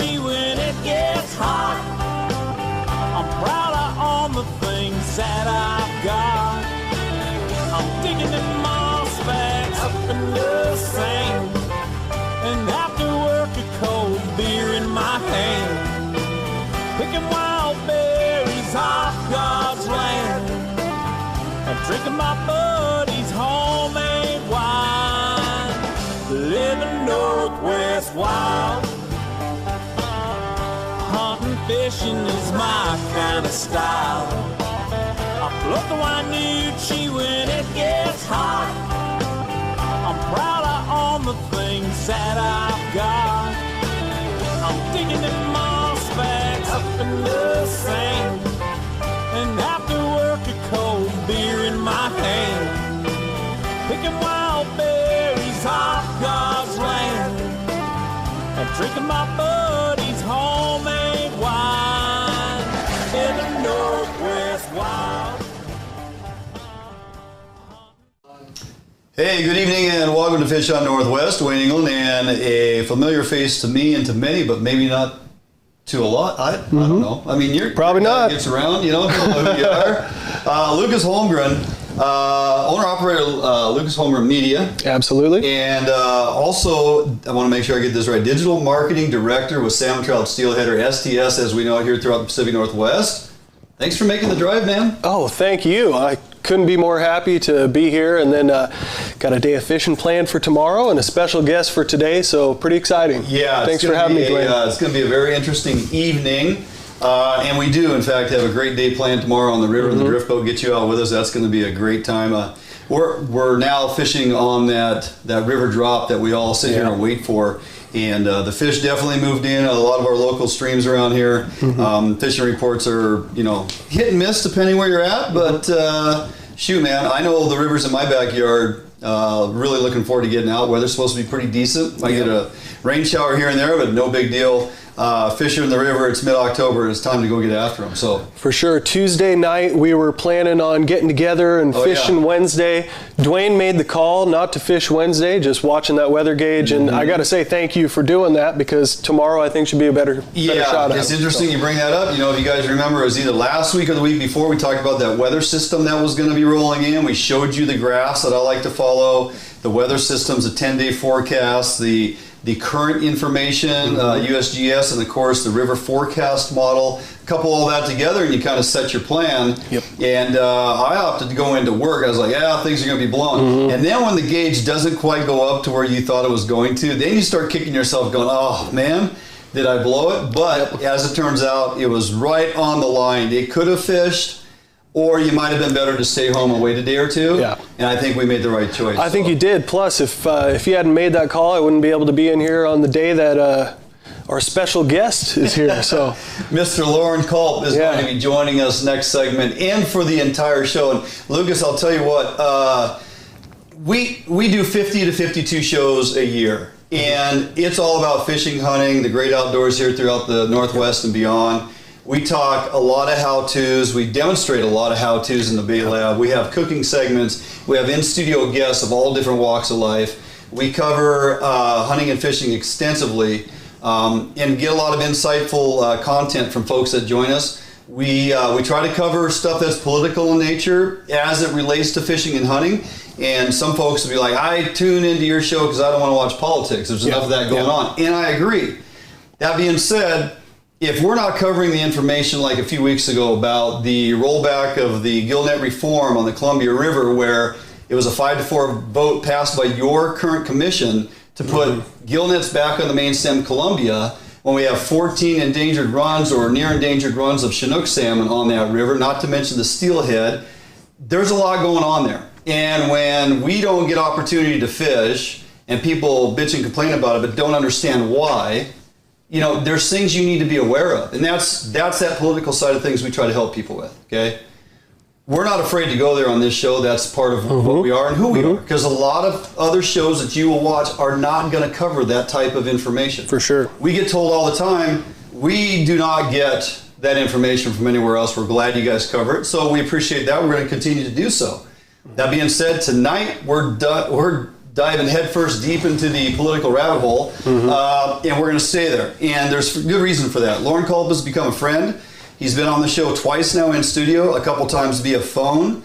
chi when it gets hot. I'm proud of all the things that I've got. I'm digging in moss bags up in the sand, and after work a cold beer in my hand, picking wild berries off God's land, and drinking my buddy's homemade wine, living Northwest wild. Hunting, fishing is my kind of style. I float the Wainuchi when it gets hot. I'm proud of all the things that I've got. I'm digging in moss bags up in the sand, and after work a cold beer in my hand, picking wild berries off God's land, and drinking my buddy's homemade wine in the Northwest wild. Hey, good evening and welcome to Fish on Northwest, Wayne England, and a familiar face to me and to many, but maybe not to a lot. I don't know. I mean, you're probably not. Gets around, you know who you are. Lucas Holmgren, owner-operator Lucas Holmgren Media. Absolutely. And also, I want to make sure I get this right, Digital Marketing Director with Salmon Trout Steelheader, STS, as we know it here throughout the Pacific Northwest. Thanks for making the drive, man. Oh, thank you. I couldn't be more happy to be here, and then got a day of fishing planned for tomorrow and a special guest for today, so pretty exciting. Yeah. Thanks for having me, Dwayne. It's going to be a very interesting evening, and we do, in fact, have a great day planned tomorrow on the river and the drift boat. Get you out with us. That's going to be a great time. We're now fishing on that river drop that we all sit here and wait for. And the fish definitely moved in. A lot of our local streams around here. Fishing reports are, hit and miss depending where you're at. But shoot, man, I know the rivers in my backyard. Really looking forward to getting out. Weather's supposed to be pretty decent. Might get a rain shower here and there, but no big deal. Fish are in the river. It's mid-October. It's time to go get after them. So for sure, Tuesday night we were planning on getting together and fishing Wednesday. Dwayne made the call not to fish Wednesday, just watching that weather gauge, and I got to say thank you for doing that, because tomorrow I think should be a better shot at it. It's interesting you bring that up. If you guys remember, it was either last week or the week before, we talked about that weather system that was going to be rolling in. We showed you the graphs that I like to follow. The weather system's a 10-day forecast. The current information, USGS, and of course the river forecast model. Couple all that together and you kind of set your plan. And I opted to go into work. I was like, things are going to be blown. And then when the gauge doesn't quite go up to where you thought it was going to, then you start kicking yourself going, oh man, did I blow it? But as it turns out, it was right on the line. It could have fished, or you might have been better to stay home and wait a day or two. And I think we made the right choice. I think you did. Plus, if you hadn't made that call, I wouldn't be able to be in here on the day that our special guest is here. So Mr. Loren Culp is going to be joining us next segment and for the entire show. And Lucas, I'll tell you what, we do 50 to 52 shows a year. And it's all about fishing, hunting, the great outdoors here throughout the Northwest and beyond. We talk a lot of how-tos. We demonstrate a lot of how-tos in the Bait Lab. We have cooking segments. We have in-studio guests of all different walks of life. We cover hunting and fishing extensively and get a lot of insightful content from folks that join us. We try to cover stuff that's political in nature as it relates to fishing and hunting. And some folks will be like, I tune into your show because I don't want to watch politics. There's enough of that going on. And I agree. That being said, if we're not covering the information like a few weeks ago about the rollback of the gill net reform on the Columbia River, where it was a 5-4 vote passed by your current commission to put gill nets back on the main stem Columbia, when we have 14 endangered runs or near endangered runs of Chinook salmon on that river, not to mention the steelhead, there's a lot going on there. And when we don't get opportunity to fish and people bitch and complain about it but don't understand why, there's things you need to be aware of. And that's that political side of things we try to help people with, okay? We're not afraid to go there on this show. That's part of what we are and who we are. Because a lot of other shows that you will watch are not going to cover that type of information. For sure. We get told all the time, we do not get that information from anywhere else. We're glad you guys cover it. So we appreciate that. We're going to continue to do so. That being said, tonight we're diving headfirst deep into the political rabbit hole, and we're going to stay there. And there's good reason for that. Loren Culp has become a friend. He's been on the show twice now in studio, a couple times via phone.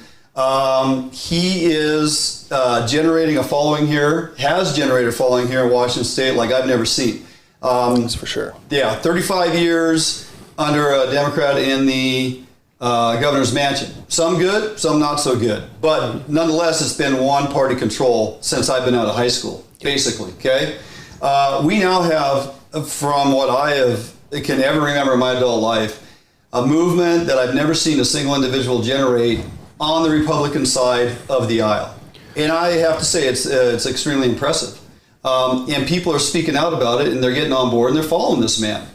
He is generating a following here, has generated a following here in Washington State like I've never seen. That's for sure. Yeah, 35 years under a Democrat in the governor's mansion. Some good, some not so good. But nonetheless, it's been one-party control since I've been out of high school, basically, okay? We now have, from what can ever remember in my adult life, a movement that I've never seen a single individual generate on the Republican side of the aisle. And I have to say, it's extremely impressive. And people are speaking out about it, and they're getting on board, and they're following this man.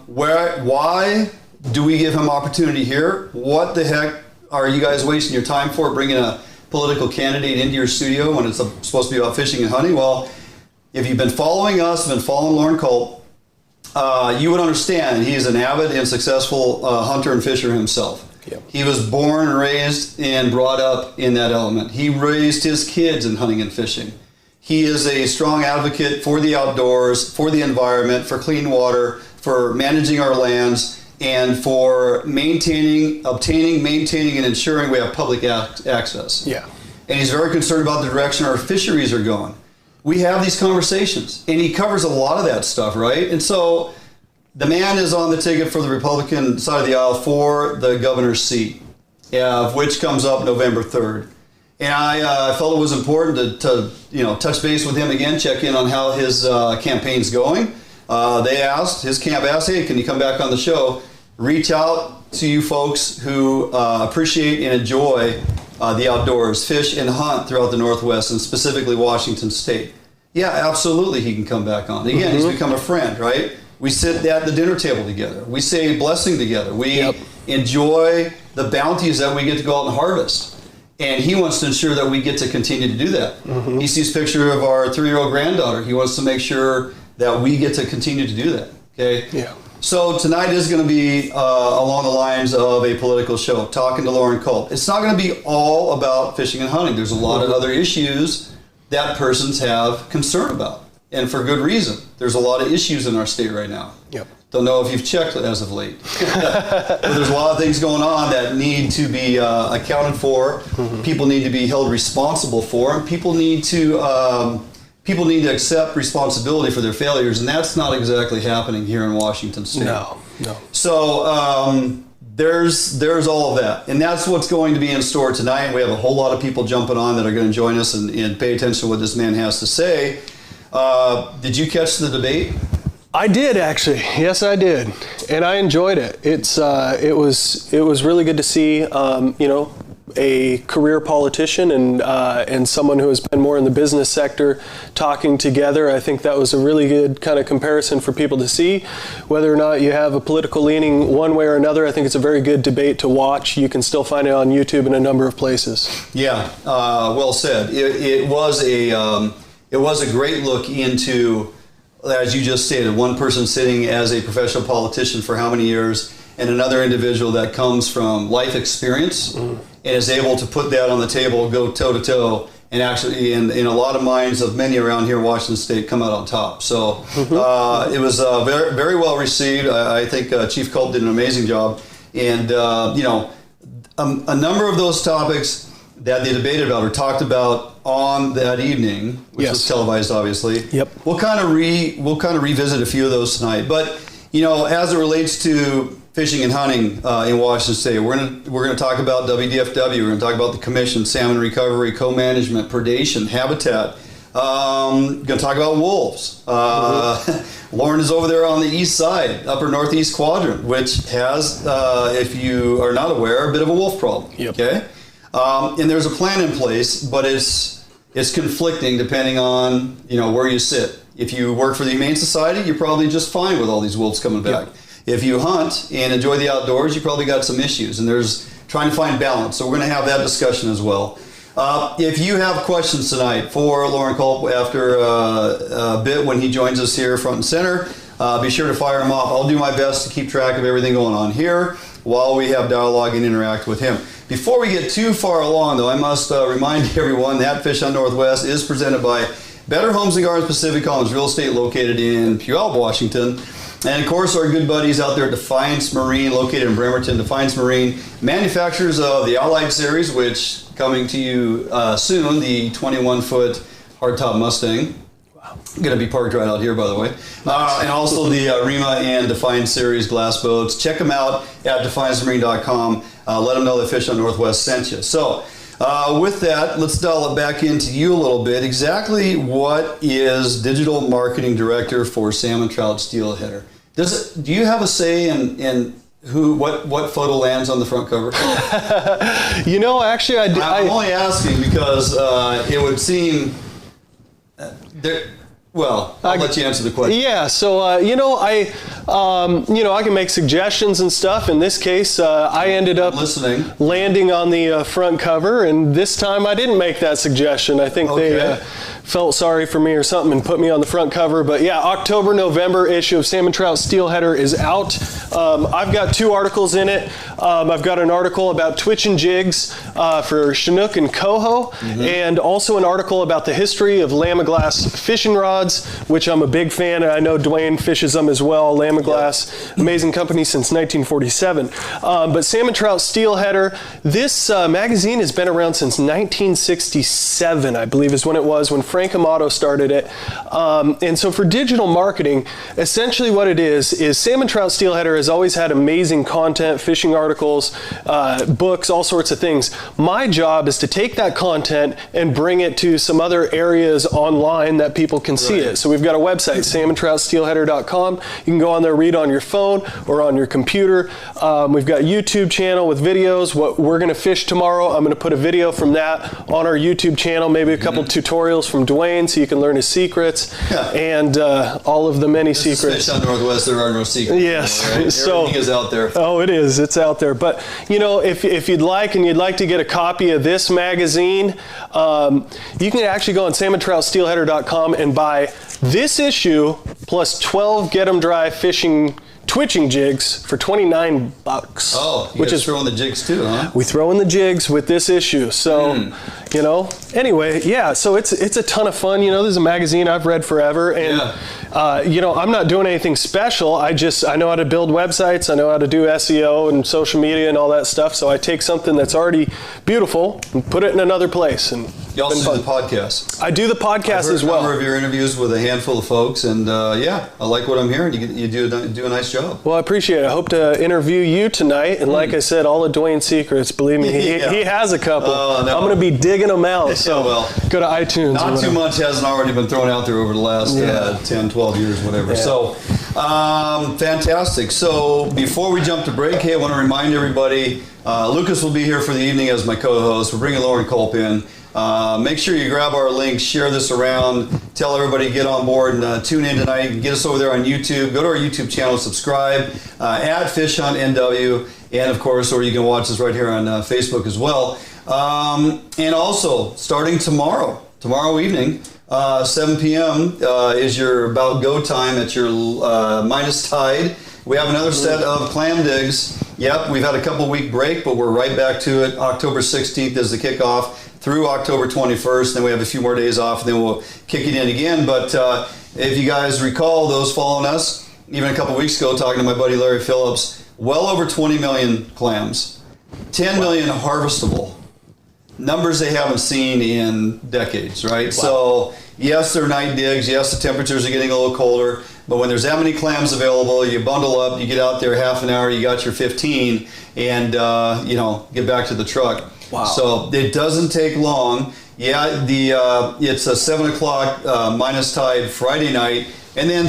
Why do we give him opportunity here? What the heck are you guys wasting your time for, bringing a political candidate into your studio when it's supposed to be about fishing and hunting? Well, if you've been following us, been following Loren Culp, you would understand he is an avid and successful hunter and fisher himself. Yep. He was born and raised and brought up in that element. He raised his kids in hunting and fishing. He is a strong advocate for the outdoors, for the environment, for clean water, for managing our lands, and for obtaining, maintaining, and ensuring we have public access. Yeah. And he's very concerned about the direction our fisheries are going. We have these conversations, and he covers a lot of that stuff, right? And so the man is on the ticket for the Republican side of the aisle for the governor's seat, which comes up November 3rd. And I felt it was important to touch base with him again, check in on how his campaign's going. His camp asked, hey, can you come back on the show? Reach out to you folks who appreciate and enjoy the outdoors, fish and hunt throughout the Northwest and specifically Washington State. Yeah, absolutely he can come back on. Again, he's become a friend, right? We sit at the dinner table together. We say blessing together. We enjoy the bounties that we get to go out and harvest. And he wants to ensure that we get to continue to do that. He sees a picture of our 3-year-old granddaughter. He wants to make sure that we get to continue to do that, okay? Yeah. So tonight is going to be along the lines of a political show, talking to Loren Culp. It's not going to be all about fishing and hunting. There's a lot of other issues that persons have concern about, and for good reason. There's a lot of issues in our state right now. Yep. Don't know if you've checked as of late. But there's a lot of things going on that need to be accounted for. People need to be held responsible for, and people need to accept responsibility for their failures, and that's not exactly happening here in Washington State. No. So there's all of that, and that's what's going to be in store tonight. We have a whole lot of people jumping on that are going to join us and pay attention to what this man has to say. Did you catch the debate? I did, actually. Yes, I did, and I enjoyed it. It was really good to see a career politician and someone who has been more in the business sector talking together. I think that was a really good kind of comparison for people to see. Whether or not you have a political leaning one way or another, I think it's a very good debate to watch. You can still find it on YouTube in a number of places. Yeah, well said. It was a great look into, as you just stated, one person sitting as a professional politician for how many years, and another individual that comes from life experience and is able to put that on the table, go toe-to-toe, and actually, in a lot of minds of many around here in Washington State, come out on top. So it was very, very well received. I think Chief Culp did an amazing job. And, a number of those topics that they debated about or talked about on that evening, which was televised, obviously. Yep. We'll kind of revisit a few of those tonight. But as it relates to fishing and hunting in Washington State, we're gonna talk about WDFW. We're gonna talk about the Commission, Salmon Recovery, Co-Management, Predation, Habitat. Gonna talk about wolves. Loren is over there on the east side, upper northeast quadrant, which has, if you are not aware, a bit of a wolf problem. Yep. Okay. And there's a plan in place, but it's conflicting depending on where you sit. If you work for the Humane Society, you're probably just fine with all these wolves coming back. Yep. If you hunt and enjoy the outdoors, you probably got some issues, and there's trying to find balance. So we're going to have that discussion as well. If you have questions tonight for Loren Culp after a bit when he joins us here front and center, be sure to fire them off. I'll do my best to keep track of everything going on here while we have dialogue and interact with him. Before we get too far along, though, I must remind everyone that Fish Hunt Northwest is presented by Better Homes and Gardens Pacific Commons Real Estate, located in Puyallup, Washington. And, of course, our good buddies out there at Defiance Marine, located in Bremerton. Defiance Marine, manufacturers of the Allied Series, which coming to you soon, the 21-foot hardtop Mustang. Wow. Going to be parked right out here, by the way. And also the Rima and Defiance Series glass boats. Check them out at defiancemarine.com. Let them know that Fish Hunt Northwest sent you. So, with that, let's dial it back into you a little bit. Exactly what is Digital Marketing Director for Salmon Trout Steelheader? Do you have a say in what photo lands on the front cover? Actually, I'm only asking because it would seem Well, I'll let you answer the question. Yeah, so I can make suggestions and stuff. In this case, I ended up landing on the front cover, and this time I didn't make that suggestion. I think they felt sorry for me or something and put me on the front cover. But yeah, October-November issue of Salmon Trout Steelheader is out. I've got 2 articles in it. I've got an article about twitch and jigs for Chinook and coho, and also an article about the history of Lamiglass fishing rods, which I'm a big fan, and I know Dwayne fishes them as well. Lamiglass, amazing company since 1947. But Salmon Trout Steelheader, this magazine has been around since 1967, I believe is when it was, when Frank Amato started it. And so for digital marketing, essentially what it is Salmon Trout Steelheader has always had amazing content, fishing articles, books, all sorts of things. My job is to take that content and bring it to some other areas online that people can see it. So we've got a website, salmontroutsteelheader.com. You can go on there, read on your phone or on your computer. We've got a YouTube channel with videos. What we're going to fish tomorrow, I'm going to put a video from that on our YouTube channel, maybe a couple tutorials from Dwayne so you can learn his secrets and all of the many secrets. Fish on Northwest, there are no secrets. Yes. Anymore, right? So, everything is out there. Oh, it is. It's out there. But, if you'd like to get a copy of this magazine, you can actually go on salmontroutsteelheader.com and buy this issue plus 12 Get 'em Dry fishing twitching jigs for $29. Oh, you guys throw in the jigs too, huh? We throw in the jigs with this issue. So, anyway, yeah, so it's a ton of fun. This is a magazine I've read forever, and I'm not doing anything special. I know how to build websites. I know how to do SEO and social media and all that stuff. So I take something that's already beautiful and put it in another place. And you also do the podcast. I do the podcast as well. I've heard a number of your interviews with a handful of folks, and I like what I'm hearing. You do a nice job. Well, I appreciate it. I hope to interview you tonight. And like I said, all of Dwayne's secrets, believe me, he has a couple. I'm going to be digging them out. So go to iTunes. Not too much hasn't already been thrown out there over the last 10, 12 years, whatever. Yeah. So fantastic. So before we jump to break, I want to remind everybody, Lucas will be here for the evening as my co-host. We're bringing Loren Culp in. Make sure you grab our link, share this around, tell everybody to get on board and tune in tonight. You can get us over there on YouTube. Go to our YouTube channel, subscribe at Fish Hunt NW, and of course, or you can watch us right here on Facebook as well. And also, starting tomorrow evening, 7 p.m. Is your about go time at your minus tide. We have another set of clam digs. Yep, we've had a couple week break, but we're right back to it. October 16th is the kickoff through October 21st. Then we have a few more days off, and then we'll kick it in again. But if you guys recall, those following us, even a couple weeks ago, talking to my buddy Larry Phillips, well over 20 million clams, 10 million harvestable. Numbers they haven't seen in decades, right? Wow. So yes, they're night digs. Yes, the temperatures are getting a little colder. But when there's that many clams available, you bundle up, you get out there half an hour, you got your 15, and get back to the truck. Wow. So it doesn't take long. Yeah, it's a 7 o'clock minus tide Friday night, and then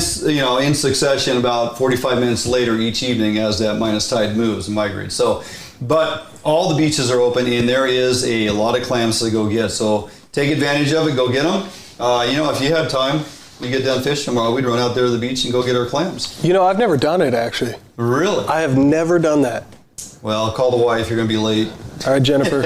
in succession about 45 minutes later each evening as that minus tide moves and migrates. So, but all the beaches are open, and there is a lot of clams to go get. So take advantage of it. Go get them. If you have time, we get done fishing tomorrow, we'd run out there to the beach and go get our clams. I've never done it, actually. Really? I have never done that. Well, call the wife. You're going to be late. All right, Jennifer.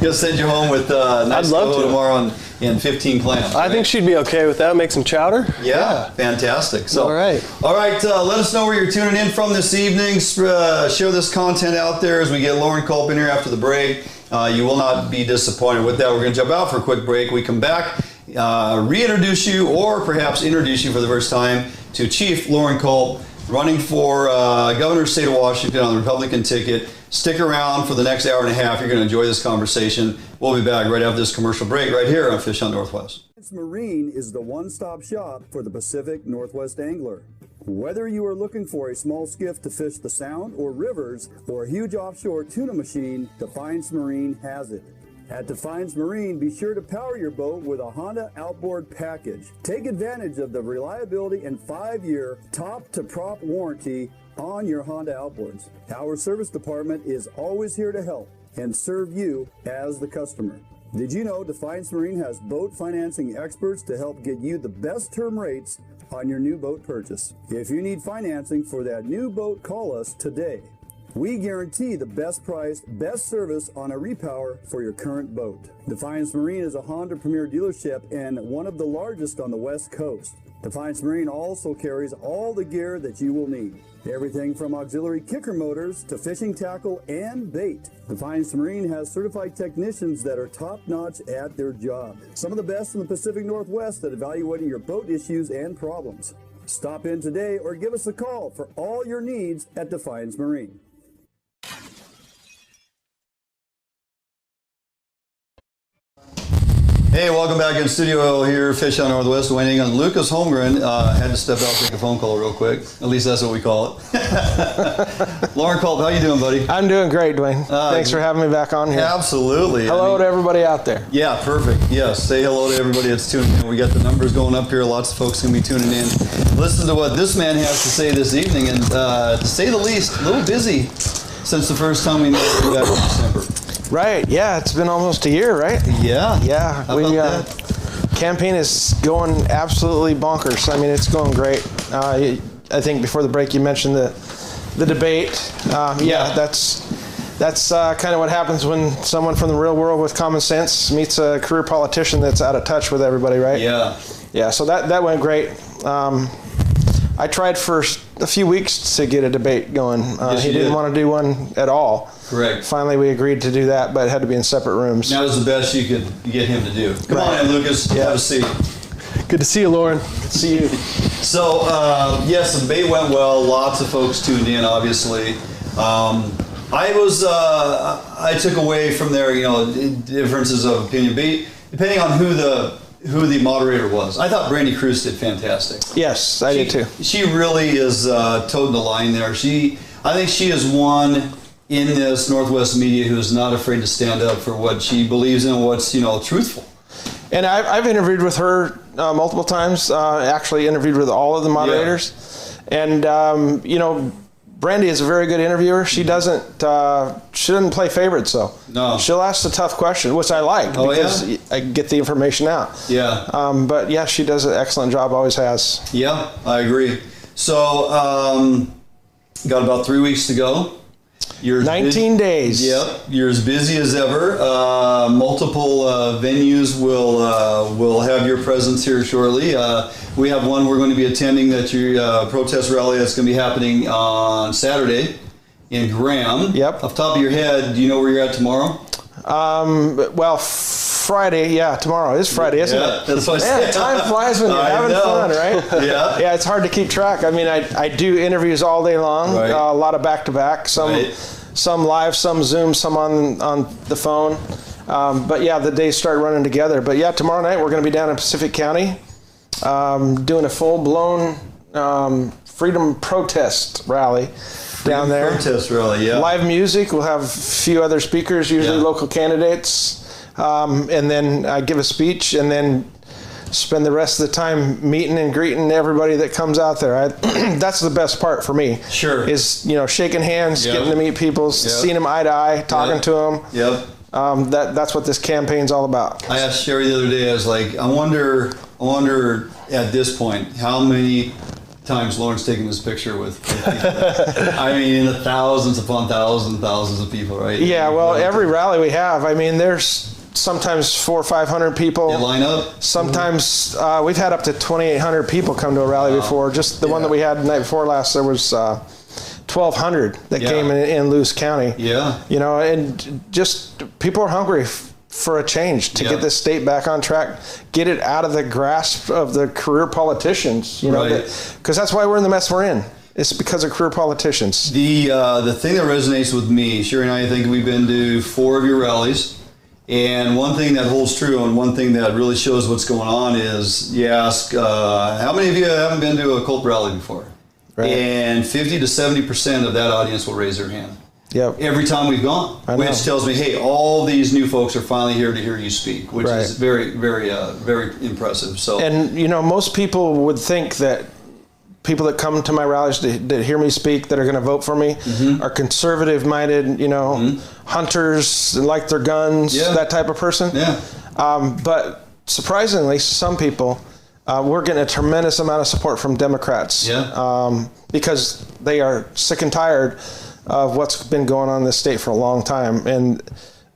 He'll send you home with nice photo tomorrow and 15 clams. I think she'd be okay with that. Make some chowder. Yeah. Fantastic. So, all right. Let us know where you're tuning in from this evening. Share this content out there as we get Loren Culp in here after the break. You will not be disappointed with that. We're going to jump out for a quick break. We come back, reintroduce you, or perhaps introduce you for the first time to Chief Loren Culp, running for governor of the state of Washington on the Republican ticket. Stick around for the next hour and a half. You're going to enjoy this conversation. We'll be back right after this commercial break right here on Fish Hunt Northwest. Defiance Marine is the one-stop shop for the Pacific Northwest angler. Whether you are looking for a small skiff to fish the Sound or rivers or a huge offshore tuna machine, Defiance Marine has it. At Defiance Marine, be sure to power your boat with a Honda outboard package. Take advantage of the reliability and 5-year top-to-prop warranty on your Honda outboards. Our service department is always here to help and serve you as the customer. Did you know Defiance Marine has boat financing experts to help get you the best term rates on your new boat purchase? If you need financing for that new boat, call us today. We guarantee the best price, best service on a repower for your current boat. Defiance Marine is a Honda Premier dealership and one of the largest on the West Coast. Defiance Marine also carries all the gear that you will need. Everything from auxiliary kicker motors to fishing tackle and bait. Defiance Marine has certified technicians that are top-notch at their job. Some of the best in the Pacific Northwest at evaluating your boat issues and problems. Stop in today or give us a call for all your needs at Defiance Marine. Hey, welcome back in studio here, Fish on Northwest, waiting on Lucas Holmgren. Had to step out, take a phone call real quick. At least that's what we call it. Loren Culp, how you doing, buddy? I'm doing great, Dwayne. Thanks for having me back on here. Absolutely. Hello to everybody out there. Yeah, perfect. Yes, say hello to everybody that's tuning in. We got the numbers going up here. Lots of folks going to be tuning in. Listen to what this man has to say this evening, and to say the least, a little busy since the first time we met back in December. Right, yeah, it's been almost a year, right? Yeah. Yeah, campaign is going absolutely bonkers. I mean, it's going great. I think before the break you mentioned the debate. Yeah, that's kind of what happens when someone from the real world with common sense meets a career politician that's out of touch with everybody, right? Yeah. Yeah, so that went great. I tried for a few weeks to get a debate going. He didn't want to do one at all. Correct. Finally, we agreed to do that, but it had to be in separate rooms. That was the best you could get him to do. Come on in, Lucas. Have a seat. Good to see you, Loren. Good to see you. So, yes, the debate went well. Lots of folks tuned in, obviously. I took away from there, differences of opinion, depending on who the moderator was. I thought Brandy Cruz did fantastic. Yes, I did too. She really is toting the line there. I think she is one in this Northwest media who is not afraid to stand up for what she believes in, what's truthful. And I've interviewed with her multiple times. Actually, interviewed with all of the moderators, and Brandy is a very good interviewer. She doesn't play favorites, though. No. She'll ask the tough question, which I like because I get the information out. Yeah. But yeah, she does an excellent job, always has. Yeah, I agree. So, got about 3 weeks to go. 19 days. Yep, you're as busy as ever. Multiple venues will have your presence here shortly. We have one we're going to be attending that's your protest rally that's going to be happening on Saturday in Graham. Yep. Off the top of your head, do you know where you're at tomorrow? Well, Friday. Yeah, tomorrow is Friday, isn't it? That's what I said. Time flies when you're having fun, right? Yeah. Yeah, it's hard to keep track. I mean, I do interviews all day long. Right. A lot of back-to-back. Some live, some Zoom, some on the phone. But yeah, the days start running together. But yeah, tomorrow night we're going to be down in Pacific County doing a full-blown freedom protest rally. Down there. Protest rally, yeah. Live music. We'll have a few other speakers, usually local candidates. And then I give a speech and then spend the rest of the time meeting and greeting everybody that comes out there. That's the best part for me. Sure. Is, shaking hands, getting to meet people, seeing them eye to eye, talking to them. Yep. That's what this campaign's all about. I asked Sherry the other day, I was like, I wonder at this point how many times Lauren's taken this picture with people. I mean, in the thousands upon thousands of people, right? Yeah, well, every rally we have, I mean, there's sometimes 400 or 500 people. They line up? Sometimes we've had up to 2,800 people come to a rally before. Just the one that we had the night before last, there was 1,200 that came in Lewis County. Yeah. You know, and just people are hungry for a change to get this state back on track, get it out of the grasp of the career politicians, you know, because that's why we're in the mess we're in. It's because of career politicians. The thing that resonates with me, Sherry and I think we've been to 4 of your rallies, and one thing that holds true and one thing that really shows what's going on is you ask, how many of you haven't been to a Culp rally before? Right. And 50 to 70% of that audience will raise their hand. Yep. Every time we've gone, which tells me, hey, all these new folks are finally here to hear you speak, which is very, very, very impressive. So, and you know, most people would think that people that come to my rallies that hear me speak, that are going to vote for me, are conservative-minded, you know, hunters, like their guns, that type of person. Yeah. But surprisingly, some people, we're getting a tremendous amount of support from Democrats. Yeah. Because they are sick and tired of what's been going on in this state for a long time. And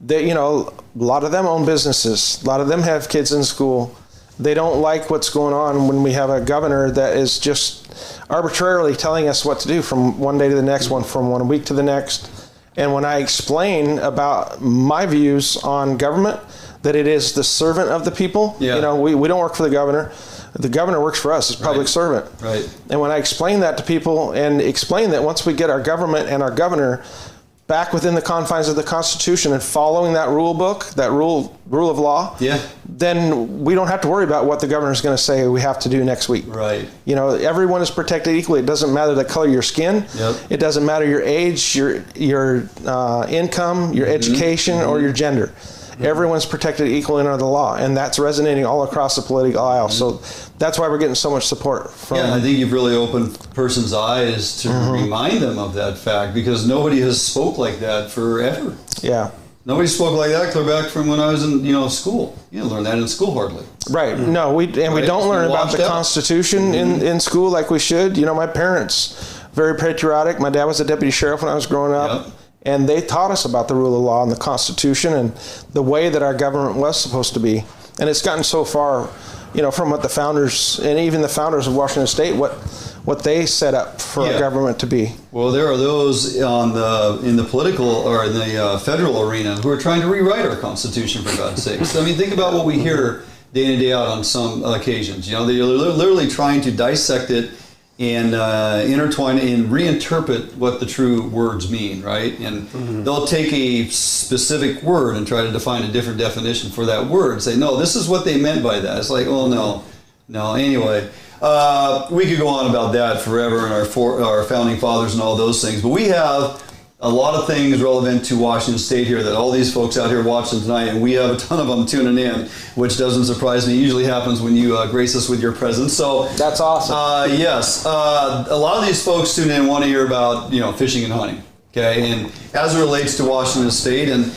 they, you know, a lot of them own businesses. A lot of them have kids in school. They don't like what's going on when we have a governor that is just arbitrarily telling us what to do from one day to the next, from 1 week to the next. And when I explain about my views on government, that it is the servant of the people, you know, we don't work for the governor. The governor works for us as public servant. Right. And when I explain that to people and explain that once we get our government and our governor back within the confines of the Constitution and following that rule book, that rule of law, then we don't have to worry about what the governor is going to say we have to do next week. Right. You know, everyone is protected equally. It doesn't matter the color of your skin. It doesn't matter your age, your income, your education, or your gender. Everyone's protected equally under the law, and that's resonating all across the political aisle. So that's why we're getting so much support from. Yeah, I think you've really opened a person's eyes to remind them of that fact, because nobody has spoke like that forever. Yeah. Nobody spoke like that clear back from when I was in school. You didn't learn that in school hardly. Right. No, we don't learn about the Constitution in school like we should. You know, my parents, very patriotic. My dad was a deputy sheriff when I was growing up. And they taught us about the rule of law and the Constitution and the way that our government was supposed to be. And it's gotten so far, you know, from what the founders and even the founders of Washington State, what they set up for our government to be. Well, there are those in the political or in the federal arena who are trying to rewrite our Constitution, for God's sakes. I mean, think about what we hear day in and day out on some occasions. You know, they're literally trying to dissect it and intertwine and reinterpret what the true words mean, right? And they'll take a specific word and try to define a different definition for that word and say, no, this is what they meant by that. It's like, oh, no. Anyway, we could go on about that forever and our founding fathers and all those things. But we have a lot of things relevant to Washington State here that all these folks out here watching tonight, and we have a ton of them tuning in, which doesn't surprise me. It usually happens when you grace us with your presence. So that's awesome. Yes, a lot of these folks tune in and want to hear about fishing and hunting. Okay, and as it relates to Washington State, and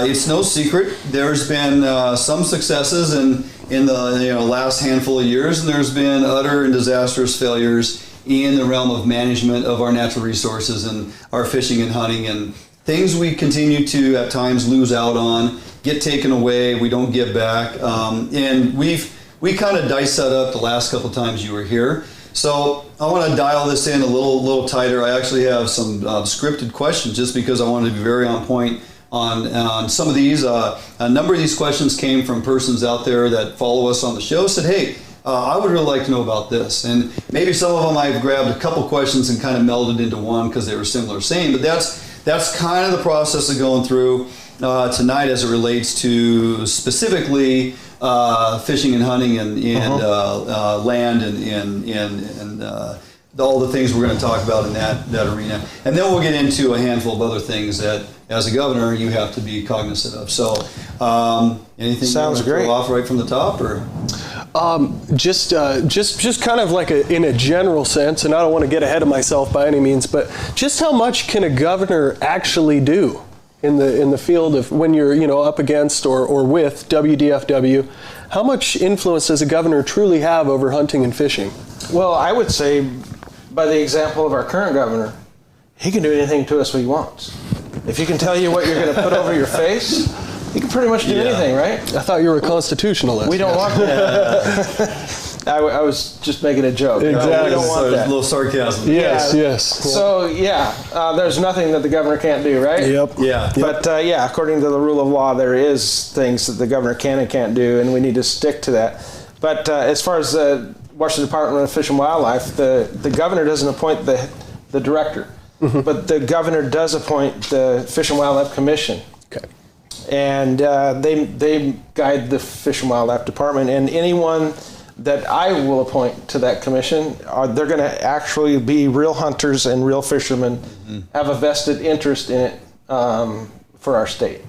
it's no secret there's been some successes in the last handful of years, and there's been utter and disastrous failures in the realm of management of our natural resources and our fishing and hunting, and things we continue to at times lose out on, get taken away, we don't get back, and we kind of diced that up the last couple of times you were here. So I want to dial this in a little tighter. I actually have some scripted questions just because I wanted to be very on point on some of these. A number of these questions came from persons out there that follow us on the show, said, hey, I would really like to know about this. And maybe some of them I've grabbed a couple questions and kind of melded into one because they were similar, same. But that's kind of the process of going through tonight as it relates to specifically fishing and hunting and land and all the things we're going to talk about in that arena. And then we'll get into a handful of other things that, as a governor, you have to be cognizant of. So anything sounds you want to throw off right from the top, or? Just kind of like in a general sense, and I don't want to get ahead of myself by any means, but just how much can a governor actually do in the field of when you're up against or with WDFW? How much influence does a governor truly have over hunting and fishing? Well, I would say by the example of our current governor, he can do anything to us he wants. If he can tell you what you're going to put over your face, he can pretty much do anything, right? I thought you were a constitutionalist. We don't want that. I was just making a joke. Exactly. We don't want that. A little sarcasm. Yes. So, there's nothing that the governor can't do, right? Yep. Yeah. But, according to the rule of law, there is things that the governor can and can't do, and we need to stick to that. But as far as the Washington Department of Fish and Wildlife, the governor doesn't appoint the director, but the governor does appoint the Fish and Wildlife Commission. Okay. And they guide the Fish and Wildlife Department, and anyone that I will appoint to that commission, they're going to actually be real hunters and real fishermen, have a vested interest in it for our state.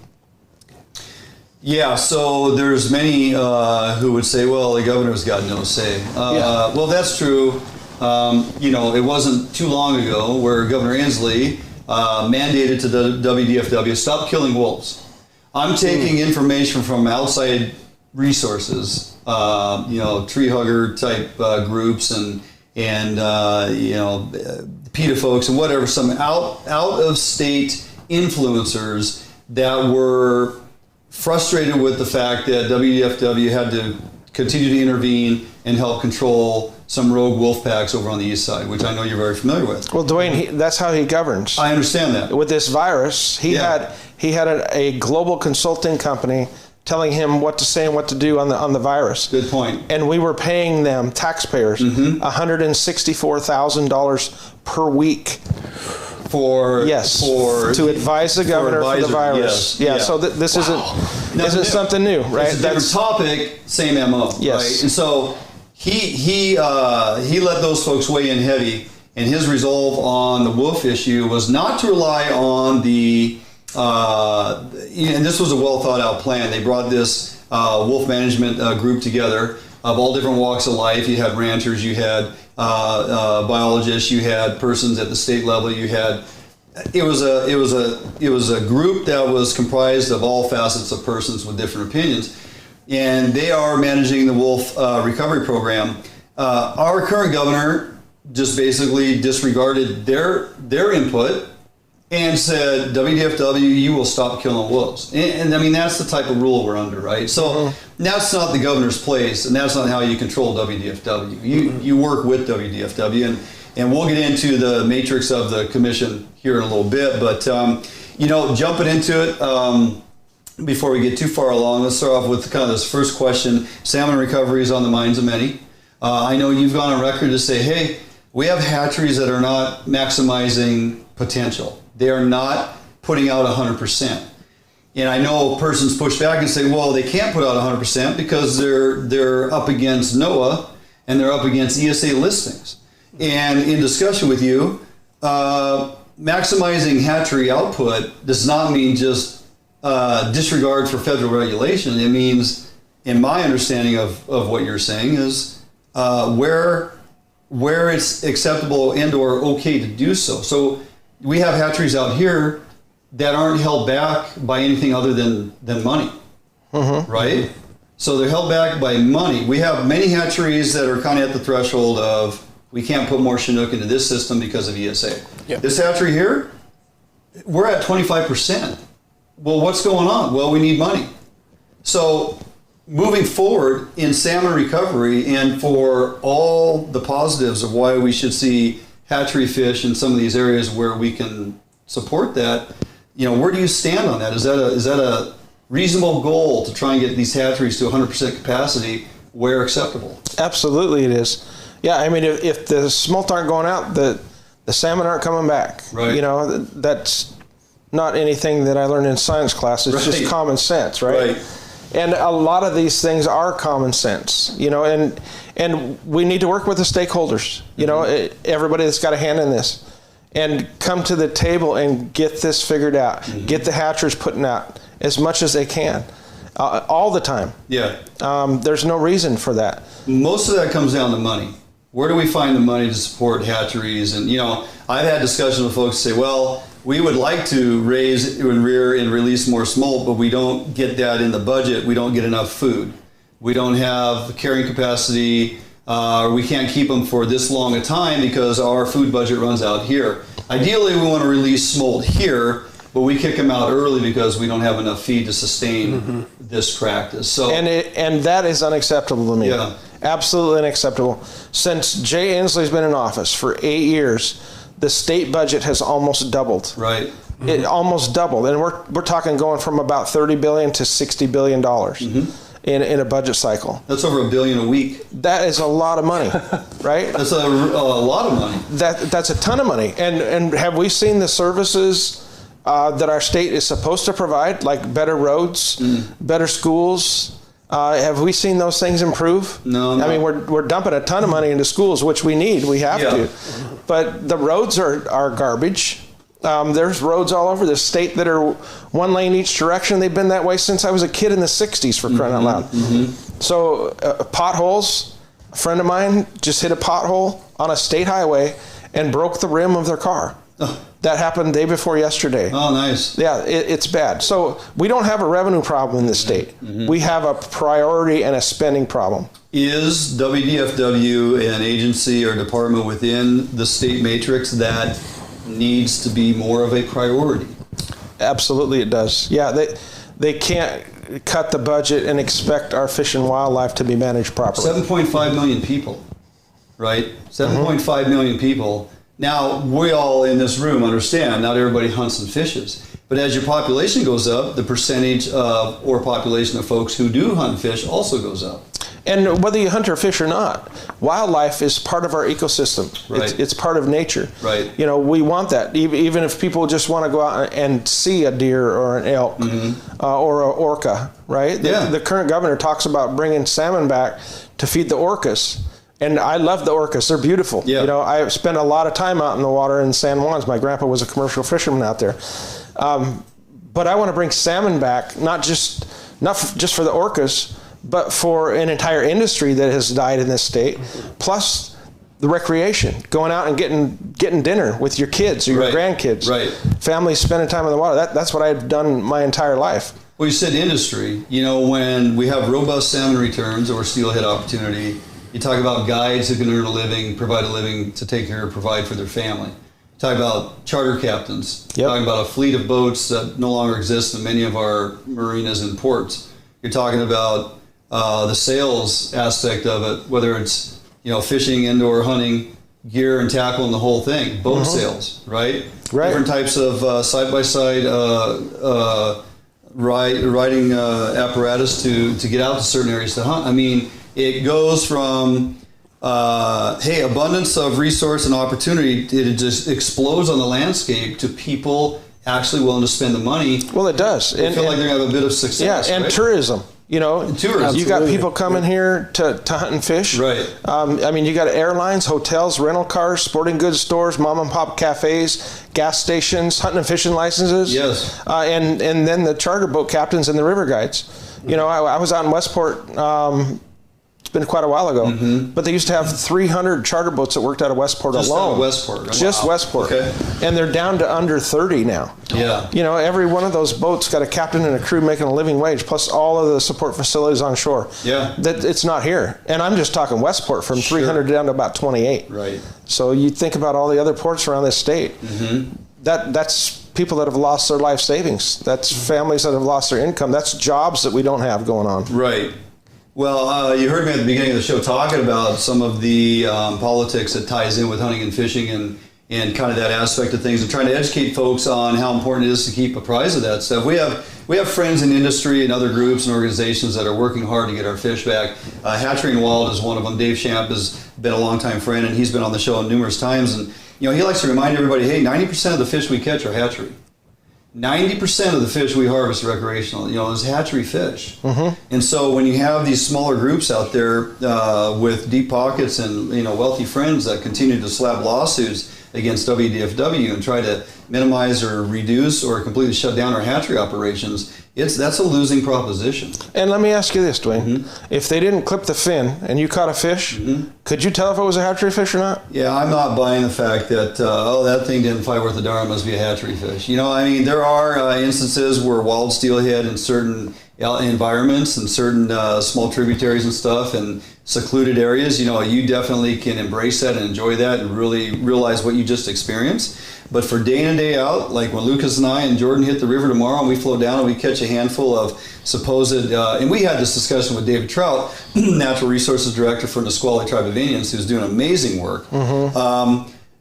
Yeah, so there's many who would say, well, the governor's got no say. Well, that's true. It wasn't too long ago where Governor Inslee mandated to the WDFW, stop killing wolves. I'm taking information from outside resources, tree hugger type groups and PETA folks and whatever, some out of state influencers that were frustrated with the fact that WDFW had to continue to intervene and help control some rogue wolf packs over on the east side, which I know you're very familiar with. Well, Dwayne, that's how he governs. I understand that. With this virus, he had a global consulting company telling him what to say and what to do on the virus. Good point. And we were paying them, taxpayers, $164,000 per week. To advise the governor for the virus. So this isn't something new, right? It's a different topic, same MO, right? And so he let those folks weigh in heavy, and his resolve on the wolf issue was not to rely on the and this was a well thought out plan. They brought this wolf management group together of all different walks of life. You had ranchers, you had biologists, you had persons at the state level, you had. It was a group that was comprised of all facets of persons with different opinions, and they are managing the wolf recovery program. Our current governor just basically disregarded their input and said, WDFW, you will stop killing wolves. And I mean, that's the type of rule we're under, right? So that's not the governor's place, and that's not how you control WDFW. You work with WDFW, and we'll get into the matrix of the commission here in a little bit. But, jumping into it, before we get too far along, let's start off with kind of this first question. Salmon recovery is on the minds of many. I know you've gone on record to say, hey, we have hatcheries that are not maximizing potential. They are not putting out 100%. And I know persons push back and say, well, they can't put out 100% because they're up against NOAA and they're up against ESA listings. And in discussion with you, maximizing hatchery output does not mean just disregard for federal regulation. It means, in my understanding of what you're saying, is where it's acceptable and or okay to do so. So we have hatcheries out here that aren't held back by anything other than money, right? So they're held back by money. We have many hatcheries that are kind of at the threshold of, we can't put more Chinook into this system because of ESA. Yep. This hatchery here, we're at 25%. Well, what's going on? Well, we need money. So moving forward in salmon recovery, and for all the positives of why we should see hatchery fish in some of these areas where we can support that, where do you stand on that? Is that a reasonable goal to try and get these hatcheries to 100% capacity where acceptable? Absolutely it is. Yeah, I mean, if the smolt aren't going out, the salmon aren't coming back. Right. That's not anything that I learned in science class. It's just common sense, right? And a lot of these things are common sense, and we need to work with the stakeholders, everybody that's got a hand in this, and come to the table and get this figured out, get the hatchers putting out as much as they can, all the time. Yeah. There's no reason for that. Most of that comes down to money. Where do we find the money to support hatcheries? And, I've had discussions with folks say, well, we would like to raise and rear and release more smolt, but we don't get that in the budget. We don't get enough food. We don't have carrying capacity. We can't keep them for this long a time because our food budget runs out here. Ideally, we want to release smolt here, but we kick them out early because we don't have enough feed to sustain this practice. So, and that is unacceptable to me. Yeah. Absolutely unacceptable. Since Jay Inslee's been in office for 8 years, the state budget has almost doubled. Right. It almost doubled, and we're talking going from about $30 billion to $60 billion in a budget cycle. That's over $1 billion a week. That is a lot of money, right? That's a lot of money. That's a ton of money. And have we seen the services that our state is supposed to provide, like better roads, better schools? Have we seen those things improve? No. I mean, we're dumping a ton of money into schools, which we need. We have to. But the roads are garbage. There's roads all over the state that are one lane each direction. They've been that way since I was a kid in the 60s, for crying out loud. So potholes, a friend of mine just hit a pothole on a state highway and broke the rim of their car. That happened the day before yesterday. Oh, nice. Yeah, it's bad. So we don't have a revenue problem in this state. We have a priority and a spending problem. Is WDFW an agency or department within the state matrix that needs to be more of a priority? Absolutely it does. Yeah, they can't cut the budget and expect our fish and wildlife to be managed properly. 7.5 million people, right? 7.5 million people. Now, we all in this room understand not everybody hunts and fishes. But as your population goes up, the percentage of or population of folks who do hunt and fish also goes up. And whether you hunt or fish or not, wildlife is part of our ecosystem. Right. It's part of nature. Right. You know, we want that. Even if people just want to go out and see a deer or an elk or an orca, right? The current governor talks about bringing salmon back to feed the orcas. And I love the orcas. They're beautiful. Yeah. You know, I spent a lot of time out in the water in San Juans. My grandpa was a commercial fisherman out there. But I want to bring salmon back, not just for the orcas, but for an entire industry that has died in this state, plus the recreation, going out and getting dinner with your kids or your grandkids. Right. Families spending time in the water. That's what I've done my entire life. Well, you said industry. You know, when we have robust salmon returns or steelhead opportunity, you talk about guides who can earn a living, provide a living to take care of, provide for their family. You talk about charter captains. You're talking about a fleet of boats that no longer exist in many of our marinas and ports. You're talking about the sales aspect of it, whether it's, you know, fishing, indoor hunting, gear and tackle and the whole thing. Boat sales, right? Different types of side-by-side riding apparatus to get out to certain areas to hunt. I mean, it goes from, abundance of resource and opportunity, it just explodes on the landscape to people actually willing to spend the money. Well, it does. They feel like they're going to have a bit of success. Yeah, and tourism. You know, tourism. You got people coming here to hunt and fish. Right. I mean, you got airlines, hotels, rental cars, sporting goods stores, mom and pop cafes, gas stations, hunting and fishing licenses. Yes. And then the charter boat captains and the river guides. You know, I was out in Westport. It's been quite a while ago, but they used to have 300 charter boats that worked out of Westport just alone. Out of Westport. Just Westport. Okay. And they're down to under 30 now. Yeah. You know, every one of those boats got a captain and a crew making a living wage, plus all of the support facilities on shore. Yeah. That it's not here. And I'm just talking Westport from 300 down to about 28. Right. So you think about all the other ports around this state. That's people that have lost their life savings. That's families that have lost their income. That's jobs that we don't have going on. Right. Well, you heard me at the beginning of the show talking about some of the politics that ties in with hunting and fishing and kind of that aspect of things, and trying to educate folks on how important it is to keep apprised of that stuff. We have friends in industry and other groups and organizations that are working hard to get our fish back. Hatchery and Wild is one of them. Dave Champ has been a longtime friend, and he's been on the show numerous times. And you know, he likes to remind everybody, hey, 90% of the fish we catch are hatchery. 90% of the fish we harvest recreational, you know, is hatchery fish. And so when you have these smaller groups out there with deep pockets and, you know, wealthy friends that continue to slap lawsuits against WDFW and try to minimize or reduce or completely shut down our hatchery operations, that's a losing proposition. And let me ask you this, Dwayne. If they didn't clip the fin and you caught a fish, could you tell if it was a hatchery fish or not? Yeah, I'm not buying the fact that, that thing didn't fly worth a darn, must be a hatchery fish. You know, I mean, there are instances where wild steelhead in certain environments and certain small tributaries and stuff and secluded areas, you definitely can embrace that and enjoy that and really realize what you just experienced. But for day in and day out, like when Lucas and I and Jordan hit the river tomorrow and we float down and we catch a handful of supposed, and we had this discussion with David Trout, Natural Resources Director for Nisqually Tribe of Indians, who's doing amazing work.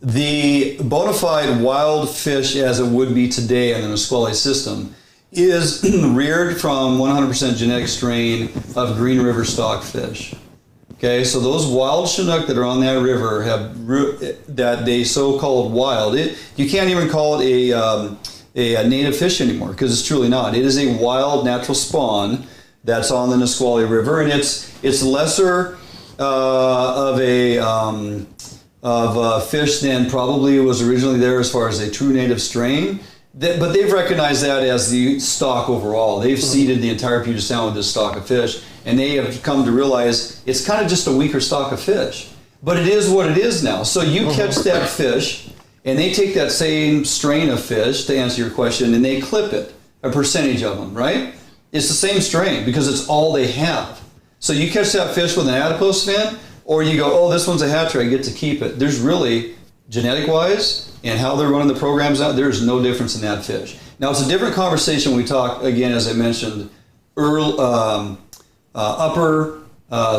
The bona fide wild fish as it would be today in the Nisqually system is reared from 100% genetic strain of Green River stockfish. Okay, so those wild Chinook that are on that river that they so-called wild. You can't even call it a native fish anymore because it's truly not. It is a wild natural spawn that's on the Nisqually River, and it's lesser of a fish than probably was originally there as far as a true native strain. But they've recognized that as the stock overall. They've seeded the entire Puget Sound with this stock of fish, and they have come to realize it's kind of just a weaker stock of fish. But it is what it is now. So you catch that fish, and they take that same strain of fish, to answer your question, and they clip it, a percentage of them, right? It's the same strain because it's all they have. So you catch that fish with an adipose fin, or you go, oh, this one's a hatchery, I get to keep it. There's really, genetic-wise, and how they're running the programs out, there's no difference in that fish. Now, it's a different conversation when we talk, again, as I mentioned, upper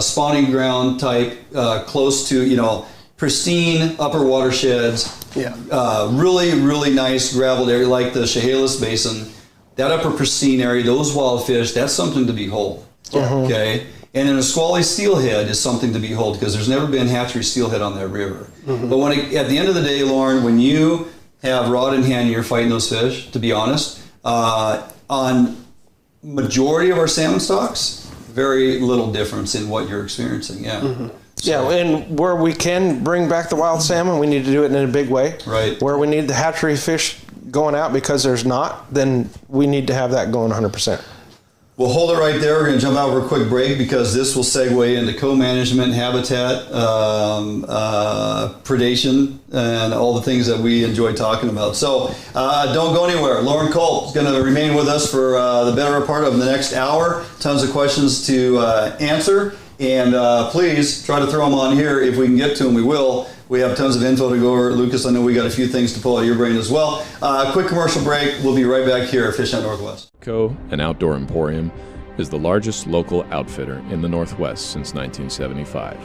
spawning ground type, close to, pristine upper watersheds, really, really nice graveled area like the Chehalis Basin, that upper pristine area, those wild fish, that's something to behold, okay? And a Nisqually steelhead is something to behold because there's never been hatchery steelhead on that river. But at the end of the day, Lauren, when you have rod in hand and you're fighting those fish, to be honest, on majority of our salmon stocks, very little difference in what you're experiencing, Yeah, and where we can bring back the wild salmon, we need to do it in a big way. Right. Where we need the hatchery fish going out because there's not, then we need to have that going 100%. We'll hold it right there. We're going to jump out for a quick break because this will segue into co-management, habitat, predation, and all the things that we enjoy talking about. So don't go anywhere. Loren Culp is going to remain with us for the better part of the next hour. Tons of questions to answer. And please try to throw them on here. If we can get to them, we will. We have tons of info to go over. Lucas, I know we got a few things to pull out of your brain as well. Quick commercial break. We'll be right back here at Fish Hunt Northwest. An Outdoor Emporium, is the largest local outfitter in the Northwest since 1975,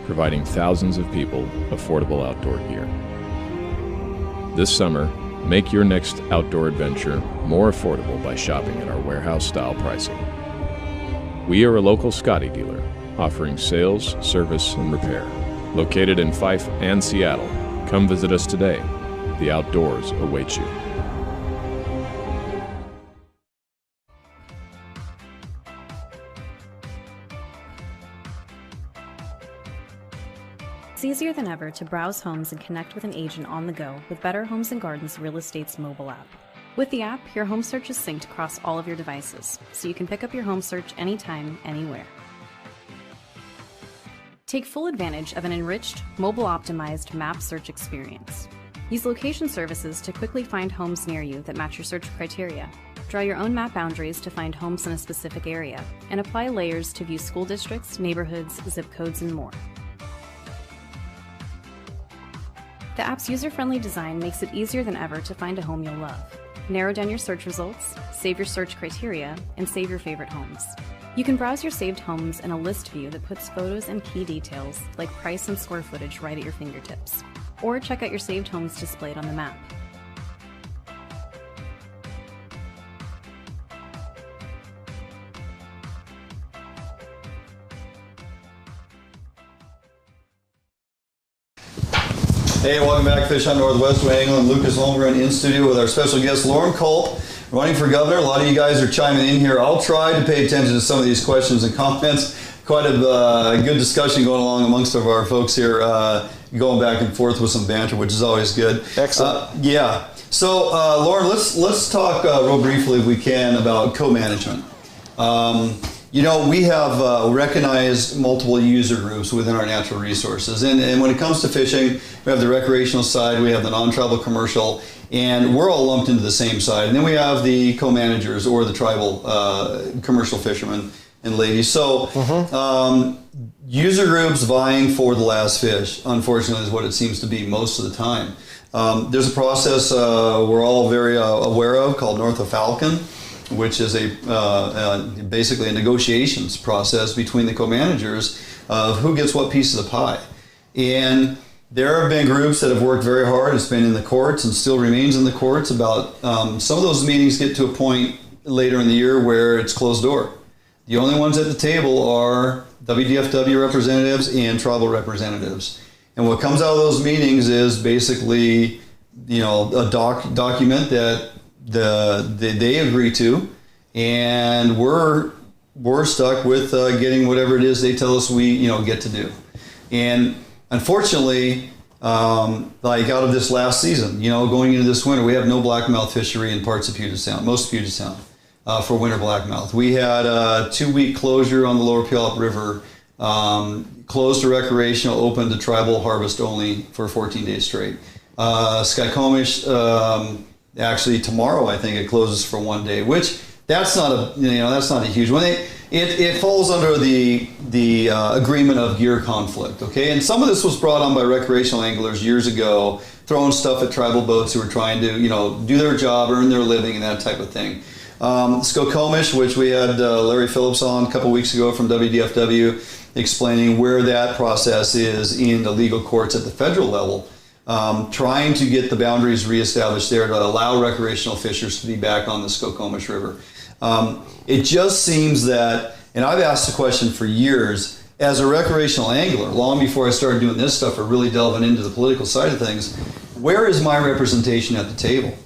providing thousands of people affordable outdoor gear. This summer, make your next outdoor adventure more affordable by shopping at our warehouse-style pricing. We are a local Scotty dealer, offering sales, service, and repair. Located in Fife and Seattle, come visit us today. The outdoors await you. It's easier than ever to browse homes and connect with an agent on the go with Better Homes and Gardens Real Estate's mobile app. With the app, your home search is synced across all of your devices, so you can pick up your home search anytime, anywhere. Take full advantage of an enriched, mobile-optimized map search experience. Use location services to quickly find homes near you that match your search criteria. Draw your own map boundaries to find homes in a specific area, and apply layers to view school districts, neighborhoods, zip codes, and more. The app's user-friendly design makes it easier than ever to find a home you'll love. Narrow down your search results, save your search criteria, and save your favorite homes. You can browse your saved homes in a list view that puts photos and key details like price and square footage right at your fingertips. Or check out your saved homes displayed on the map. Hey, welcome back, Fish Hunt Northwest, New England. Lucas Holmgren in studio with our special guest, Loren Culp, running for governor. A lot of you guys are chiming in here. I'll try to pay attention to some of these questions and comments. Quite a good discussion going along amongst of our folks here, going back and forth with some banter, which is always good. Excellent. Yeah. So, Loren, let's talk real briefly, if we can, about co-management. We have recognized multiple user groups within our natural resources. And when it comes to fishing, we have the recreational side, we have the non-tribal commercial, and we're all lumped into the same side. And then we have the co-managers or the tribal commercial fishermen and ladies. So user groups vying for the last fish, unfortunately, is what it seems to be most of the time. There's a process we're all very aware of called North of Falcon, which is basically a negotiations process between the co-managers of who gets what piece of the pie. And there have been groups that have worked very hard. It's been in the courts and still remains in the courts about some of those meetings get to a point later in the year where it's closed door. The only ones at the table are WDFW representatives and tribal representatives. And what comes out of those meetings is basically, a document that they agree to, and we're stuck with getting whatever it is they tell us we get to do. And unfortunately, like out of this last season, going into this winter, we have no blackmouth fishery in parts of Puget Sound, most of Puget Sound, for winter blackmouth. We had a 2-week closure on the Lower Puyallup River, closed to recreational, open to tribal harvest only for 14 days straight. Skykomish, actually tomorrow I think it closes for 1 day, which that's not a huge one. It falls under the agreement of gear conflict, okay? And some of this was brought on by recreational anglers years ago, throwing stuff at tribal boats who were trying to do their job, earn their living, and that type of thing. Skokomish, which we had Larry Phillips on a couple weeks ago from WDFW, explaining where that process is in the legal courts at the federal level, trying to get the boundaries reestablished there to allow recreational fishers to be back on the Skokomish River. It just seems that, and I've asked the question for years, as a recreational angler, long before I started doing this stuff or really delving into the political side of things, where is my representation at the table?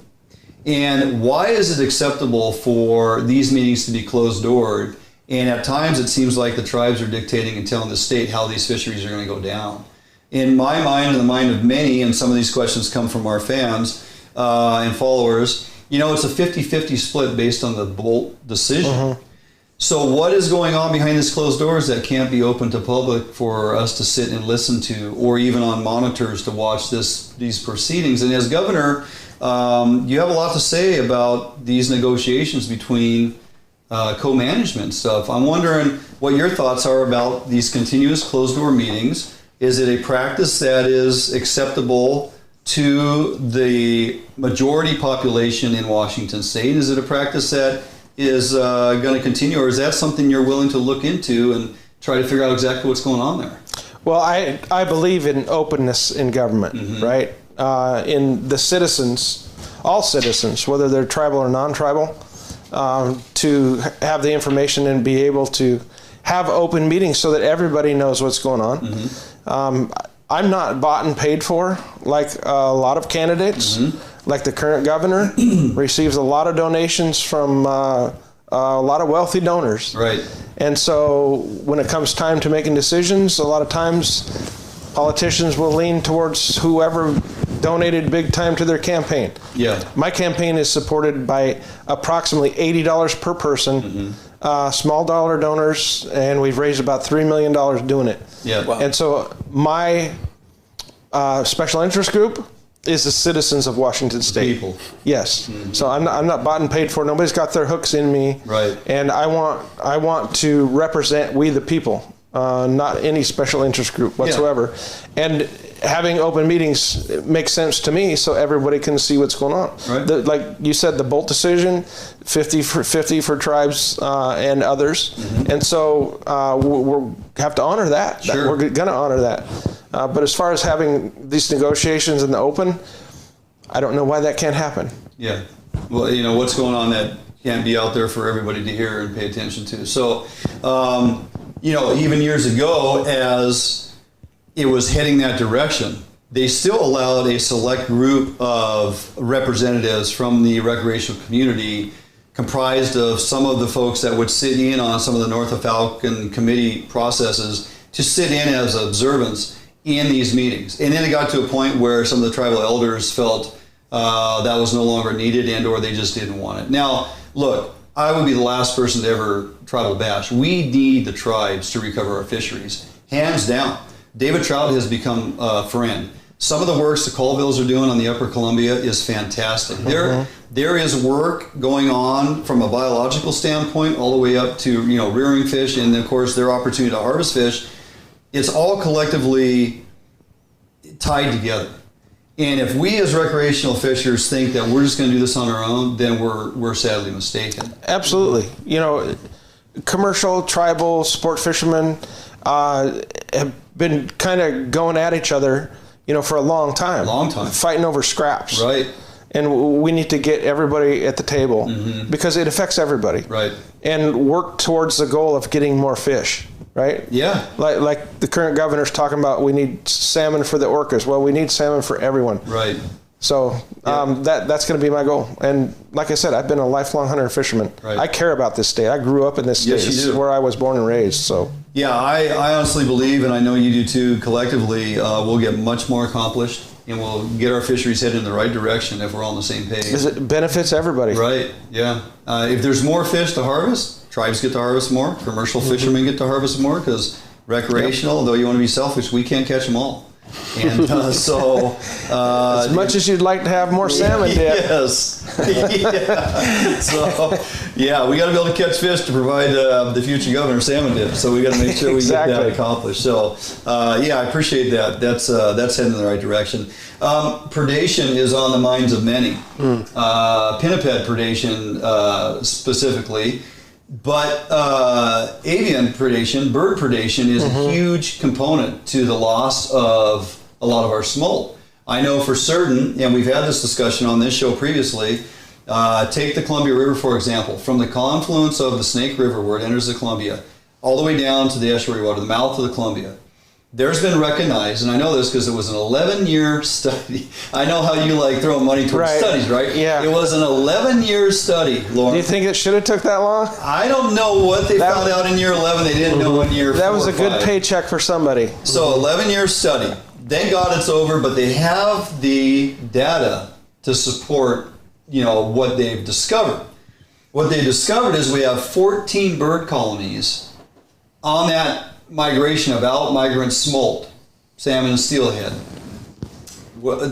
And why is it acceptable for these meetings to be closed-doored? And at times it seems like the tribes are dictating and telling the state how these fisheries are going to go down. In my mind and the mind of many, and some of these questions come from our fans and followers, it's a 50-50 split based on the Bolt decision. So what is going on behind these closed doors that can't be open to public for us to sit and listen to, or even on monitors to watch these proceedings? And as governor, you have a lot to say about these negotiations between co-management stuff. I'm wondering what your thoughts are about these continuous closed-door meetings. Is it a practice that is acceptable to the majority population in Washington State? Is it a practice that is going to continue, or is that something you're willing to look into and try to figure out exactly what's going on there? Well, I believe in openness in government, right? In the citizens, all citizens, whether they're tribal or non-tribal, to have the information and be able to have open meetings so that everybody knows what's going on. I'm not bought and paid for like a lot of candidates. Like the current governor receives a lot of donations from a lot of wealthy donors. Right. And so when it comes time to making decisions, a lot of times politicians will lean towards whoever donated big time to their campaign. Yeah. My campaign is supported by approximately $80 per person, small dollar donors, and we've raised about $3 million doing it. Yeah. Wow. And so my special interest group is the citizens of Washington State. People. Yes. So I'm not bought and paid for. Nobody's got their hooks in me. Right. And I want to represent we the people, not any special interest group whatsoever. Yeah. And having open meetings makes sense to me, so everybody can see what's going on. Right. Like you said, the Bolt decision, 50 for tribes and others, and so we have to honor that. Sure. We're going to honor that. But as far as having these negotiations in the open, I don't know why that can't happen. Yeah. Well, what's going on that can't be out there for everybody to hear and pay attention to. So, even years ago, as it was heading that direction, they still allowed a select group of representatives from the recreational community, comprised of some of the folks that would sit in on some of the North of Falcon committee processes, to sit in as observants in these meetings. And then it got to a point where some of the tribal elders felt that was no longer needed, and or they just didn't want it. Now, look, I would be the last person to ever tribal bash. We need the tribes to recover our fisheries, hands down. David Trout has become a friend. Some of the works the Colvilles are doing on the Upper Columbia is fantastic. There is work going on from a biological standpoint all the way up to, you know, rearing fish and, of course, their opportunity to harvest fish. It's all collectively tied together. And if we as recreational fishers think that we're just going to do this on our own, then we're sadly mistaken. Absolutely. You know, commercial, tribal, sport fishermen have been kind of going at each other, you know, for a long time. Fighting over scraps. Right. And we need to get everybody at the table because it affects everybody. Right. And work towards the goal of getting more fish. Right? Yeah. Like the current governor's talking about, we need salmon for the orcas. Well, we need salmon for everyone. Right. So that's going to be my goal. And like I said, I've been a lifelong hunter and fisherman. Right. I care about this state. I grew up in this state. Yes, you do. This is where I was born and raised. So yeah, I honestly believe, and I know you do too, collectively we'll get much more accomplished and we'll get our fisheries headed in the right direction if we're all on the same page. Because it benefits everybody. Right, yeah. If there's more fish to harvest, tribes get to harvest more, commercial fishermen get to harvest more, because recreational, though you want to be selfish, we can't catch them all. And so... as much as you'd like to have more salmon, Dad. Yes. Yeah. So, yeah, we got to be able to catch fish to provide the future governor salmon dip. So we got to make sure we get that accomplished. So, yeah, I appreciate that. That's heading in the right direction. Predation is on the minds of many. Pinniped predation specifically. But avian predation, bird predation, is a huge component to the loss of a lot of our smolt. I know for certain, and we've had this discussion on this show previously, take the Columbia River, for example. From the confluence of the Snake River, where it enters the Columbia, all the way down to the estuary water, the mouth of the Columbia. There's been recognized, and I know this because it was an 11-year study. I know how you like throwing money towards studies, right? Yeah. It was an 11-year study, Lauren. Do you think it should have took that long? I don't know what they found out in year 11. They didn't know in year 4 That was or a good 5. paycheck for somebody. So 11-year study. Thank God it's over, but they have the data to support, you know, what they've discovered. What they discovered is we have 14 bird colonies on that migration of out-migrant smolt, salmon and steelhead.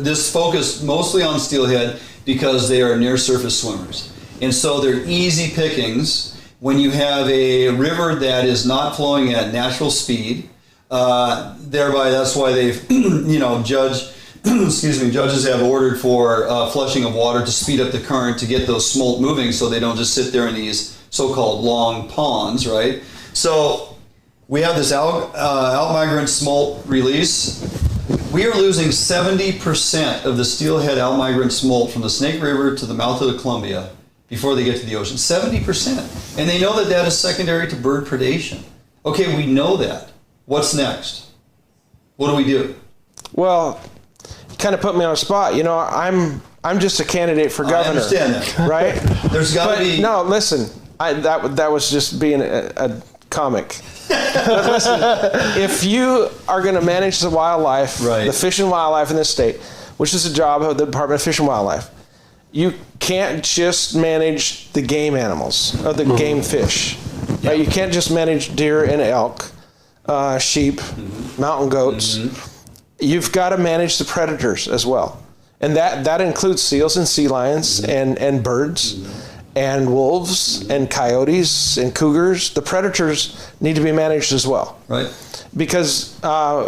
This focused mostly on steelhead because they are near-surface swimmers. And so they're easy pickings when you have a river that is not flowing at natural speed. Thereby, that's why they've, you know, judges have ordered for flushing of water to speed up the current to get those smolt moving so they don't just sit there in these so-called long ponds, right? So we have this out-migrant smolt release. We are losing 70% of the steelhead out-migrant smolt from the Snake River to the mouth of the Columbia before they get to the ocean. 70%. And they know that that is secondary to bird predation. Okay, we know that. What's next? What do we do? Well, you kind of put me on a spot. You know, I'm just a candidate for governor. I understand that. Right? There's got to be... No, listen. That was just being a comic. But listen, if you are going to manage the wildlife, the fish and wildlife in this state, which is the job of the Department of Fish and Wildlife, you can't just manage the game animals, or the game fish. Yeah. Right? You can't just manage deer and elk, sheep, mountain goats. You've got to manage the predators as well. And that includes seals and sea lions and birds. And wolves and coyotes and cougars. The predators need to be managed as well. Right. Because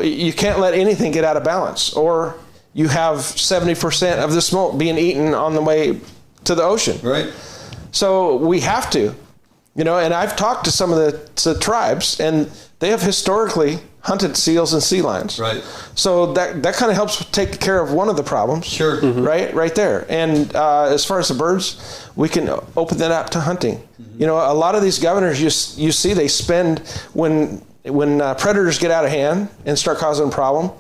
you can't let anything get out of balance, or you have 70% of the smolt being eaten on the way to the ocean. Right. So we have to, you know, and I've talked to some of the tribes, and they have historically hunted seals and sea lions. Right. So that kind of helps take care of one of the problems. Sure. Right there. And as far as the birds, we can open that up to hunting. You know, a lot of these governors, you see, they spend when predators get out of hand and start causing a problem,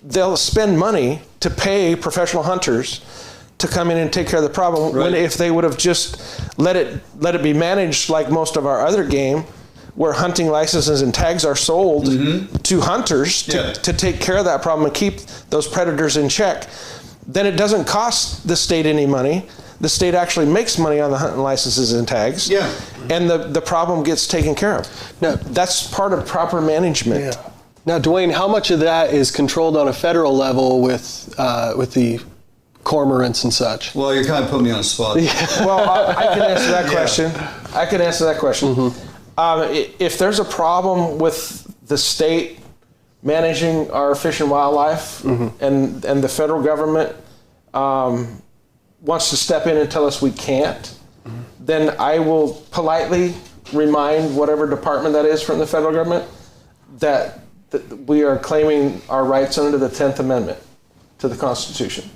they'll spend money to pay professional hunters to come in and take care of the problem. When if they would have just let it be managed like most of our other game, where hunting licenses and tags are sold to hunters to take care of that problem and keep those predators in check, then it doesn't cost the state any money. the state actually makes money on the hunting licenses and tags. Yeah. And the problem gets taken care of. Now, that's part of proper management. Yeah. Now, Dwayne, how much of that is controlled on a federal level with the cormorants and such? Well, you're kind of putting me on the spot. Well, I can answer that question. I can answer that question. Mm-hmm. If there's a problem with the state managing our fish and wildlife, mm-hmm. and the federal government wants to step in and tell us we can't, mm-hmm. then I will politely remind whatever department that is from the federal government that we are claiming our rights under the 10th Amendment to the Constitution.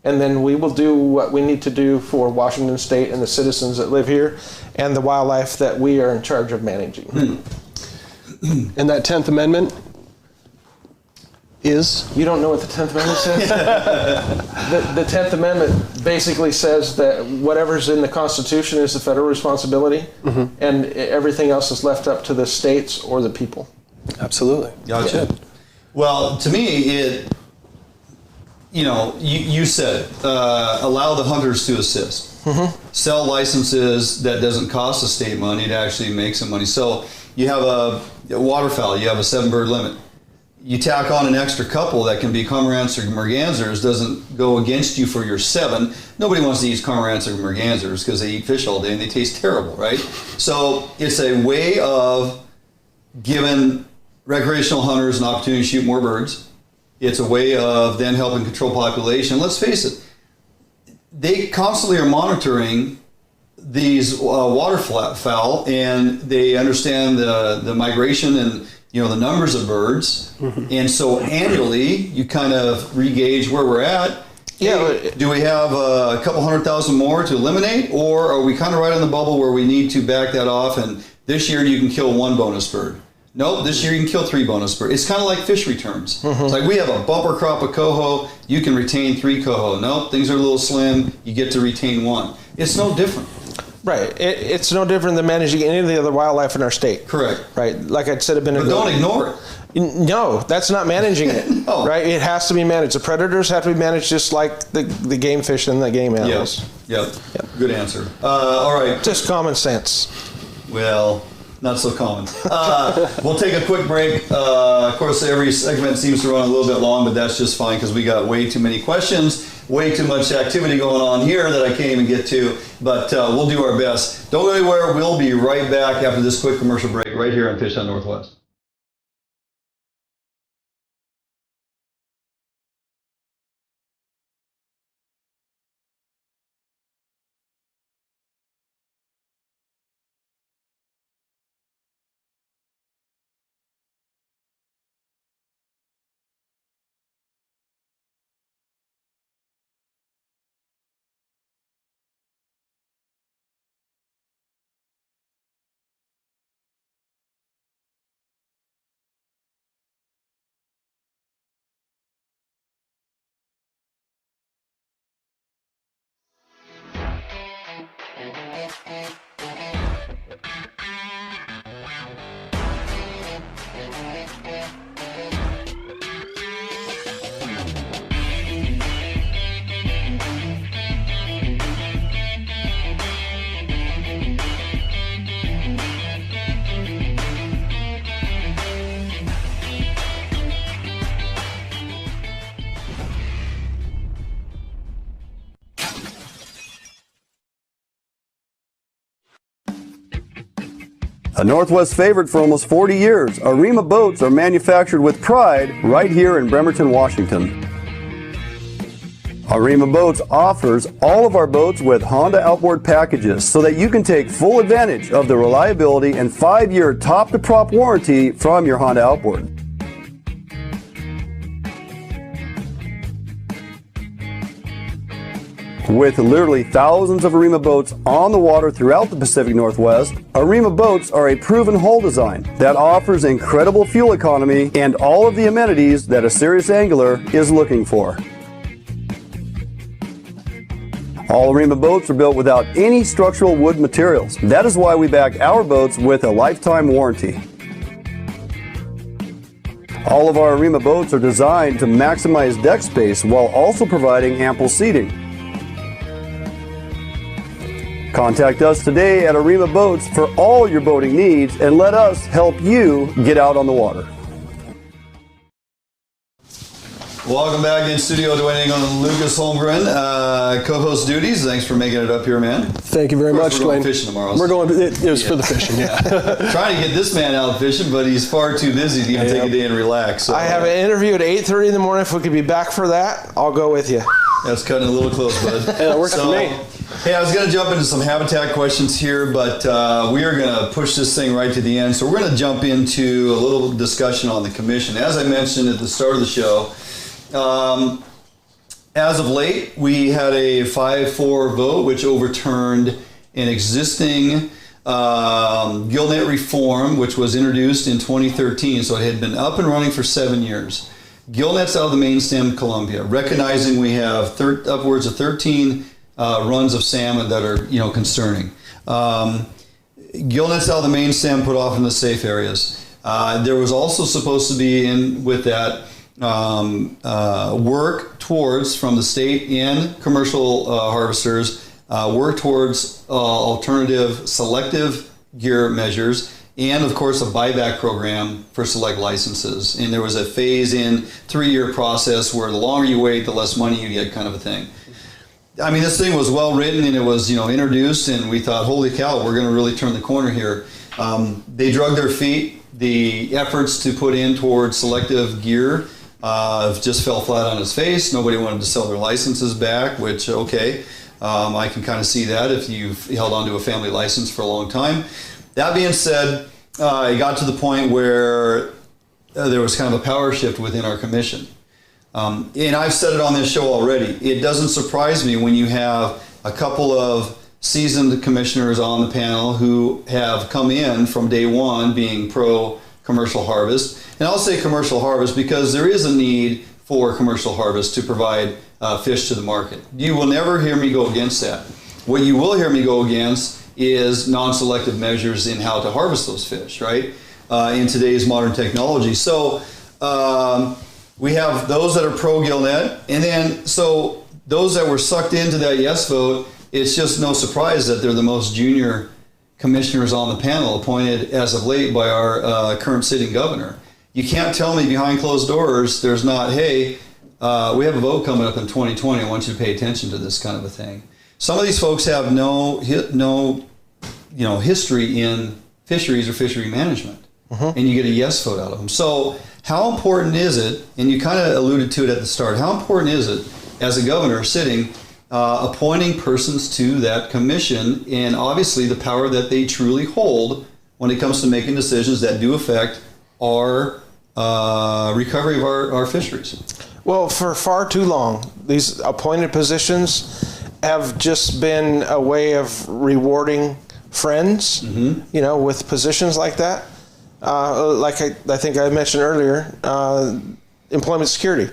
And then we will do what we need to do for Washington State and the citizens that live here and the wildlife that we are in charge of managing. And that 10th Amendment is? You don't know what the 10th Amendment says? The 10th Amendment basically says that whatever's in the Constitution is the federal responsibility, mm-hmm. and everything else is left up to the states or the people. Absolutely. Gotcha. Yeah. Well, to me, you said allow the hunters to assist. Mm-hmm. Sell licenses that doesn't cost the state money to actually make some money. So you have a waterfowl, you have a 7-bird limit. You tack on an extra couple that can be cormorants or mergansers, doesn't go against you for your 7. Nobody wants to eat cormorants or mergansers because they eat fish all day and they taste terrible, right? So it's a way of giving recreational hunters an opportunity to shoot more birds. It's a way of then helping control population. Let's face it, they constantly are monitoring these waterfowl, and they understand the migration and the numbers of birds. Mm-hmm. And so annually, you kind of re-gauge where we're at. Yeah. Hey, do we have a couple 100,000 more to eliminate, or are we kind of right on the bubble where we need to back that off? And this year you can kill 1 bonus bird. Nope, this year you can kill 3 bonus birds. It's kind of like fish returns. Mm-hmm. It's like we have a bumper crop of coho, you can retain 3 coho. Nope, things are a little slim, you get to retain 1. It's no different. Right, it's no different than managing any of the other wildlife in our state. Correct. Right, like I said, but don't ignore it. No, that's not managing it. No. Right, it has to be managed. The predators have to be managed just like the game fish and the game animals. Yep. Good answer. All right. Just common sense. Well, not so common. We'll take a quick break. Of course, every segment seems to run a little bit long, but that's just fine because we got way too many questions, way too much activity going on here that I can't even get to, but we'll do our best. Don't go anywhere. We'll be right back after this quick commercial break right here on Fish on Northwest. A Northwest favorite for almost 40 years, Arima boats are manufactured with pride right here in Bremerton, Washington. Arima Boats offers all of our boats with Honda outboard packages so that you can take full advantage of the reliability and 5-year top-to-prop warranty from your Honda outboard. With literally thousands of Arima boats on the water throughout the Pacific Northwest, Arima boats are a proven hull design that offers incredible fuel economy and all of the amenities that a serious angler is looking for. All Arima boats are built without any structural wood materials. That is why we back our boats with a lifetime warranty. All of our Arima boats are designed to maximize deck space while also providing ample seating. Contact us today at Arima Boats for all your boating needs and let us help you get out on the water. Welcome back in studio, Dwayne on Lucas Holmgren, co-host duties. Thanks for making it up here, man. Thank you very much, We're going Dwayne. fishing tomorrow. We're going. It was for the fishing, yeah. Trying to get this man out fishing, but he's far too busy to even take a day and relax. So, I have an interview at 8:30 in the morning. If we could be back for that, I'll go with you. That's cutting a little close, bud. Yeah, it works for me. Hey, I was going to jump into some habitat questions here, but we are going to push this thing right to the end. So we're going to jump into a little discussion on the commission. As I mentioned at the start of the show, as of late, we had a 5-4 vote, which overturned an existing gillnet reform, which was introduced in 2013. So it had been up and running for 7 years. Gillnets out of the main stem Columbia, recognizing we have upwards of 13 runs of salmon that are, concerning. Gillnets out of the main stem put off in the safe areas. There was also supposed to be in with that work towards, from the state and commercial harvesters, work towards alternative selective gear measures, and of course a buyback program for select licenses. And there was a phase-in 3-year process where the longer you wait, the less money you get, kind of a thing. I mean, this thing was well written and it was, introduced, and we thought, holy cow, we're going to really turn the corner here. They drug their feet. The efforts to put in towards selective gear just fell flat on its face. Nobody wanted to sell their licenses back, which, okay, I can kind of see that if you've held onto a family license for a long time. That being said, it got to the point where there was kind of a power shift within our commission. And I've said it on this show already. It doesn't surprise me when you have a couple of seasoned commissioners on the panel who have come in from day one being pro-commercial harvest. And I'll say commercial harvest because there is a need for commercial harvest to provide fish to the market. You will never hear me go against that. What you will hear me go against is non-selective measures in how to harvest those fish, right? In today's modern technology. So we have those that are pro-gillnet, and then so those that were sucked into that yes vote, it's just no surprise that they're the most junior commissioners on the panel appointed as of late by our current sitting governor. You can't tell me behind closed doors there's not, hey, we have a vote coming up in 2020. I want you to pay attention to this kind of a thing. Some of these folks have no history in fisheries or fishery management, and you get a yes vote out of them. So how important is it, and you kind of alluded to it at the start, how important is it as a governor sitting, appointing persons to that commission, and obviously the power that they truly hold when it comes to making decisions that do affect our recovery of our fisheries? Well, for far too long, these appointed positions have just been a way of rewarding friends, with positions like that. Like I think I mentioned earlier, employment security.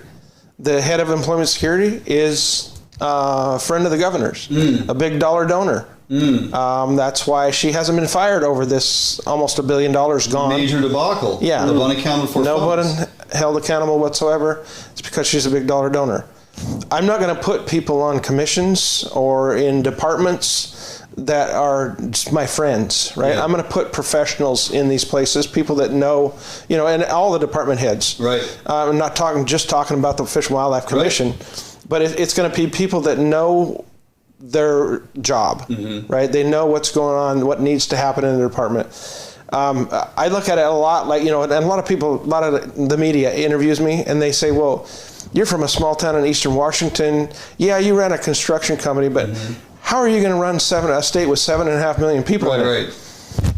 The head of employment security is a friend of the governor's, a big dollar donor. That's why she hasn't been fired over this almost $1 billion gone. Major debacle. Yeah. Of unaccounted for Nobody funds. held accountable whatsoever. It's because she's a big dollar donor. I'm not going to put people on commissions or in departments that are just my friends, right? Yeah. I'm going to put professionals in these places, people that know, and all the department heads. Right. I'm not just talking about the Fish and Wildlife Commission, but it's going to be people that know their job, right? They know what's going on, what needs to happen in the department. I look at it a lot like, and a lot of the media interviews me and they say, well, you're from a small town in Eastern Washington. Yeah, you ran a construction company, but how are you going to run a state with 7.5 million people in it? Right.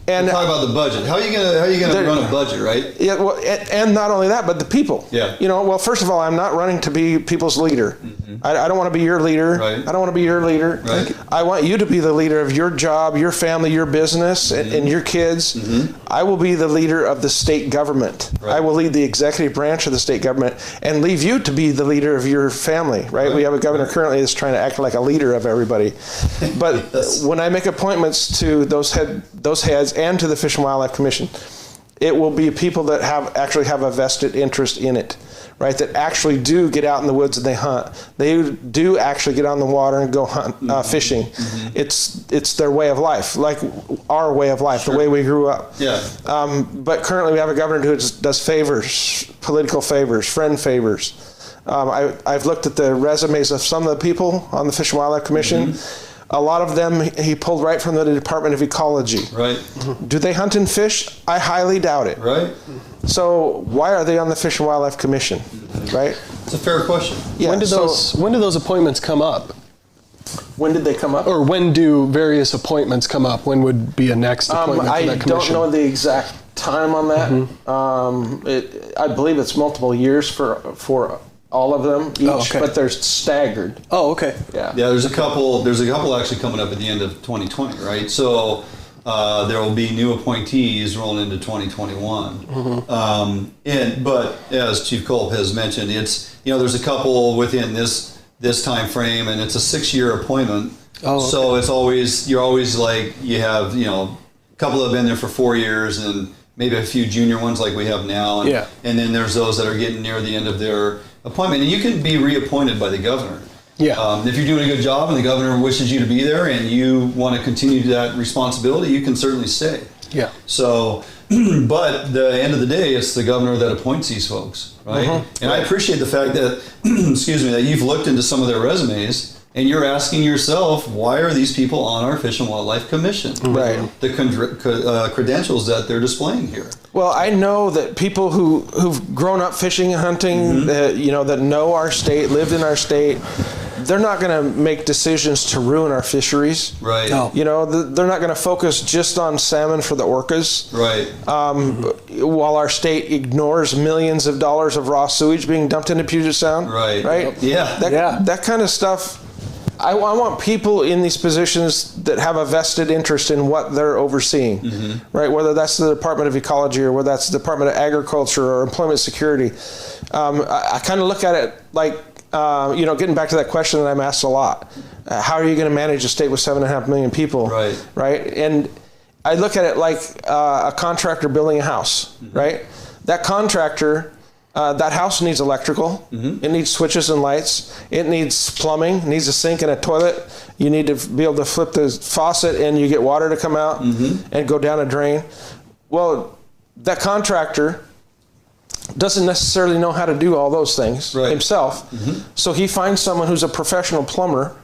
And talk about the budget. How are you gonna run a budget, right? Yeah, well, and not only that, but the people. Yeah. Well, first of all, I'm not running to be people's leader. I don't want to be your leader. Right. I don't want to be your leader. Right. I want you to be the leader of your job, your family, your business, and your kids. I will be the leader of the state government. Right. I will lead the executive branch of the state government and leave you to be the leader of your family, right? We have a governor currently that's trying to act like a leader of everybody. But when I make appointments to those heads and to the Fish and Wildlife Commission, it will be people that actually have a vested interest in it, right, that actually do get out in the woods and they hunt. They do actually get out in the water and go hunt, fishing. It's their way of life, like our way of life, the way we grew up. But currently we have a governor who does favors, political favors, friend favors. I've looked at the resumes of some of the people on the Fish and Wildlife Commission. A lot of them he pulled right from the Department of Ecology. Do they hunt and fish? I highly doubt it. So why are they on the Fish and Wildlife Commission? Right? It's a fair question. When do those appointments come up? When did they come up? Or when do various appointments come up? When would be a next appointment for that commission? I don't know the exact time on that. I believe it's multiple years for all of them each, but they're staggered. Yeah, there's a couple actually coming up at the end of 2020, right? So there will be new appointees rolling into 2021. But as Chief Culp has mentioned, it's, there's a couple within this time frame, and it's a 6-year appointment. So it's always, you're always like, you have, a couple that have been there for 4 years and maybe a few junior ones like we have now. And then there's those that are getting near the end of their appointment, and you can be reappointed by the governor. If you're doing a good job and the governor wishes you to be there and you want to continue that responsibility, you can certainly stay. So, but the end of the day, it's the governor that appoints these folks, right? And I appreciate the fact that, that you've looked into some of their resumes and you're asking yourself, why are these people on our Fish and Wildlife Commission? The credentials that they're displaying here. Well, I know that people who've grown up fishing and hunting, that know our state, lived in our state, they're not going to make decisions to ruin our fisheries. They're not going to focus just on salmon for the orcas. While our state ignores millions of dollars of raw sewage being dumped into Puget Sound. That kind of stuff. I want people in these positions that have a vested interest in what they're overseeing, right? Whether that's the Department of Ecology or whether that's the Department of Agriculture or Employment Security. I kind of look at it like, getting back to that question that I'm asked a lot. How are you going to manage a state with 7.5 million people? Right? And I look at it like a contractor building a house, right? That contractor, that house needs electrical. It needs switches and lights. It needs plumbing. It needs a sink and a toilet. You need to be able to flip the faucet and you get water to come out and go down a drain. Well, that contractor doesn't necessarily know how to do all those things himself. So he finds someone who's a professional plumber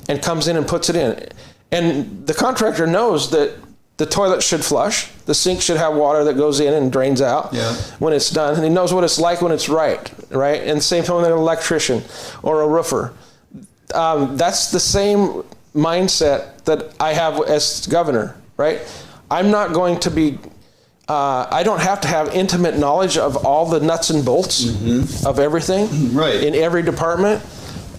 and comes in and puts it in. And the contractor knows that the toilet should flush. The sink should have water that goes in and drains out when it's done. And he knows what it's like when it's right? And the same thing with an electrician or a roofer. That's the same mindset that I have as governor, right? I'm not going to be, I don't have to have intimate knowledge of all the nuts and bolts of everything in every department,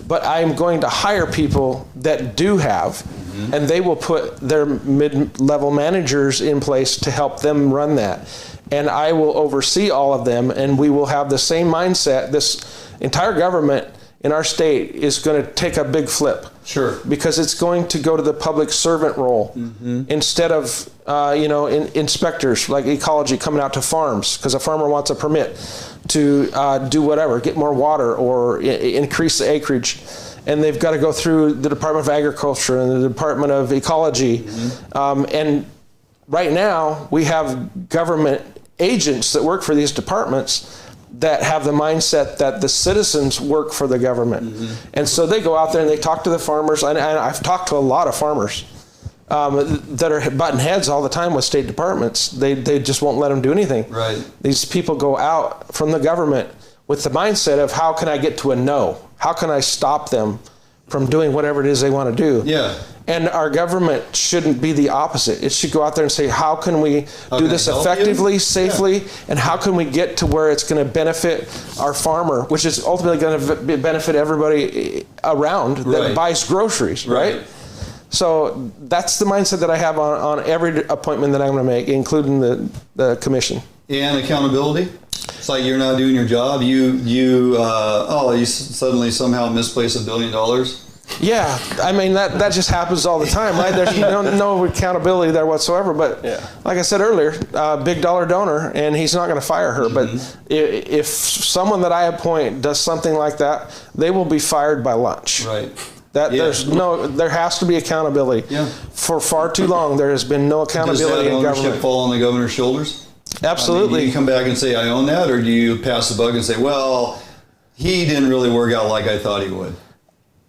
but I'm going to hire people that do have, and they will put their mid-level managers in place to help them run that. And I will oversee all of them, and we will have the same mindset. This entire government in our state is going to take a big flip. Because it's going to go to the public servant role instead of, inspectors like ecology coming out to farms because a farmer wants a permit to do whatever, get more water or increase the acreage. And they've got to go through the Department of Agriculture and the Department of Ecology. And right now, we have government agents that work for these departments that have the mindset that the citizens work for the government. And so they go out there and they talk to the farmers. And I've talked to a lot of farmers that are butting heads all the time with state departments. They just won't let them do anything. These people go out from the government with the mindset of how can I get to a no? How can I stop them from doing whatever it is they want to do? And our government shouldn't be the opposite. It should go out there and say, how can we do this effectively, safely, and how can we get to where it's going to benefit our farmer, which is ultimately going to benefit everybody around that buys groceries, right? So that's the mindset that I have on every appointment that I'm going to make, including the commission. And accountability? It's like you're not doing your job. You suddenly somehow misplace $1 billion. Yeah, I mean, that just happens all the time, right? There's no accountability there whatsoever. But like I said earlier, big dollar donor, and he's not going to fire her. But if someone that I appoint does something like that, they will be fired by lunch. Right. There has to be accountability. Yeah. For far too long, there has been no accountability in government. Does that ownership fall on the governor's shoulders? Absolutely. Do you come back and say, I own that, or do you pass the buck and say, well, he didn't really work out like I thought he would?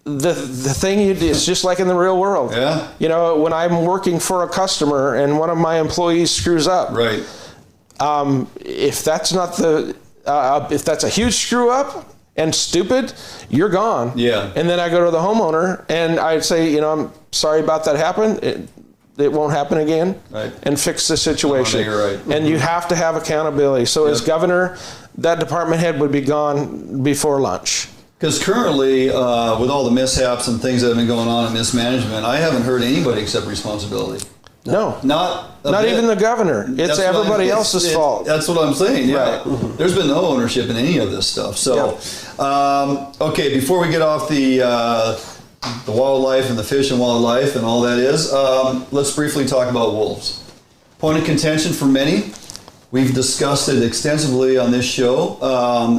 The thing is just like in the real world. Yeah. You know, when I'm working for a customer and one of my employees screws up, right? If that's not if that's a huge screw up and stupid, you're gone. Yeah. And then I go to the homeowner and I'd say, you know, I'm sorry about that happened. It won't happen again. Right. And fix the situation. You're right. And you have to have accountability. So as governor, that department head would be gone before lunch. Because currently, with all the mishaps and things that have been going on in mismanagement, I haven't heard anybody accept responsibility. No. Not even the governor. It's everybody else's fault. That's what I'm saying, yeah. Right. There's been no ownership in any of this stuff. So, okay, before we get off the wildlife and the fish and wildlife and all that is, let's briefly talk about wolves. Point of contention for many. We've discussed it extensively on this show.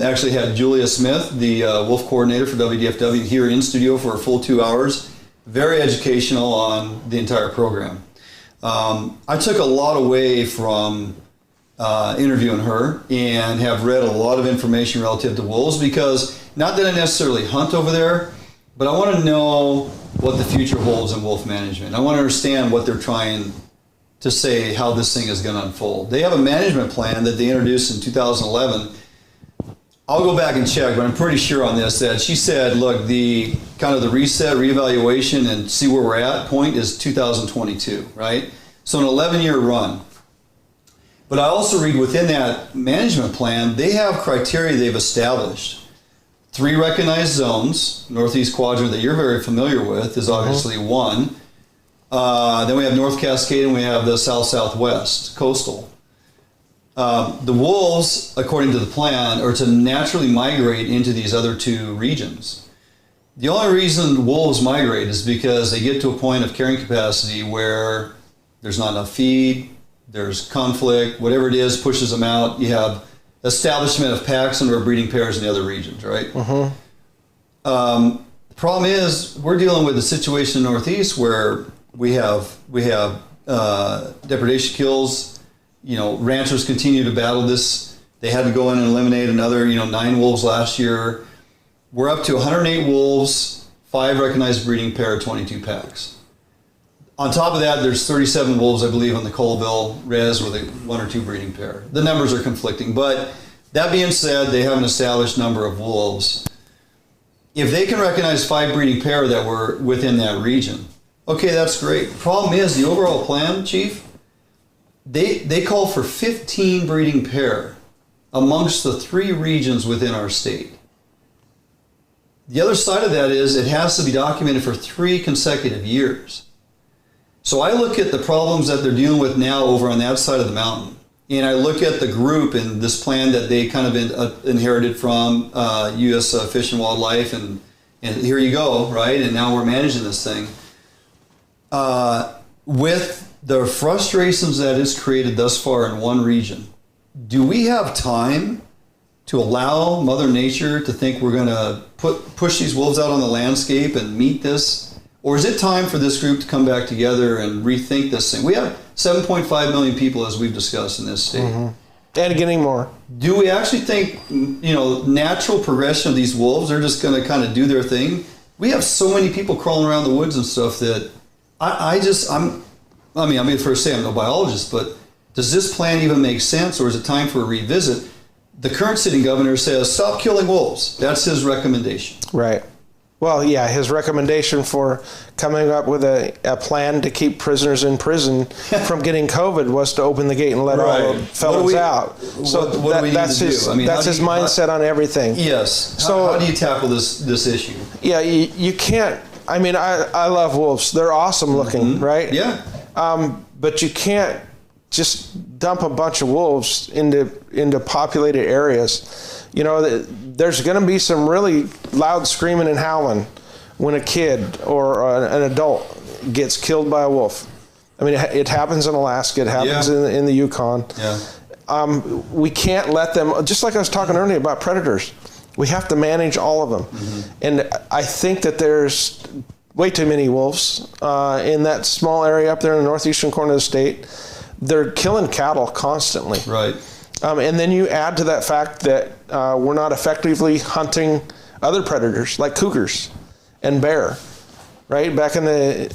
Actually had Julia Smith, the wolf coordinator for WDFW, here in studio for a full 2 hours. Very educational on the entire program. I took a lot away from interviewing her and have read a lot of information relative to wolves because, not that I necessarily hunt over there, but I want to know what the future holds in wolf management. I want to understand what they're trying to say, how this thing is going to unfold. They have a management plan that they introduced in 2011. I'll go back and check, but I'm pretty sure on this that she said, look, the kind of the reset, reevaluation, and see where we're at point is 2022, right? So an 11-year run. But I also read within that management plan, they have criteria they've established. 3 recognized zones. Northeast quadrant that you're very familiar with is obviously one. Then we have North Cascade and we have the South-Southwest coastal. The wolves, according to the plan, are to naturally migrate into these other 2 regions. The only reason wolves migrate is because they get to a point of carrying capacity where there's not enough feed, there's conflict, whatever it is pushes them out. You have establishment of packs and or breeding pairs in the other regions, right? The problem is we're dealing with a situation in the Northeast where we have depredation kills. You know, ranchers continue to battle this. They had to go in and eliminate another, 9 wolves last year. We're up to 108 wolves, 5 recognized breeding pair, 22 packs. On top of that, there's 37 wolves, I believe, on the Colville res with a 1 or 2 breeding pair. The numbers are conflicting, but that being said, they have an established number of wolves. If they can recognize 5 breeding pair that were within that region, okay, that's great. The problem is the overall plan, Chief, they call for 15 breeding pair amongst the 3 regions within our state. The other side of that is it has to be documented for 3 consecutive years. So I look at the problems that they're dealing with now over on that side of the mountain, and I look at the group and this plan that they kind of inherited from U.S. Fish and Wildlife, and here you go, right? And now we're managing this thing. With the frustrations that is created thus far in one region, do we have time to allow Mother Nature to think we're going to push these wolves out on the landscape and meet this? Or is it time for this group to come back together and rethink this thing? We have 7.5 million people, as we've discussed, in this state. And getting more. Do we actually think, natural progression of these wolves, they're just going to kind of do their thing? We have so many people crawling around the woods and stuff that I'm going to first say I'm no biologist, but does this plan even make sense, or is it time for a revisit? The current sitting governor says, stop killing wolves. That's his recommendation. Right. Well, yeah, his recommendation for coming up with a plan to keep prisoners in prison from getting COVID was to open the gate and let all the fellows out. So that's his mindset on everything. Yes. So how do you tackle this issue? Yeah, you can't. I mean, I love wolves. They're awesome looking, right? Yeah. But you can't just dump a bunch of wolves into populated areas. There's going to be some really loud screaming and howling when a kid or an adult gets killed by a wolf. I mean, it happens in Alaska. It happens in the Yukon. Yeah. We can't let them, just like I was talking earlier about predators, we have to manage all of them. Mm-hmm. And I think that there's way too many wolves in that small area up there in the northeastern corner of the state. They're killing cattle constantly. Right. And then you add to that fact that we're not effectively hunting other predators like cougars and bear. Right? Back in the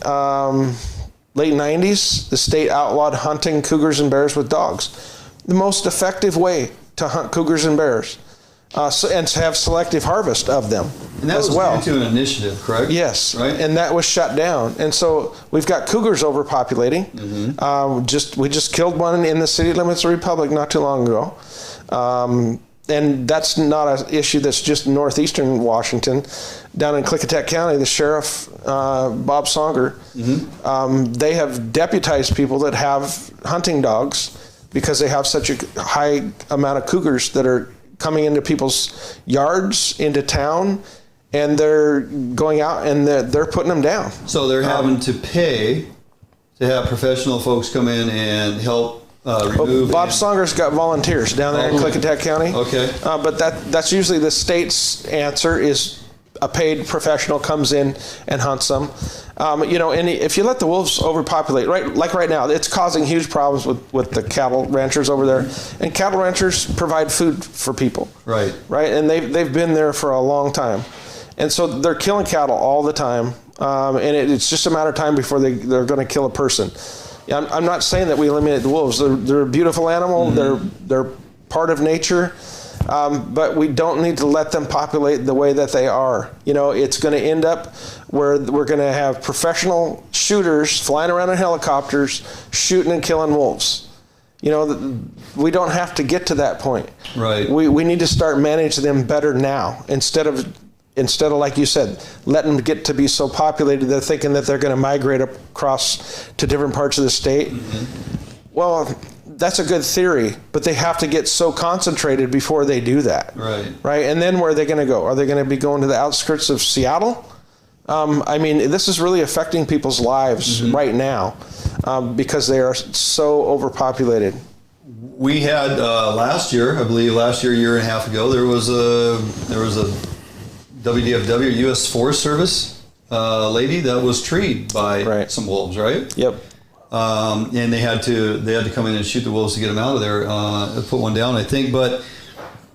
late 90s, the state outlawed hunting cougars and bears with dogs. The most effective way to hunt cougars and bears, and to have selective harvest of them and that as was well. due to an initiative, correct? Yes, right. And that was shut down. And so we've got cougars overpopulating. Mm-hmm. We just killed one in the city limits of Republic not too long ago. And that's not an issue that's just in northeastern Washington. Down in Klickitat County, the sheriff, Bob Songer, they have deputized people that have hunting dogs because they have such a high amount of cougars that are coming into people's yards, into town, and they're going out and they're putting them down. So they're having to pay to have professional folks come in and help remove. Bob Songer's got volunteers down there in Klickitat County. Okay. But that's usually the state's answer is a paid professional comes in and hunts them. And if you let the wolves overpopulate, right now, it's causing huge problems with the cattle ranchers over there. And cattle ranchers provide food for people. Right. Right. And they've been there for a long time. And so they're killing cattle all the time. And it's just a matter of time before they're going to kill a person. I'm not saying that we eliminate the wolves. They're a beautiful animal. Mm-hmm. They're part of nature. But we don't need to let them populate the way that they are. It's going to end up where we're going to have professional shooters flying around in helicopters, shooting and killing wolves. We don't have to get to that point. Right. We need to start managing them better now instead of, like you said, letting them get to be so populated they're thinking that they're going to migrate across to different parts of the state. Mm-hmm. Well, that's a good theory, but they have to get so concentrated before they do that. Right. And then where are they going to go? Are they going to be going to the outskirts of Seattle? This is really affecting people's lives right now because they are so overpopulated. We had last year, a year and a half ago, there was a WDFW, U.S. Forest Service lady that was treed by some wolves, right? Yep. And they had to come in and shoot the wolves to get them out of there, put one down, I think. But,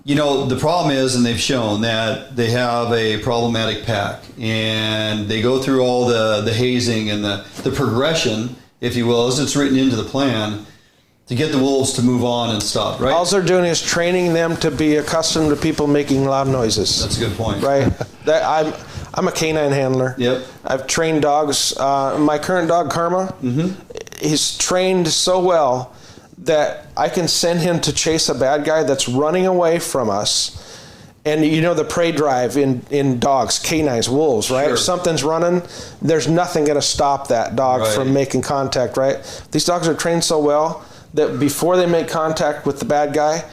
the problem is, and they've shown that they have a problematic pack, and they go through all the hazing and the progression, if you will, as it's written into the plan, to get the wolves to move on and stop, right? All they're doing is training them to be accustomed to people making loud noises. That's a good point. Right? I'm a canine handler. Yep. I've trained dogs. My current dog, Karma, he's trained so well that I can send him to chase a bad guy that's running away from us. And the prey drive in dogs, canines, wolves, right? Sure. If something's running, there's nothing going to stop that dog from making contact, right? These dogs are trained so well that before they make contact with the bad guy,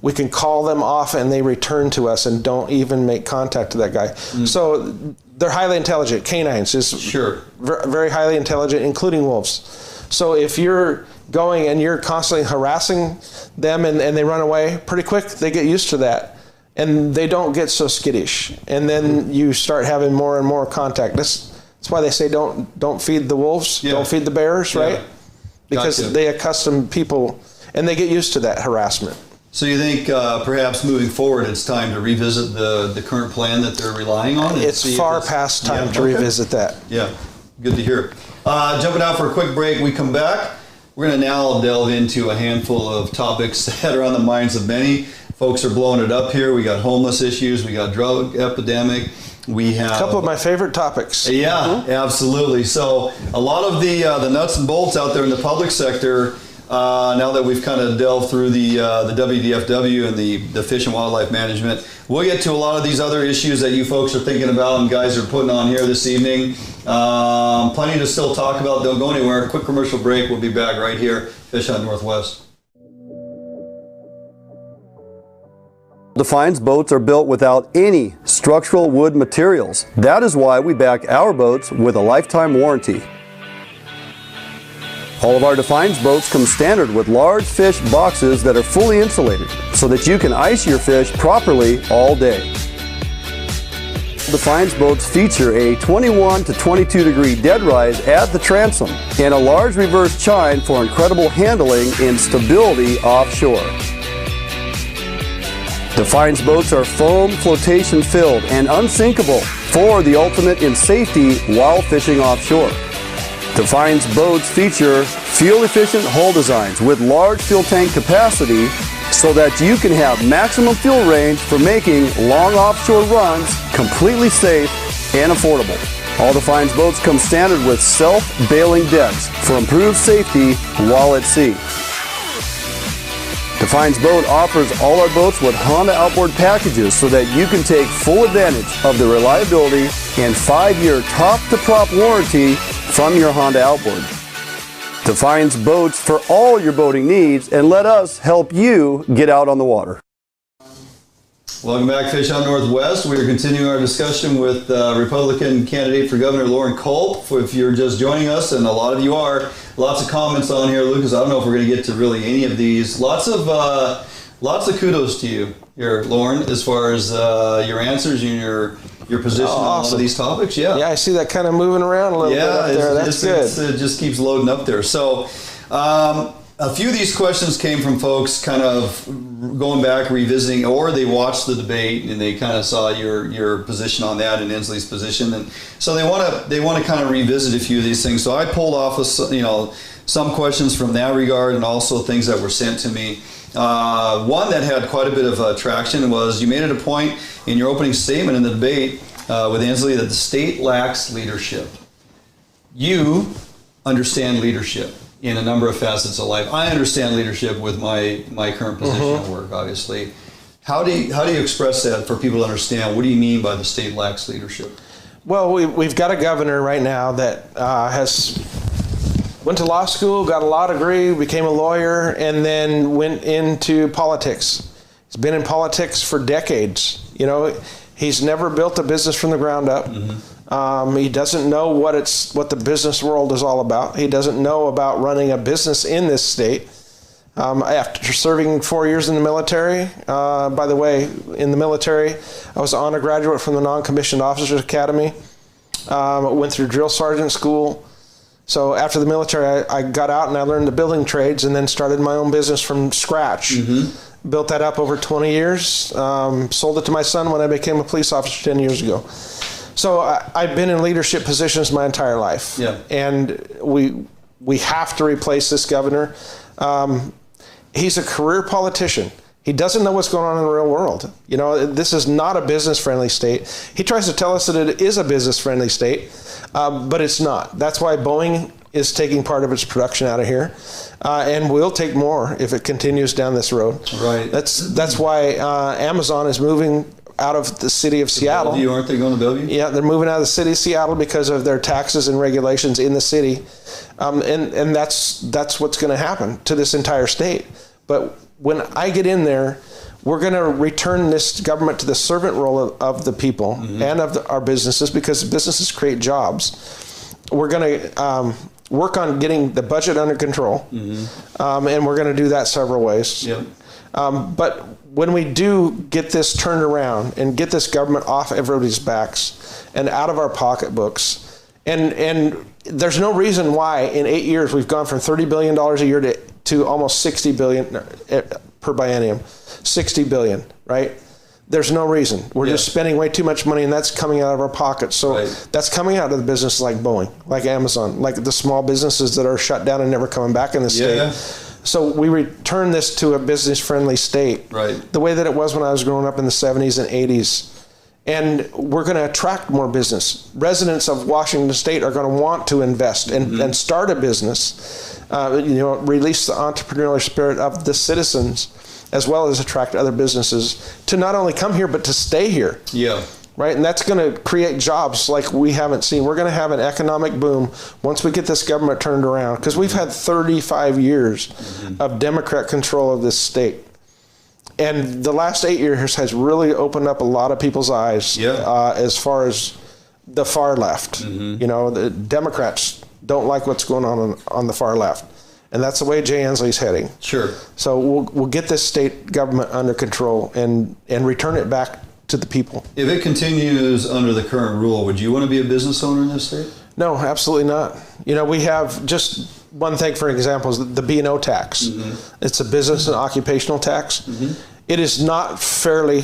we can call them off and they return to us and don't even make contact to that guy. So they're highly intelligent. Canines is very highly intelligent, including wolves. So if you're going and you're constantly harassing them and they run away, pretty quick they get used to that. And they don't get so skittish. And then you start having more and more contact. That's why they say don't feed the wolves, don't feed the bears, right? Because they accustom people and they get used to that harassment. So you think perhaps moving forward it's time to revisit the current plan that they're relying on? It's far past time to revisit that. Yeah, good to hear. Jumping out for a quick break, we come back. We're going to now delve into a handful of topics that are on the minds of many. Folks are blowing it up here. We got homeless issues. We got drug epidemic. We have a couple of my favorite topics. Yeah, absolutely. So a lot of the nuts and bolts out there in the public sector, now that we've kind of delved through the WDFW and the Fish and Wildlife Management, we'll get to a lot of these other issues that you folks are thinking about and guys are putting on here this evening. Plenty to still talk about. Don't go anywhere. Quick commercial break. We'll be back right here, Fish Hunt Northwest. Defiance boats are built without any structural wood materials. That is why we back our boats with a lifetime warranty. All of our Defiance boats come standard with large fish boxes that are fully insulated so that you can ice your fish properly all day. Defiance boats feature a 21 to 22 degree dead rise at the transom and a large reverse chine for incredible handling and stability offshore. Defiance boats are foam flotation filled and unsinkable for the ultimate in safety while fishing offshore. Defiance boats feature fuel-efficient hull designs with large fuel tank capacity so that you can have maximum fuel range for making long offshore runs completely safe and affordable. All Defiance boats come standard with self-bailing decks for improved safety while at sea. Defiance Boat offers all our boats with Honda outboard packages so that you can take full advantage of the reliability and 5-year top-to-prop warranty from your Honda outboard. Defiance Boats for all your boating needs, and let us help you get out on the water. Welcome back, Fish Out Northwest. We are continuing our discussion with Republican candidate for Governor Loren Culp. If you're just joining us, and a lot of you are, lots of comments on here, Lucas. I don't know if we're going to get to really any of these. Lots of kudos to you here, Loren, as far as your answers and your position on all of these topics. Yeah, I see that kind of moving around a little bit up there. That's good. It just keeps loading up there. So. A few of these questions came from folks kind of going back, revisiting, or they watched the debate and they kind of saw your position on that and Inslee's position, and so they want to kind of revisit a few of these things. So I pulled off some questions from that regard, and also things that were sent to me. One that had quite a bit of traction was, you made it a point in your opening statement in the debate with Inslee that the state lacks leadership. You understand leadership in a number of facets of life. I understand leadership with my current position at work, obviously. How do you express that for people to understand? What do you mean by the state lacks leadership? Well, we've got a governor right now that went to law school, got a law degree, became a lawyer, and then went into politics. He's been in politics for decades. He's never built a business from the ground up. He doesn't know what the business world is all about. He doesn't know about running a business in this state. After serving 4 years in the military, by the way, in the military, I was an honor graduate from the Non-Commissioned Officers Academy. Went through drill sergeant school. So after the military, I got out and I learned the building trades and then started my own business from scratch. Built that up over 20 years. Sold it to my son when I became a police officer 10 years ago. So I've been in leadership positions my entire life, and we have to replace this governor. He's a career politician. He doesn't know what's going on in the real world. This is not a business-friendly state. He tries to tell us that it is a business-friendly state, but it's not. That's why Boeing is taking part of its production out of here, and will take more if it continues down this road. Right. That's why Amazon is moving out of the city of Seattle. Bellevue, aren't they going to Bellevue? Yeah, they're moving out of the city of Seattle because of their taxes and regulations in the city, and that's what's going to happen to this entire state. But when I get in there, we're going to return this government to the servant role of the people and of our businesses, because businesses create jobs. We're going to work on getting the budget under control, and we're going to do that several ways. But when we do get this turned around and get this government off everybody's backs and out of our pocketbooks, and there's no reason why in 8 years we've gone from $30 billion a year to almost $60 billion per biennium. $60 billion, right? There's no reason. We're just spending way too much money, and that's coming out of our pockets. So that's coming out of the businesses like Boeing, like Amazon, like the small businesses that are shut down and never coming back in the state. So we return this to a business-friendly state, the way that it was when I was growing up in the 70s and 80s. And we're going to attract more business. Residents of Washington State are going to want to invest and start a business, release the entrepreneurial spirit of the citizens, as well as attract other businesses to not only come here, but to stay here. Right, and that's going to create jobs like we haven't seen. We're going to have an economic boom once we get this government turned around, because we've had 35 years of Democrat control of this state. And the last 8 years has really opened up a lot of people's eyes as far as the far left. You know, the Democrats don't like what's going on the far left. And that's the way Jay Inslee's heading. Sure. So we'll get this state government under control and return it back to the people. If it continues under the current rule, would you want to be a business owner in this state? No, absolutely not. You know, we have just one thing, for example, is the B&O tax. It's a business and occupational tax. It is not fairly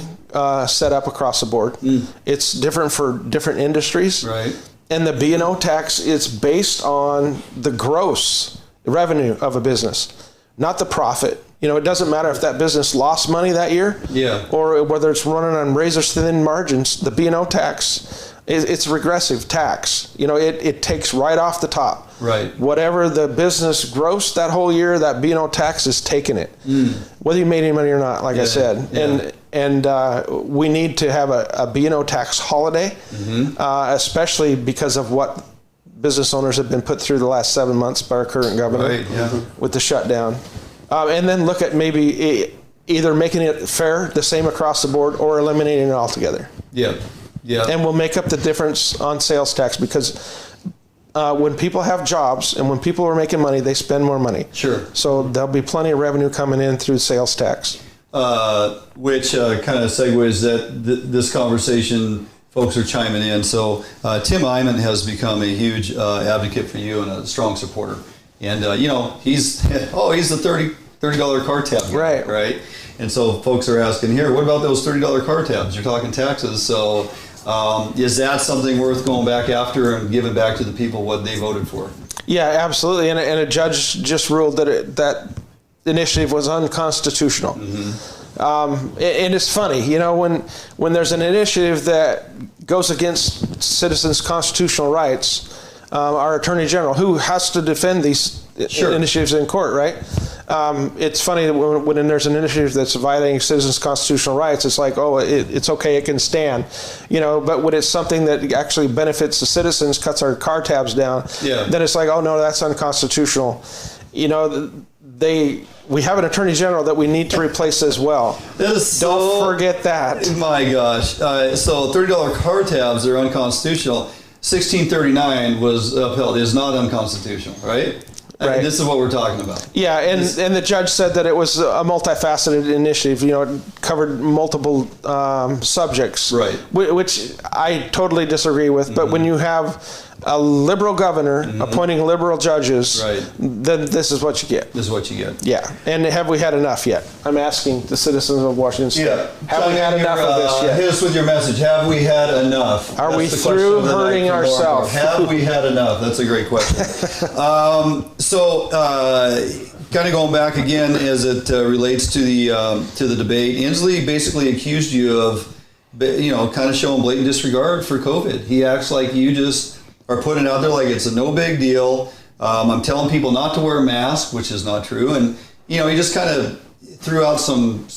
set up across the board. It's different for different industries. Right. And the B&O tax is based on the gross revenue of a business, not the profit. You know, it doesn't matter if that business lost money that year, or whether it's running on razor-thin margins. The B&O tax, it's a regressive tax. You know, it takes right off the top. Right. Whatever the business grossed that whole year, that B&O tax is taking it, whether you made any money or not. Like I said, and we need to have a B&O tax holiday, especially because of what business owners have been put through the last 7 months by our current governor with the shutdown. And then look at maybe either making it fair, the same across the board, or eliminating it altogether. And we'll make up the difference on sales tax, because when people have jobs and when people are making money, they spend more money. Sure. So there'll be plenty of revenue coming in through sales tax. Which kind of segues that this conversation. Folks are chiming in. So Tim Eyman has become a huge advocate for you and a strong supporter. And you know, he's the $30 car tab guy, right? And so folks are asking here, what about those $30 car tabs? You're talking taxes. So is that something worth going back after and giving back to the people what they voted for? Yeah, absolutely. And a judge just ruled that that initiative was unconstitutional. And it's funny, you know, when there's an initiative that goes against citizens' constitutional rights, our Attorney General, who has to defend these initiatives in court, right? It's funny that when there's an initiative that's violating citizens' constitutional rights, it's like, oh, it's okay, it can stand, you know. But when it's something that actually benefits the citizens, cuts our car tabs down, then it's like, oh no, that's unconstitutional. You know, we have an Attorney General that we need to replace as well. Don't forget that. My gosh. So $30 car tabs are unconstitutional. 1639 was upheld. It is not unconstitutional, right? I mean, this is what we're talking about. Yeah, and the judge said that it was a multifaceted initiative. You know, it covered multiple subjects, right? Which I totally disagree with. But when you have a liberal governor appointing liberal judges, then this is what you get. This is what you get. Yeah. And have we had enough yet? I'm asking the citizens of Washington State. Have we had enough of this yet? Hit us with your message. Have we had enough? Are we through hurting ourselves? Have we had enough? That's a great question. So kind of going back again as it relates to the debate, Inslee basically accused you of, you know, kind of showing blatant disregard for COVID. He acts like you just are putting it out there like it's a no big deal. I'm telling people not to wear a mask, which is not true. And, you know, he just kind of threw out some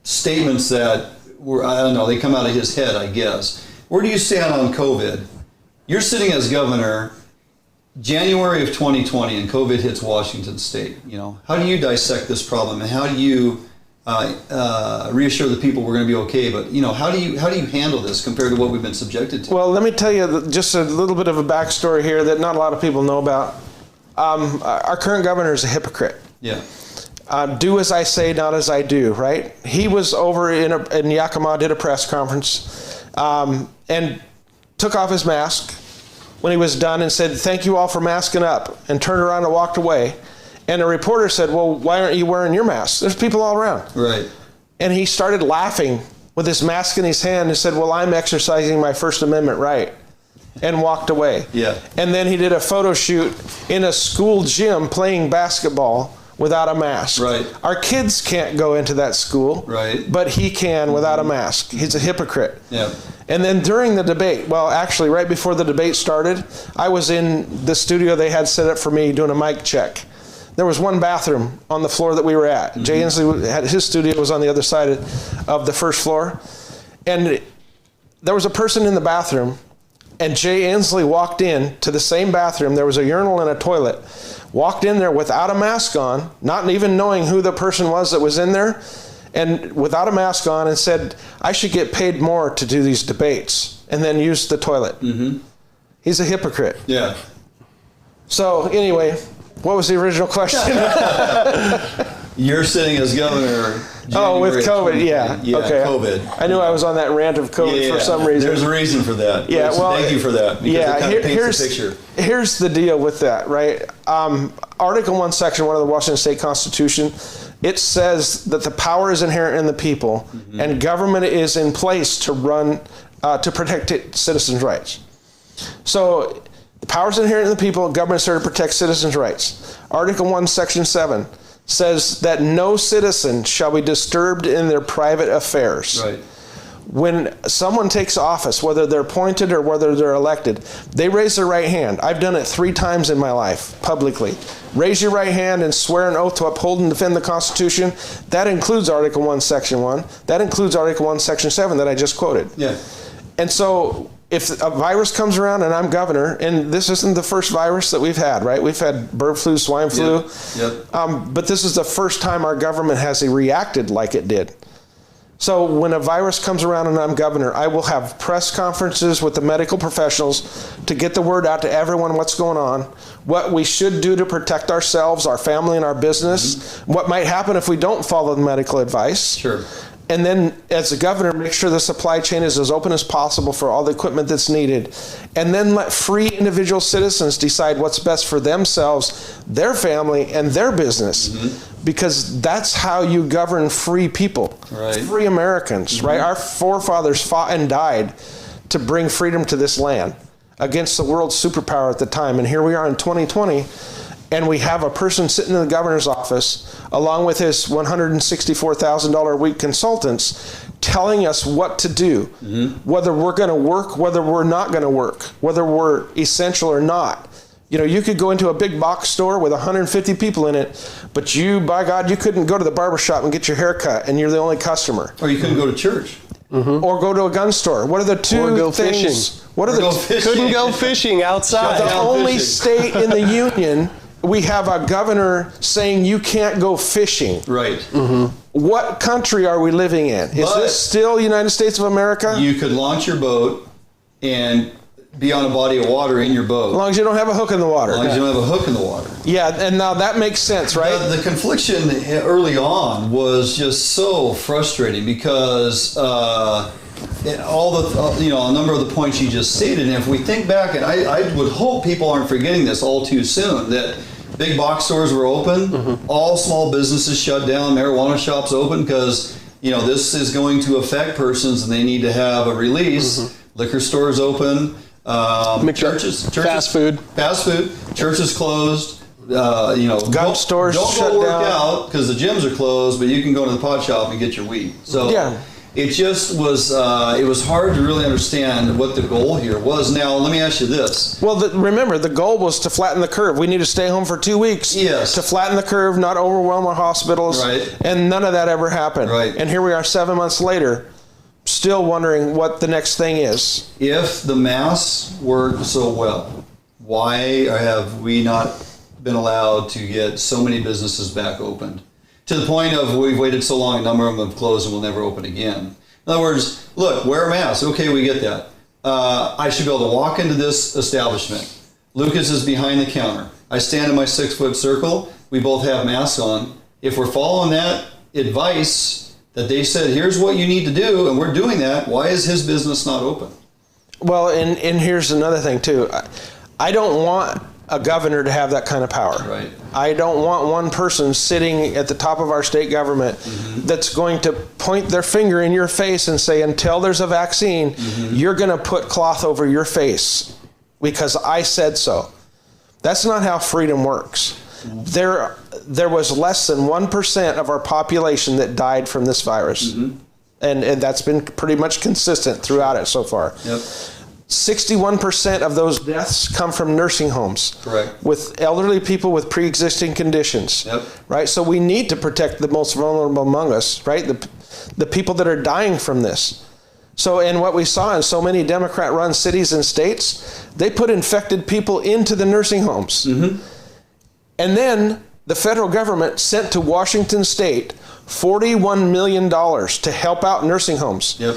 statements that were, I don't know, they come out of his head, I guess. Where do you stand on COVID? You're sitting as governor January of 2020 and COVID hits Washington State. You know, how do you dissect this problem, and how do you reassure the people we're going to be okay? But, you know, how do you handle this compared to what we've been subjected to? Well, let me tell you just a little bit of a backstory here that not a lot of people know about. Our current governor is a hypocrite. Yeah. Do as I say, not as I do, right? He was over in Yakima, did a press conference, and took off his mask when he was done and said, "Thank you all for masking up," and turned around and walked away. And a reporter said, "Well, why aren't you wearing your mask? There's people all around." Right. And he started laughing with his mask in his hand and said, "Well, I'm exercising my First Amendment right," and walked away. Yeah. And then he did a photo shoot in a school gym playing basketball without a mask. Right. Our kids can't go into that school. Right. But he can without a mask. He's a hypocrite. Yeah. And then during the debate, well, actually right before the debate started, I was in the studio they had set up for me doing a mic check. There was one bathroom on the floor that we were at. Jay Inslee had his studio was on the other side of the first floor. And there was a person in the bathroom, and Jay Inslee walked in to the same bathroom. There was a urinal and a toilet. Walked in there without a mask on, not even knowing who the person was that was in there, and without a mask on and said, I should get paid more to do these debates, and then use the toilet. Mm-hmm. He's a hypocrite. Yeah. So anyway, what was the original question? You're sitting as governor. With COVID, yeah. Okay. COVID. I knew I was on that rant of COVID for some reason. There's a reason for that. Yeah, well, thank you for that. Because it kind of paints the picture. Here's the deal with that, right? Article 1, Section 1 of the Washington State Constitution, it says that the power is inherent in the people, mm-hmm. and government is in place to run, to protect citizens' rights. So the power is inherent in the people, government is there to protect citizens' rights. Article 1, Section 7 says that no citizen shall be disturbed in their private affairs. Right. When someone takes office, whether they're appointed or whether they're elected, they raise their right hand. I've done it 3 times in my life, publicly. Raise your right hand and swear an oath to uphold and defend the Constitution. That includes Article 1, Section 1. That includes Article 1, Section 7 that I just quoted. Yeah. And so if a virus comes around and I'm governor, and this isn't the first virus that we've had, right? We've had bird flu, swine flu. Yep. But this is the first time our government has reacted like it did. So when a virus comes around and I'm governor, I will have press conferences with the medical professionals to get the word out to everyone what's going on, what we should do to protect ourselves, our family, and our business, mm-hmm. what might happen if we don't follow the medical advice. Sure. And then as a governor, make sure the supply chain is as open as possible for all the equipment that's needed. And then let free individual citizens decide what's best for themselves, their family, and their business. Mm-hmm. Because that's how you govern free people, right. Free Americans, mm-hmm. right? Our forefathers fought and died to bring freedom to this land against the world superpower at the time. And here we are in 2020. And we have a person sitting in the governor's office, along with his $164,000 a week consultants, telling us what to do, mm-hmm. whether we're going to work, whether we're not going to work, whether we're essential or not. You know, you could go into a big box store with 150 people in it, but you, by God, you couldn't go to the barbershop and get your hair cut, and you're the only customer. Or you couldn't go to church. Mm-hmm. Or go to a gun store. What are the two or go things? Fishing. What are Couldn't go fishing outside. The only state in the union. We have a governor saying you can't go fishing. Right. Mm-hmm. What country are we living in? Is this still United States of America? You could launch your boat and be on a body of water in your boat. As long as you don't have a hook in the water. As long as you don't have a hook in the water. Yeah, and now that makes sense, right? The confliction early on was just so frustrating because all the, a number of the points you just stated, and if we think back, and I would hope people aren't forgetting this all too soon, that big box stores were open, mm-hmm. all small businesses shut down, marijuana shops open because, this is going to affect persons and they need to have a release. Mm-hmm. Liquor stores open, churches, fast food, churches closed. Gun stores don't shut go work down. out because the gyms are closed, but you can go to the pot shop and get your weed. So yeah. It just was, it was hard to really understand what the goal here was. Now, let me ask you this. Well, remember, the goal was to flatten the curve. We need to stay home for 2 weeks to flatten the curve, not overwhelm our hospitals. Right. And none of that ever happened. Right. And here we are 7 months later, still wondering what the next thing is. If the masks worked so well, why have we not been allowed to get so many businesses back opened? To the point of we've waited so long, a number of them have closed and will never open again. In other words, look, wear a mask. Okay, we get that. I should be able to walk into this establishment. Lucas is behind the counter. I stand in my 6-foot circle. We both have masks on. If we're following that advice that they said, here's what you need to do, and we're doing that, why is his business not open? Well, and here's another thing, too. I don't want a governor to have that kind of power. Right. I don't want one person sitting at the top of our state government mm-hmm. that's going to point their finger in your face and say, until there's a vaccine, mm-hmm. you're going to put cloth over your face because I said so. That's not how freedom works. Mm-hmm. There was less than 1% of our population that died from this virus. Mm-hmm. And that's been pretty much consistent throughout it so far. Yep. 61% of those deaths come from nursing homes. Correct. With elderly people with pre-existing conditions. Yep. Right? So we need to protect the most vulnerable among us, right? The people that are dying from this. So, and what we saw in so many Democrat-run cities and states, they put infected people into the nursing homes. Mm-hmm. And then the federal government sent to Washington State $41 million to help out nursing homes. Yep.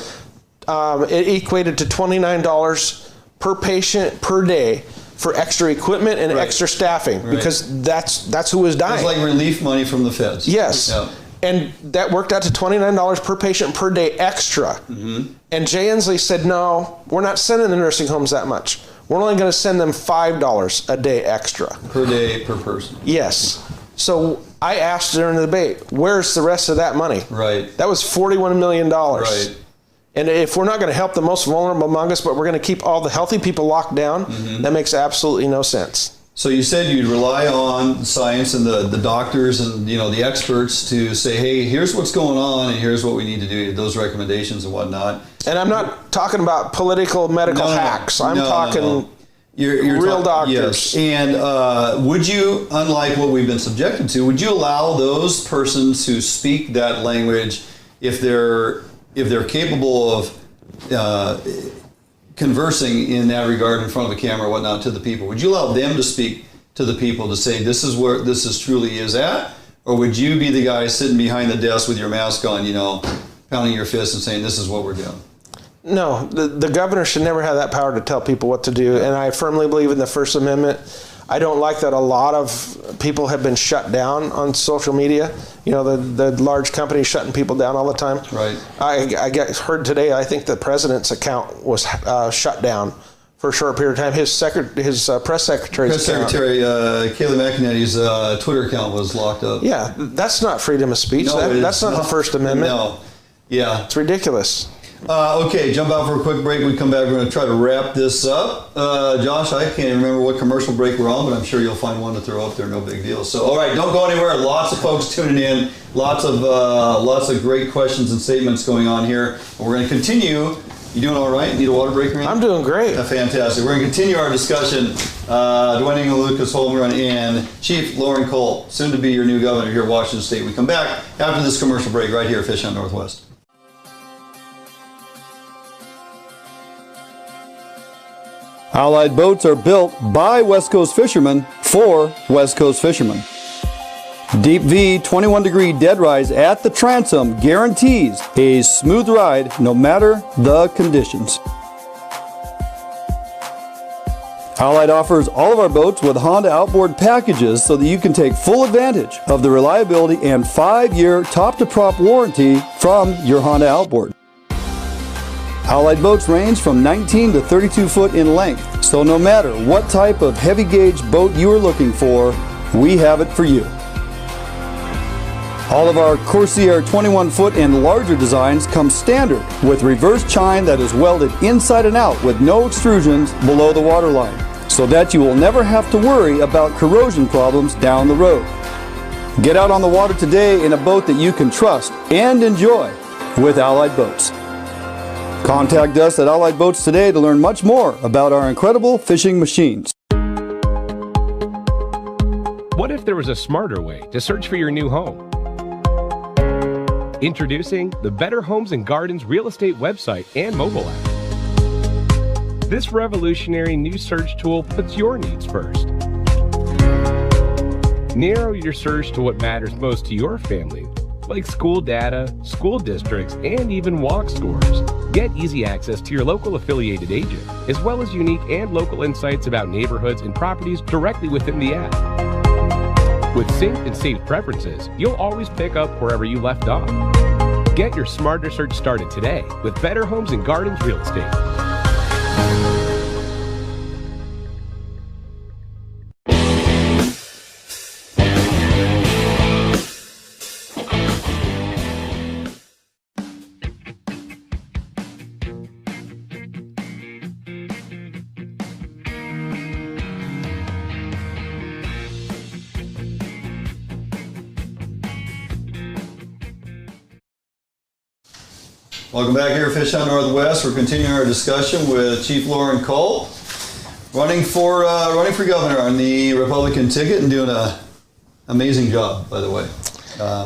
It equated to $29 per patient per day for extra equipment and extra staffing, because that's who was dying. It's like relief money from the feds. Yes. Yep. And that worked out to $29 per patient per day extra. And Jay Inslee said, no, we're not sending the nursing homes that much. We're only going to send them $5 a day extra. Per day, per person. Yes. So I asked during the debate, where's the rest of that money? Right. That was $41 million. Right. And if we're not going to help the most vulnerable among us, but we're going to keep all the healthy people locked down, that makes absolutely no sense. So you said you'd rely on science and the doctors and the experts to say, hey, here's what's going on and here's what we need to do, those recommendations and whatnot. And I'm not talking about political medical hacks. I'm talking You're real doctors. Yes. And would you, unlike what we've been subjected to, would you allow those persons who speak that language, if they're capable of conversing in that regard in front of a camera or whatnot to the people, would you allow them to speak to the people to say this is where this is truly is at? Or would you be the guy sitting behind the desk with your mask on, pounding your fist and saying this is what we're doing? No, the governor should never have that power to tell people what to do. And I firmly believe in the First Amendment. I don't like that a lot of people have been shut down on social media. The large companies shutting people down all the time. Right. I heard today, I think the president's account was shut down for a short period of time. His press secretary's account. Kayleigh McEnany's Twitter account was locked up. Yeah, that's not freedom of speech. No, that's not the First Amendment. No. Yeah. It's ridiculous. Okay, jump out for a quick break. We come back, we're going to try to wrap this up. Josh, I can't remember what commercial break we're on, but I'm sure you'll find one to throw up there, no big deal. So, all right, don't go anywhere. Lots of folks tuning in. Lots of great questions and statements going on here. And we're going to continue. You doing all right? Need a water break, Randy? I'm doing great. Fantastic. We're going to continue our discussion. Dwayne Engel, Lucas Holmgren, and Chief Loren Culp, soon to be your new governor here at Washington State. We come back after this commercial break right here at Fish Hunt Northwest. Allied boats are built by West Coast fishermen for West Coast fishermen. Deep V 21-degree dead rise at the transom guarantees a smooth ride no matter the conditions. Allied offers all of our boats with Honda outboard packages so that you can take full advantage of the reliability and 5-year top-to-prop warranty from your Honda outboard. Allied boats range from 19 to 32 foot in length, so no matter what type of heavy gauge boat you are looking for, we have it for you. All of our Corsair 21 foot and larger designs come standard with reverse chine that is welded inside and out with no extrusions below the waterline, so that you will never have to worry about corrosion problems down the road. Get out on the water today in a boat that you can trust and enjoy with Allied Boats. Contact us at Allied Boats today to learn much more about our incredible fishing machines. What if there was a smarter way to search for your new home? Introducing the Better Homes and Gardens real estate website and mobile app. This revolutionary new search tool puts your needs first. Narrow your search to what matters most to your family, like school data, school districts, and even walk scores. Get easy access to your local affiliated agent, as well as unique and local insights about neighborhoods and properties directly within the app. With synced and saved preferences, you'll always pick up wherever you left off. Get your smarter search started today with Better Homes and Gardens Real Estate. Welcome back here at Fish Hunt Northwest. We're continuing our discussion with Chief Loren Culp, running for governor on the Republican ticket and doing an amazing job, by the way,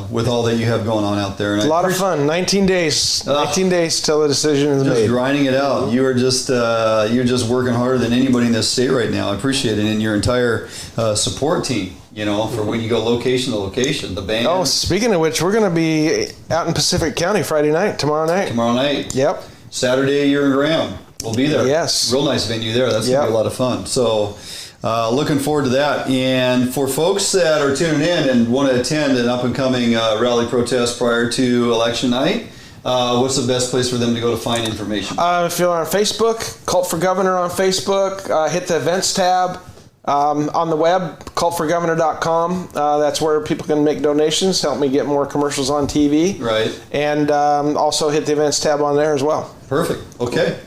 with all that you have going on out there. And a lot of fun. 19 days. 19 days till the decision is made. Just grinding it out. You are just you're just working harder than anybody in this state right now. I appreciate it, and your entire support team. you know, for when you go location to location. The band. Oh, speaking of which, we're going to be out in Pacific County tomorrow night. Tomorrow night. Yep. Saturday, you're in Graham. We'll be there. Yes. Real nice venue there. That's going to be a lot of fun. So looking forward to that. And for folks that are tuning in and want to attend an up-and-coming rally protest prior to election night, what's the best place for them to go to find information? If you're on Facebook, Culp for Governor on Facebook, hit the events tab. On the web, culpforgovernor.com. That's where people can make donations, help me get more commercials on TV. Right. And also hit the events tab on there as well. Perfect. Okay.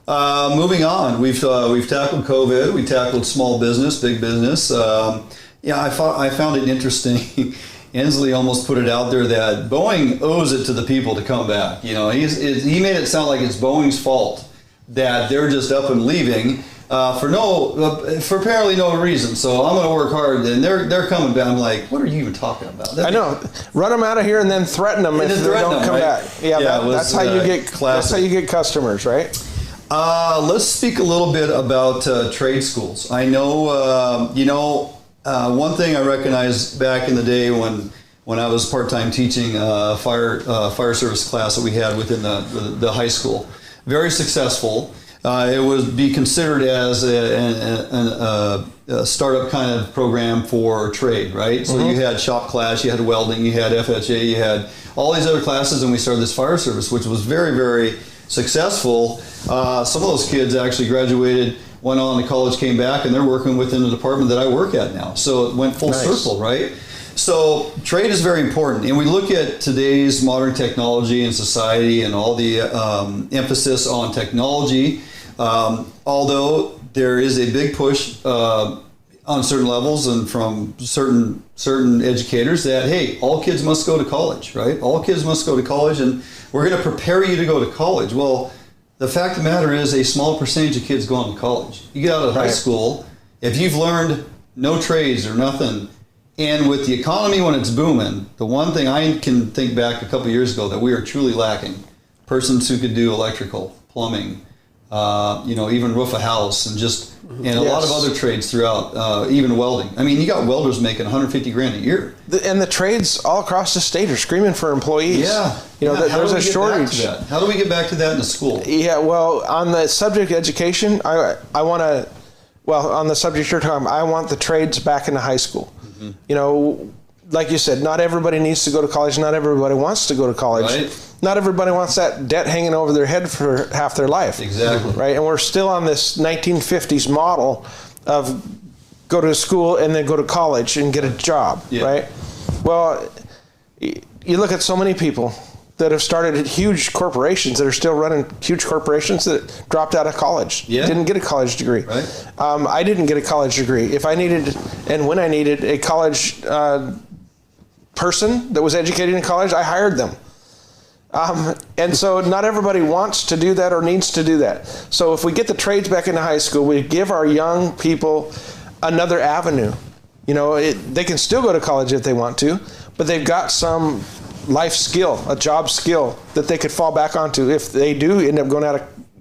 Moving on, we've tackled COVID, we tackled small business, big business. I found it interesting. Inslee almost put it out there that Boeing owes it to the people to come back. You know, he made it sound like it's Boeing's fault that they're just up and leaving for apparently no reason. So I'm going to work hard, and they're coming back. I'm like, what are you even talking about? I know. Run them out of here and then threaten them if they don't come back. Yeah, that's how you get. That's how you get customers, right? Let's speak a little bit about trade schools. I know, one thing I recognized back in the day when I was part-time teaching fire service class that we had within the high school. Very successful. It would be considered as a startup kind of program for trade, right? So you had shop class, you had welding, you had FHA, you had all these other classes, and we started this fire service, which was very, very successful. Some of those kids actually graduated, went on to college, came back, and they're working within the department that I work at now. So it went full circle, right? So trade is very important, and we look at today's modern technology and society and all the emphasis on technology. Although there is a big push on certain levels and from certain educators that, hey, all kids must go to college, right? All kids must go to college, and we're going to prepare you to go to college. Well, the fact of the matter is a small percentage of kids go on to college. You get out of high school, if you've learned no trades or nothing, and with the economy when it's booming, the one thing I can think back a couple of years ago that we are truly lacking, persons who could do electrical, plumbing, even roof a house, and a lot of other trades throughout, even welding. I mean, you got welders making $150,000 a year. And the trades all across the state are screaming for employees. Yeah. There's a shortage. How do we get back to that in the school? Yeah, well, on the subject of education, on the subject you're talking about, I want the trades back into high school. Mm-hmm. You know, like you said, not everybody needs to go to college. Not everybody wants to go to college. Right. Not everybody wants that debt hanging over their head for half their life. Exactly. Right. And we're still on this 1950s model of go to school and then go to college and get a job. Yeah. Right. Well, you look at so many people that have started huge corporations that are still running huge corporations that dropped out of college. Yeah. Didn't get a college degree. Right. I didn't get a college degree. If I needed, and when I needed a college person that was educated in college, I hired them. And so not everybody wants to do that or needs to do that. So if we get the trades back into high school, we give our young people another avenue. They can still go to college if they want to, but they've got some life skill, a job skill that they could fall back onto. If they do end up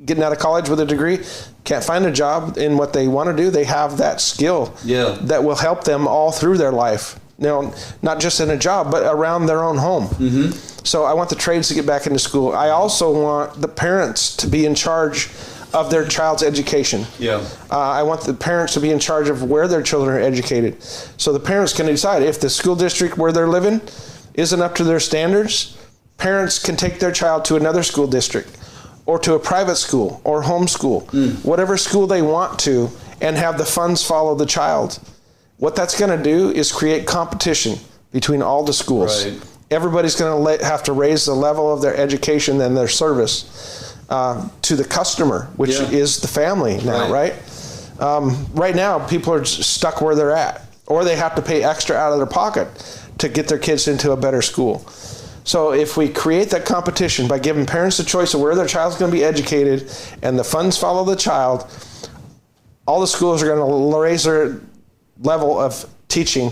getting out of college with a degree, can't find a job in what they want to do, they have that skill that will help them all through their life. Not just in a job, but around their own home. Mm-hmm. So I want the trades to get back into school. I also want the parents to be in charge of their child's education. Yeah. I want the parents to be in charge of where their children are educated. So the parents can decide if the school district where they're living isn't up to their standards, parents can take their child to another school district or to a private school or homeschool, whatever school they want to, and have the funds follow the child. What that's going to do is create competition between all the schools. Right. Everybody's going to have to raise the level of their education and their service to the customer, which is the family now, right? Right now, people are stuck where they're at, or they have to pay extra out of their pocket to get their kids into a better school. So if we create that competition by giving parents the choice of where their child's going to be educated and the funds follow the child, all the schools are going to raise their level of teaching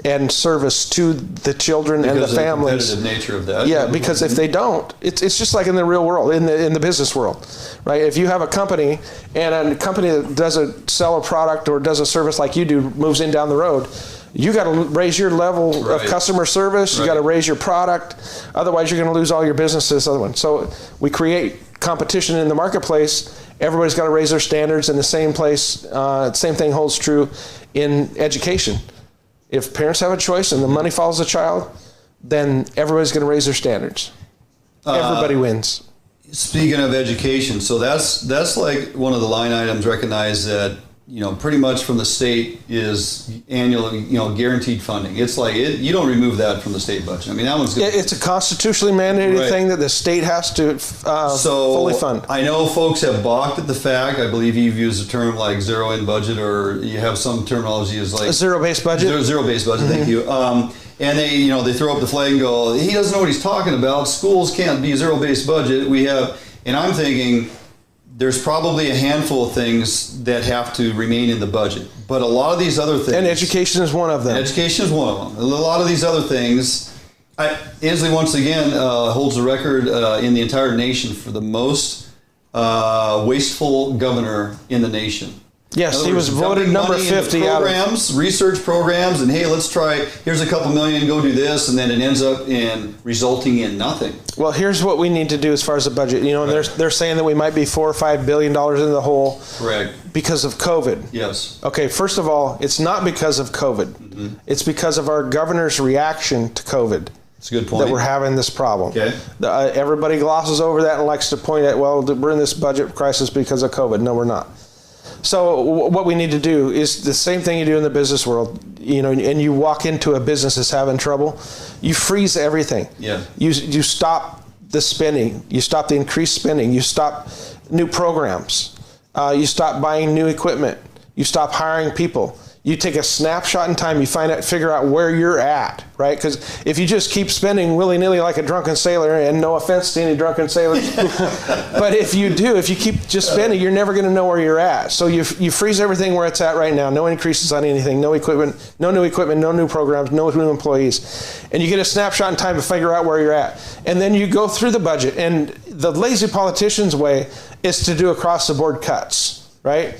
and service to the children and the families. Because of the competitive nature of that. Yeah, because if they don't, it's just like in the real world, in the business world, right? If you have a company and a company that doesn't sell a product or does a service like you do moves in down the road, You got to raise your level of customer service. You got to raise your product. Otherwise, you're going to lose all your business to this other one. So we create competition in the marketplace. Everybody's got to raise their standards in the same place. Same thing holds true in education. If parents have a choice and the money follows the child, then everybody's going to raise their standards. Everybody wins. Speaking of education, so that's like one of the line items recognized that, pretty much from the state is annual, guaranteed funding. It's like you don't remove that from the state budget. I mean, that one's good. It's a constitutionally mandated thing that the state has to fully fund. I know folks have balked at the fact. I believe you've used a term like zero-in budget, or you have some terminology as like a zero-based budget. Zero-based budget. Thank you. And they throw up the flag and go, he doesn't know what he's talking about. Schools can't be zero-based budget. And I'm thinking, there's probably a handful of things that have to remain in the budget. But a lot of these other things... And education is one of them. Education is one of them. A lot of these other things... Inslee, once again, holds the record in the entire nation for the most wasteful governor in the nation. Yes, he was voted number 50 programs, research programs, and hey, let's try, here's a couple million, go do this, and then it ends up resulting in nothing. Well, here's what we need to do as far as the budget. They're saying that we might be $4 or $5 billion in the hole. Correct. Because of COVID. Yes. Okay, first of all, it's not because of COVID. Mm-hmm. It's because of our governor's reaction to COVID. That's a good point. That we're having this problem. Okay. Everybody glosses over that and likes to point at, well, we're in this budget crisis because of COVID. No, we're not. So what we need to do is the same thing you do in the business world, and you walk into a business that's having trouble, you freeze everything. Yeah. You stop the spending. You stop the increased spending. You stop new programs. You stop buying new equipment. You stop hiring people. You take a snapshot in time, you figure out where you're at, right? Because if you just keep spending willy-nilly like a drunken sailor, and no offense to any drunken sailors, but if you keep just spending, you're never going to know where you're at. So you freeze everything where it's at right now. No increases on anything, no new equipment, no new programs, no new employees. And you get a snapshot in time to figure out where you're at. And then you go through the budget. And the lazy politician's way is to do across-the-board cuts, right?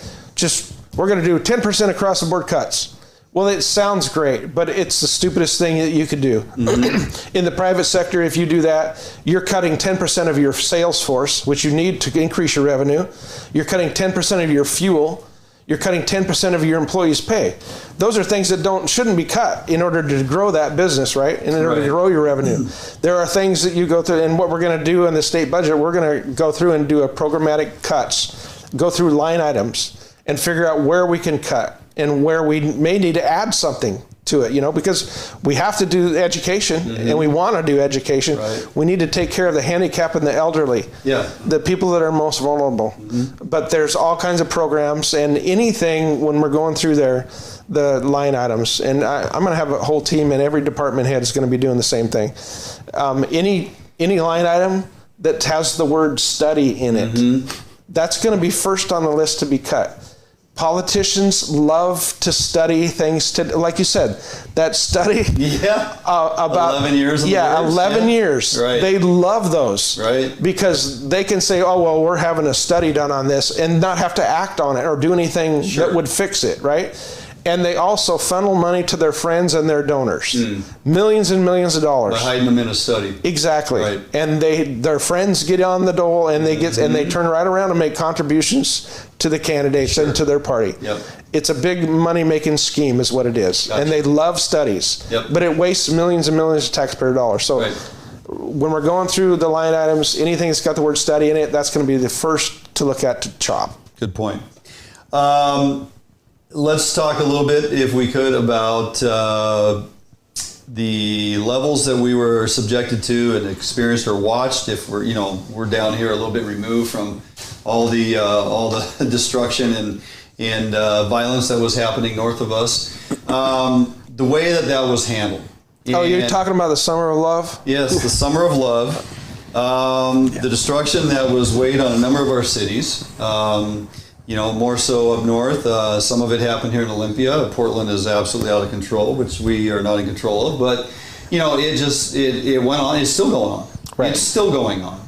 We're going to do 10% across the board cuts. Well, it sounds great, but it's the stupidest thing that you could do. Mm-hmm. In the private sector, if you do that, you're cutting 10% of your sales force, which you need to increase your revenue. You're cutting 10% of your fuel. You're cutting 10% of your employees' pay. Those are things that shouldn't be cut in order to grow that business, right? In order to grow your revenue. There are things that you go through, and what we're going to do in the state budget, we're going to go through and do a programmatic cuts, go through line items, and figure out where we can cut and where we may need to add something to it, because we have to do education and we want to do education. Right. We need to take care of the handicapped and the elderly, the people that are most vulnerable. Mm-hmm. But there's all kinds of programs and anything when we're going through the line items. And I'm going to have a whole team, and every department head is going to be doing the same thing. Any line item that has the word study in it, that's going to be first on the list to be cut. Politicians love to study things, like you said, that study about 11 years. 11 years. Right. They love those, right? Because they can say, "Oh well, we're having a study done on this," and not have to act on it or do anything that would fix it, right? And they also funnel money to their friends and their donors, millions and millions of dollars. By hiding them in a study. Exactly. Right. And their friends get on the dole, and they and they turn right around and make contributions to the candidates and to their party. Yep. It's a big money-making scheme, is what it is. Gotcha. And they love studies, but it wastes millions and millions of taxpayer dollars. So when we're going through the line items, anything that's got the word study in it, that's going to be the first to look at to chop. Good point. Let's talk a little bit, if we could, about the levels that we were subjected to and experienced or watched. If we're down here a little bit removed from all the destruction and violence that was happening north of us, the way that was handled. You're talking about the Summer of Love? Yes, the Summer of Love. The destruction that was weighed on a number of our cities. More so up north. Some of it happened here in Olympia. Portland is absolutely out of control, which we are not in control of. But, it went on. It's still going on. Right. It's still going on.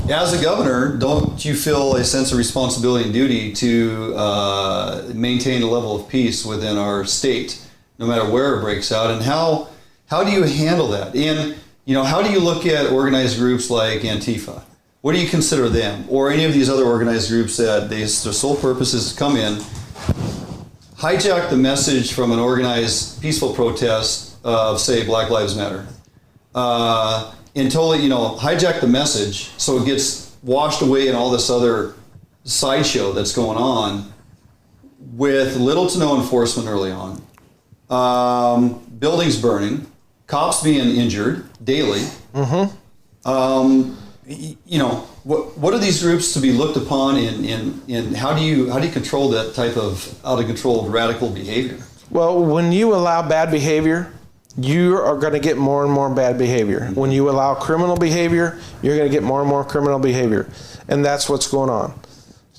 As a governor, don't you feel a sense of responsibility and duty to maintain a level of peace within our state? no matter where it breaks out. And how do you handle that? And, how do you look at organized groups like Antifa? What do you consider them? Or any of these other organized groups that their sole purpose is to come in, hijack the message from an organized peaceful protest of, say, Black Lives Matter, and totally, hijack the message so it gets washed away in all this other sideshow that's going on with little to no enforcement early on, buildings burning, cops being injured daily. What are these groups to be looked upon, and how do you control that type of out of control radical behavior? Well, when you allow bad behavior, you are going to get more and more bad behavior. When you allow criminal behavior, you're going to get more and more criminal behavior, and that's what's going on.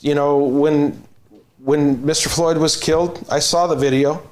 When Mr. Floyd was killed, I saw the video.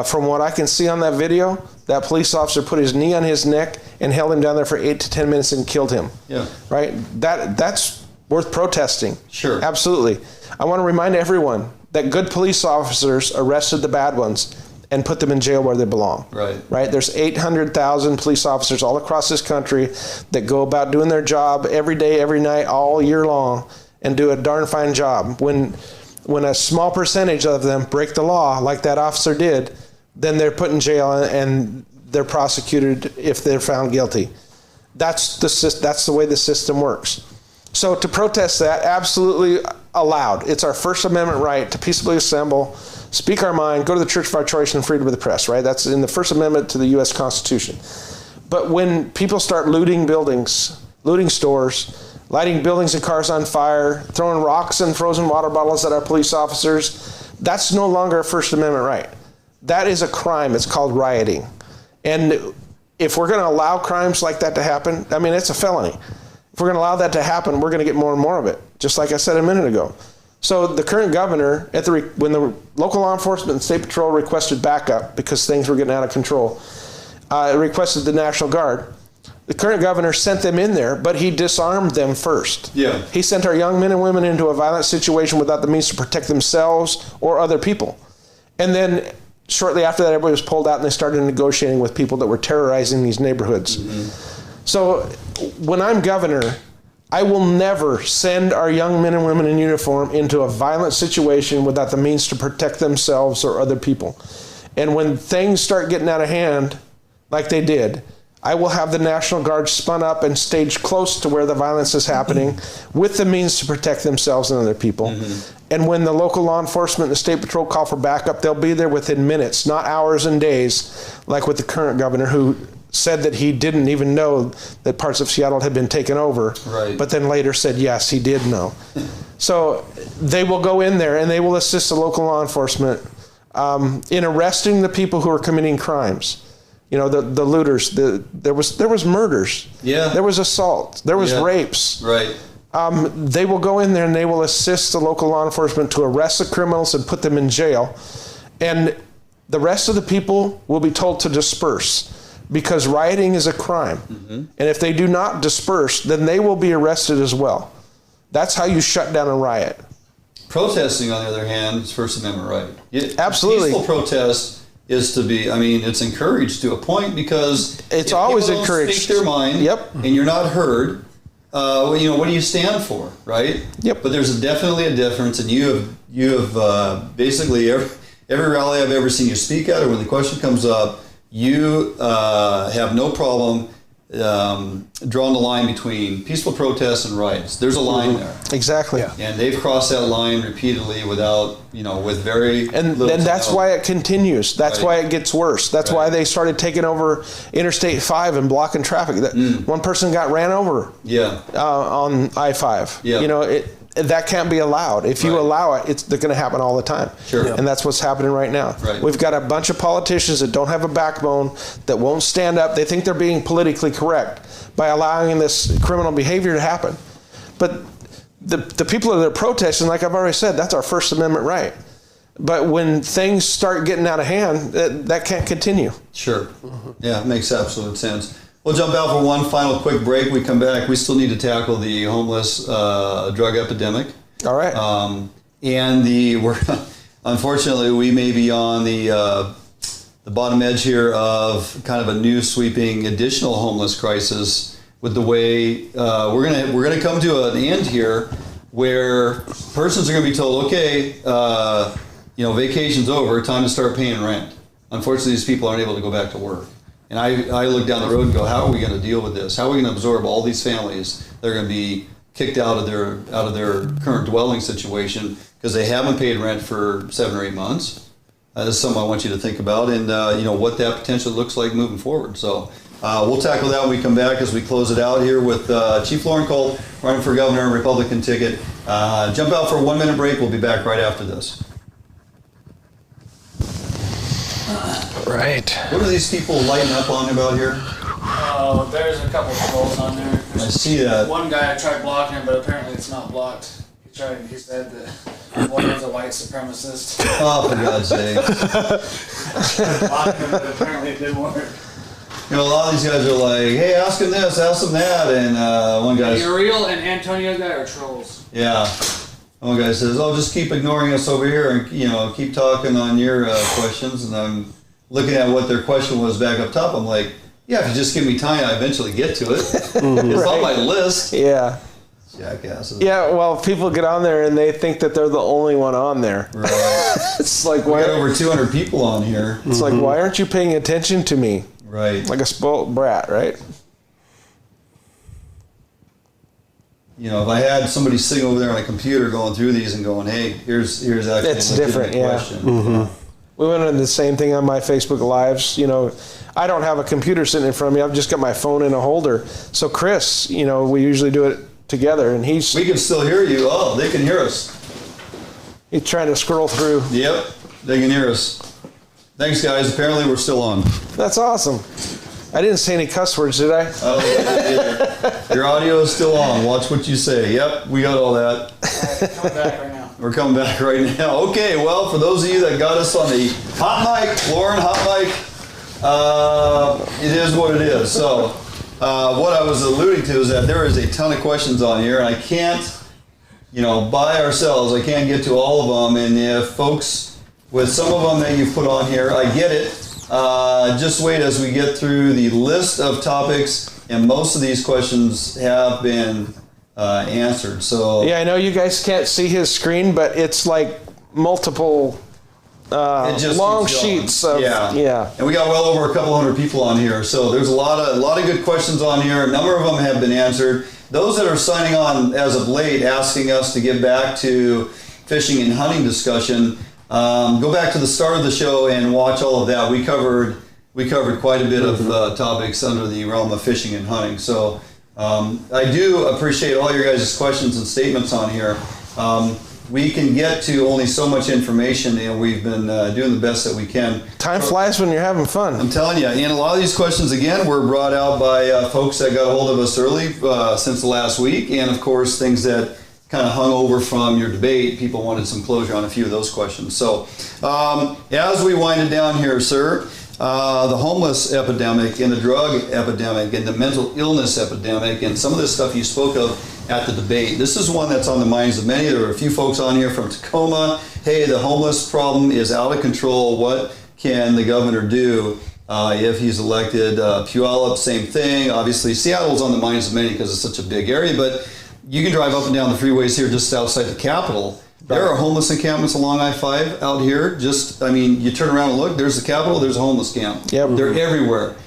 From what I can see on that video, that police officer put his knee on his neck and held him down there for 8 to 10 minutes and killed him. Yeah. Right? That's worth protesting. Sure. Absolutely. I want to remind everyone that good police officers arrested the bad ones and put them in jail where they belong. Right. Right? There's 800,000 police officers all across this country that go about doing their job every day, every night, all year long, and do a darn fine job. When a small percentage of them break the law, like that officer did, then they're put in jail and they're prosecuted if they're found guilty. That's the way the system works. So to protest that, absolutely allowed. It's our First Amendment right to peaceably assemble, speak our mind, go to the church of our choice, and freedom of the press, right? That's in the First Amendment to the U.S. Constitution. But when people start looting buildings, looting stores, lighting buildings and cars on fire, throwing rocks and frozen water bottles at our police officers, that's no longer a First Amendment right. That is a crime. It's called rioting. And if we're going to allow crimes like that to happen, I mean, it's a felony. If we're going to allow that to happen, we're going to get more and more of it, just like I said a minute ago. So the current governor, when the local law enforcement and state patrol requested backup because things were getting out of control, requested the National Guard. The current governor sent them in there, but he disarmed them first. Yeah. He sent our young men and women into a violent situation without the means to protect themselves or other people. And then shortly after that, everybody was pulled out and they started negotiating with people that were terrorizing these neighborhoods. Mm-hmm. So when I'm governor, I will never send our young men and women in uniform into a violent situation without the means to protect themselves or other people. And when things start getting out of hand, like they did, I will have the National Guard spun up and staged close to where the violence is happening with the means to protect themselves and other people. Mm-hmm. And when the local law enforcement and the state patrol call for backup, they'll be there within minutes, not hours and days, like with the current governor who said that he didn't even know that parts of Seattle had been taken over, right, but then later said, yes, he did know. So they will go in there and they will assist the local law enforcement in arresting the people who are committing crimes. You know, the looters, there was murders. Yeah. There was assault. There was rapes. Right. They will go in there and they will assist the local law enforcement to arrest the criminals and put them in jail. And the rest of the people will be told to disperse because rioting is a crime. Mm-hmm. And if they do not disperse, then they will be arrested as well. That's how you shut down a riot. Protesting, on the other hand, is First Amendment right. Absolutely. Peaceful protest is to be, it's encouraged to a point because it's always people encouraged. Don't speak their mind, yep, and you're not heard. What do you stand for, right? Yep. But there's definitely a difference, and you have basically every rally I've ever seen you speak at, or when the question comes up, you have no problem drawing the line between peaceful protests and riots. There's a line there. Exactly. Yeah. And they've crossed that line repeatedly without, with very and then that's why it continues. That's why it gets worse. That's why they started taking over Interstate 5 and blocking traffic. One person got ran over on I-5. Yeah. That can't be allowed. If you allow it, it's going to happen all the time. Sure. And that's what's happening right now. Right. We've got a bunch of politicians that don't have a backbone, that won't stand up. They think they're being politically correct by allowing this criminal behavior to happen. But the people that are protesting, like I've already said, that's our First Amendment right. But when things start getting out of hand, that can't continue. Sure. Yeah, it makes absolute sense. We'll jump out for one final quick break. We come back. We still need to tackle the homeless drug epidemic. All right. And unfortunately, we may be on the the bottom edge here of kind of a new sweeping additional homeless crisis with the way we're gonna come to an end here where persons are gonna be told, okay, vacation's over, time to start paying rent. Unfortunately, these people aren't able to go back to work. And I look down the road and go, how are we going to deal with this? How are we going to absorb all these families that are going to be kicked out of their current dwelling situation because they haven't paid rent for 7 or 8 months? This is something I want you to think about, and what that potential looks like moving forward. So we'll tackle that when we come back as we close it out here with Chief Loren Culp running for governor, Republican ticket. Jump out for a 1-minute break. We'll be back right after this. Right. What are these people lighting up on about here? Oh, there's a couple of trolls on there. I see that. One guy, I tried blocking him, but apparently it's not blocked. He said that one was a white supremacist. Oh, for God's sake. Blocking him, but apparently it didn't work. A lot of these guys are like, hey, ask him this, ask him that, and one guy's... Uriel and Antonio guy are trolls. Yeah. One guy says, oh, just keep ignoring us over here and, keep talking on your questions, and I'm looking at what their question was back up top. I'm like, yeah, if you just give me time, I eventually get to it. It's on my list. Yeah. Jackasses. Yeah, well, people get on there and they think that they're the only one on there. Right. It's like, we got over 200 people on here. It's like, why aren't you paying attention to me? Right. Like a spoiled brat, right? If I had somebody sitting over there on a computer going through these and going, hey, here's actually it's different, yeah. Question. Mm-hmm. We went into the same thing on my Facebook Lives. I don't have a computer sitting in front of me. I've just got my phone in a holder. So Chris, we usually do it together, and we can still hear you. Oh, they can hear us. He's trying to scroll through. Yep, they can hear us. Thanks, guys. Apparently, we're still on. That's awesome. I didn't say any cuss words, did I? Oh, your audio is still on. Watch what you say. Yep, we got all that. Coming back right now. We're coming back right now. Okay, well, for those of you that got us on the hot mic, Loren, hot mic, it is what it is. So what I was alluding to is that there is a ton of questions on here, and I can't, by ourselves, I can't get to all of them. And if folks, with some of them that you've put on here, I get it. Just wait as we get through the list of topics, and most of these questions have been answered. So yeah, I know you guys can't see his screen, but it's like multiple long sheets of yeah. And we got well over a couple hundred people on here, so there's a lot of good questions on here. A number of them have been answered. Those that are signing on as of late, asking us to get back to fishing and hunting discussion. Go back to the start of the show and watch all of that. We covered quite a bit of topics under the realm of fishing and hunting. So I do appreciate all your guys' questions and statements on here. We can get to only so much information, and we've been doing the best that we can. Time flies when you're having fun. I'm telling you. And a lot of these questions, again, were brought out by folks that got a hold of us early since the last week, and of course things that kind of hung over from your debate. People wanted some closure on a few of those questions. So as we wind it down here, sir, the homeless epidemic and the drug epidemic and the mental illness epidemic and some of this stuff you spoke of at the debate. This is one that's on the minds of many. There are a few folks on here from Tacoma. Hey, the homeless problem is out of control. What can the governor do if he's elected? Puyallup, same thing. Obviously, Seattle's on the minds of many because it's such a big area, but you can drive up and down the freeways here just outside the Capitol. There are homeless encampments along I-5 out here. You turn around and look, there's the Capitol, there's a homeless camp. Yep. They're everywhere.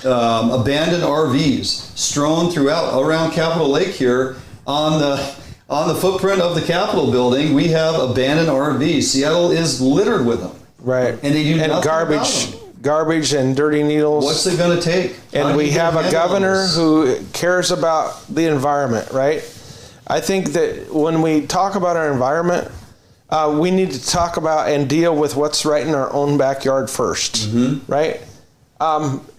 Abandoned RVs strewn around Capitol Lake here on the footprint of the Capitol building. We have abandoned RVs. Seattle is littered with them. Right. And they do nothing garbage. about them. Garbage and dirty needles. What's it going to take? And we have a governor who cares about the environment, right? I think that when we talk about our environment, we need to talk about and deal with what's right in our own backyard first, right?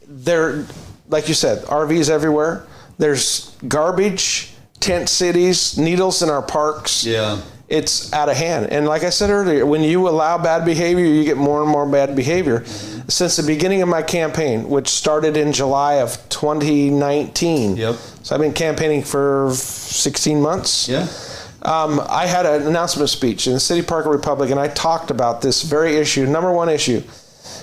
There, like you said, RVs everywhere. There's garbage, tent cities, needles in our parks. Yeah. It's out of hand. And like I said earlier, when you allow bad behavior, you get more and more bad behavior. Since the beginning of my campaign, which started in July of 2019. Yep. So I've been campaigning for 16 months. Yeah. I had an announcement speech in the City Park of Republic, and I talked about this very issue, number one issue.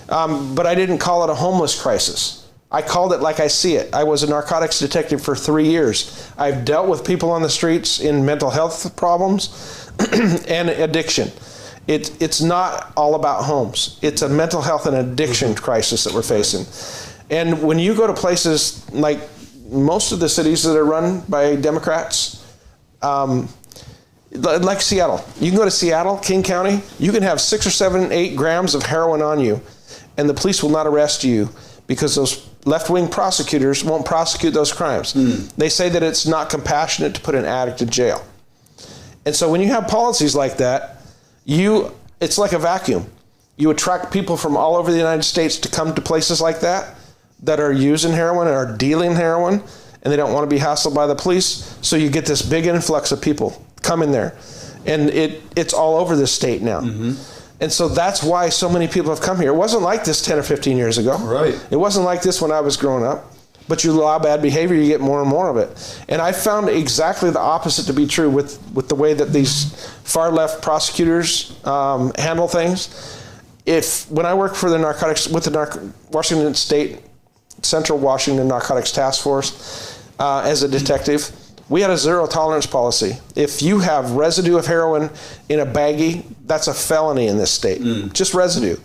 But I didn't call it a homeless crisis. I called it like I see it. I was a narcotics detective for 3 years. I've dealt with people on the streets in mental health problems and addiction. It's not all about homes. It's a mental health and addiction crisis that we're facing. And when you go to places like most of the cities that are run by Democrats, like Seattle, you can go to Seattle, King County, you can have 6 or 7, 8 grams of heroin on you, and the police will not arrest you because those left-wing prosecutors won't prosecute those crimes. They say that it's not compassionate to put an addict in jail. And so when you have policies like that, it's like a vacuum. You attract people from all over the United States to come to places like that are using heroin and are dealing heroin, and they don't want to be hassled by the police. So you get this big influx of people coming there. And it's all over this state now. And so that's why so many people have come here. It wasn't like this 10 or 15 years ago. Right. It wasn't like this when I was growing up. But you allow bad behavior, you get more and more of it. And I found exactly the opposite to be true with the way that these far left prosecutors handle things. When I worked for the Washington State, Central Washington Narcotics Task Force as a detective, we had a zero tolerance policy. If you have residue of heroin in a baggie, that's a felony in this state, just residue.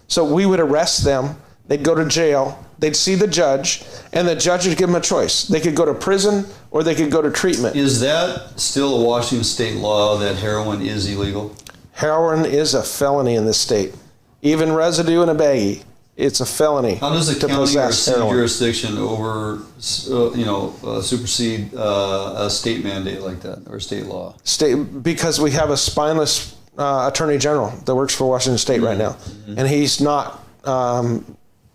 So we would arrest them, they'd go to jail, they'd see the judge, and the judge would give them a choice. They could go to prison or they could go to treatment. Is that still a Washington state law that heroin is illegal? Heroin is a felony in this state. Even residue in a baggie, it's a felony. How does the county or city jurisdiction over, supersede a state mandate like that or state law? Because we have a spineless attorney general that works for Washington State right now, and he's not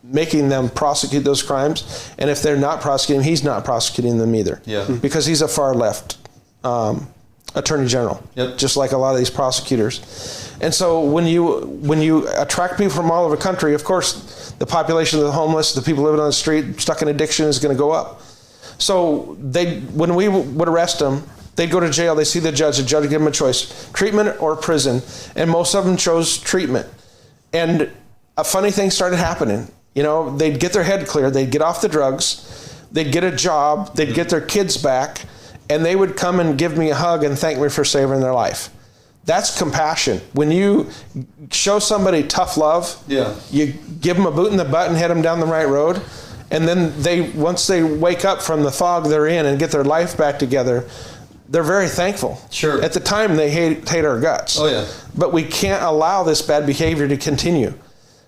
making them prosecute those crimes. And if they're not prosecuting, he's not prosecuting them either. Because he's a far left attorney general, just like a lot of these prosecutors. And so when you attract people from all over the country, of course, the population of the homeless, the people living on the street, stuck in addiction is going to go up. So when we would arrest them, they'd go to jail, they see the judge would give them a choice, treatment or prison, and most of them chose treatment. And a funny thing started happening. They'd get their head clear, they'd get off the drugs, they'd get a job, they'd get their kids back, and they would come and give me a hug and thank me for saving their life. That's compassion. When you show somebody tough love, you give them a boot in the butt and head them down the right road, and then once they wake up from the fog they're in and get their life back together, they're very thankful. At the time, they hate our guts. But we can't allow this bad behavior to continue.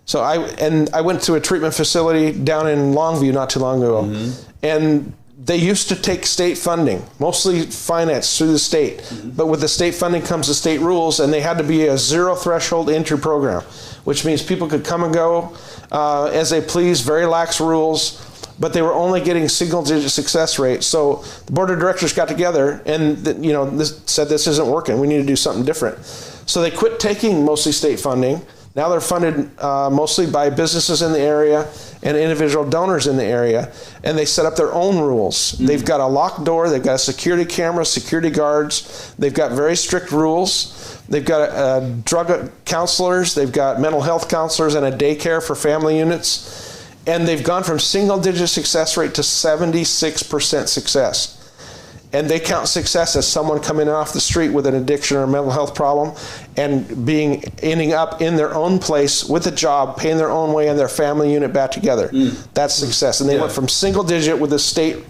So I went to a treatment facility down in Longview not too long ago, and they used to take state funding, mostly financed through the state. But with the state funding comes the state rules, and they had to be a zero threshold entry program, which means people could come and go as they please, very lax rules, but they were only getting single-digit success rates. So the board of directors got together and said this isn't working. We need to do something different. So they quit taking mostly state funding. Now they're funded mostly by businesses in the area and individual donors in the area, and they set up their own rules. They've got a locked door, they've got a security camera, security guards, they've got very strict rules. They've got drug counselors, they've got mental health counselors, and a daycare for family units. And they've gone from single-digit success rate to 76% success. And they count success as someone coming off the street with an addiction or a mental health problem and ending up in their own place with a job, paying their own way and their family unit back together. That's success. And they went from single-digit with the state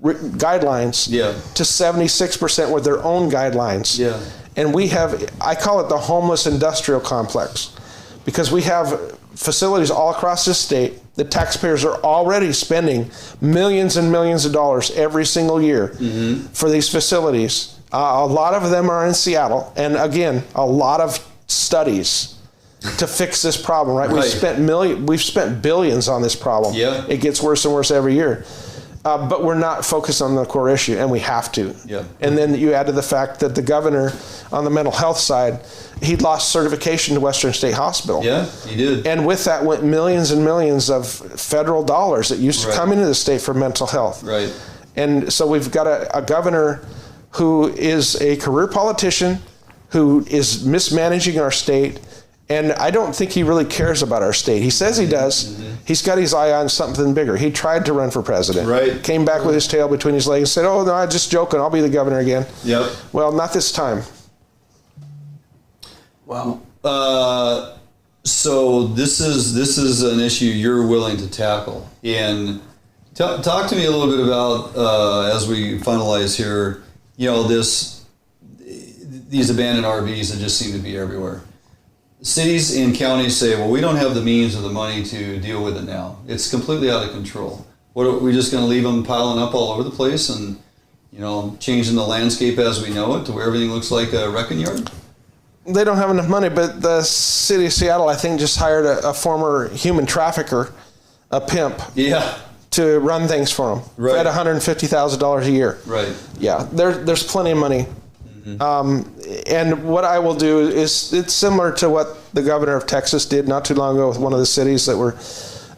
guidelines to 76% with their own guidelines. And we have, I call it the homeless industrial complex, because we have facilities all across this state. The taxpayers are already spending millions and millions of dollars every single year for these facilities. A lot of them are in Seattle, and again, a lot of studies to fix this problem. Right? We've spent billions on this problem. It gets worse and worse every year. But we're not focused on the core issue, and we have to. And then you add to the fact that the governor on the mental health side, he lost certification to Western State Hospital. He did. And with that went millions and millions of federal dollars that used to come into the state for mental health. And so we've got a governor who is a career politician, who is mismanaging our state And I don't think he really cares about our state. He says he does. He's got his eye on something bigger. He tried to run for president. Right. Came back with his tail between his legs and said, oh, no, I'm just joking. I'll be the governor again. Yep. Well, not this time. Wow. So this is an issue you're willing to tackle. And talk to me a little bit about, as we finalize here, these abandoned RVs that just seem to be everywhere. Cities and counties say, well, we don't have the means or the money to deal with it now. It's completely out of control. What are we just going to leave them piling up all over the place and, changing the landscape as we know it to where everything looks like a wrecking yard? They don't have enough money, but the city of Seattle, I think, just hired a former human trafficker, a pimp, to run things for them. Right. At $150,000 a year. Right. Yeah, there's plenty of money. And what I will do is, it's similar to what the governor of Texas did not too long ago with one of the cities that were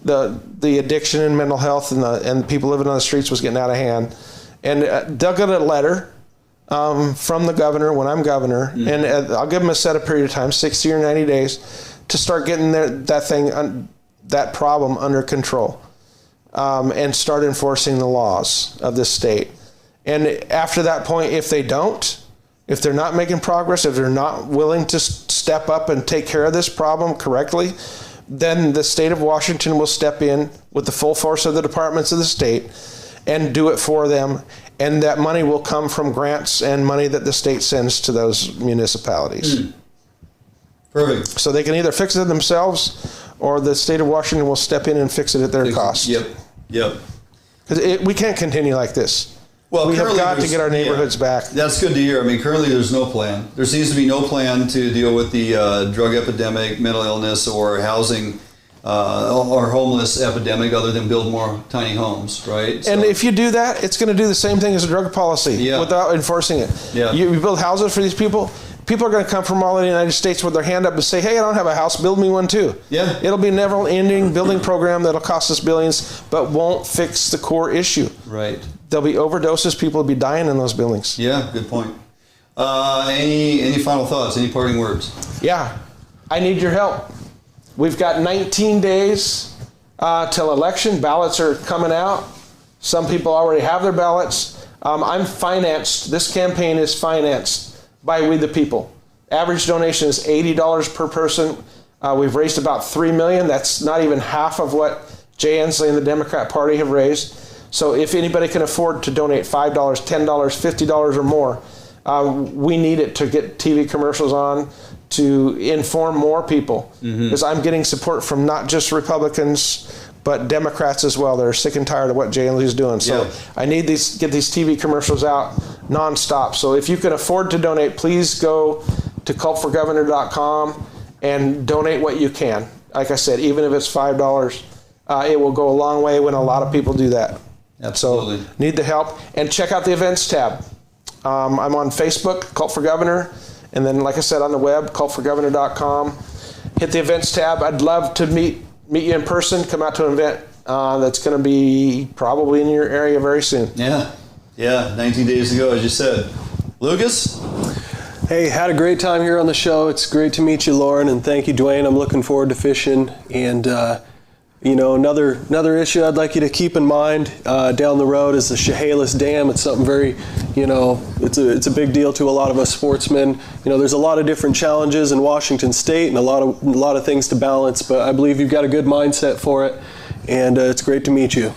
the addiction and mental health and people living on the streets was getting out of hand. And Doug got a letter from the governor when I'm governor, and I'll give him a set period of time, 60 or 90 days, to start getting that problem under control, and start enforcing the laws of this state. And after that point, if they're not making progress, if they're not willing to step up and take care of this problem correctly, then the state of Washington will step in with the full force of the departments of the state and do it for them. And that money will come from grants and money that the state sends to those municipalities. Perfect. So they can either fix it themselves, or the state of Washington will step in and fix it at their cost. Yep. Because we can't continue like this. Well, we have got to get our neighborhoods back. That's good to hear. I mean, currently there's no plan. There seems to be no plan to deal with the drug epidemic, mental illness, or housing or homeless epidemic other than build more tiny homes, right? And if you do that, it's going to do the same thing as a drug policy without enforcing it. You build houses for these people. People are going to come from all over the United States with their hand up and say, hey, I don't have a house, build me one too. It'll be a never-ending building program that'll cost us billions, but won't fix the core issue. Right. There'll be overdoses, people will be dying in those buildings. Yeah, good point. Any final thoughts, any parting words? Yeah, I need your help. We've got 19 days till election. Ballots are coming out. Some people already have their ballots. I'm financed. This campaign is financed by We the People. Average donation is $80 per person. We've raised about $3 million. That's not even half of what Jay Inslee and the Democrat Party have raised. So if anybody can afford to donate $5, $10, $50 or more, we need it to get TV commercials on, to inform more people. Because I'm getting support from not just Republicans, but Democrats as well. They're sick and tired of what Jay Inslee is doing. So I need get these TV commercials out nonstop. So if you can afford to donate, please go to culpforgovernor.com and donate what you can. Like I said, even if it's $5, it will go a long way when a lot of people do that. Absolutely. So need the help. And check out the events tab. I'm on Facebook, Cult for Governor, and then, like I said, on the web, cultforgovernor.com. Hit the events tab. I'd love to meet you in person. Come out to an event that's going to be probably in your area very soon. Yeah, 19 days ago, as you said. Lucas? Hey, had a great time here on the show. It's great to meet you, Loren, and thank you, Dwayne. I'm looking forward to fishing. And, another issue I'd like you to keep in mind down the road is the Chehalis Dam. It's something very, it's a big deal to a lot of us sportsmen. There's a lot of different challenges in Washington State and a lot of things to balance, but I believe you've got a good mindset for it, and it's great to meet you.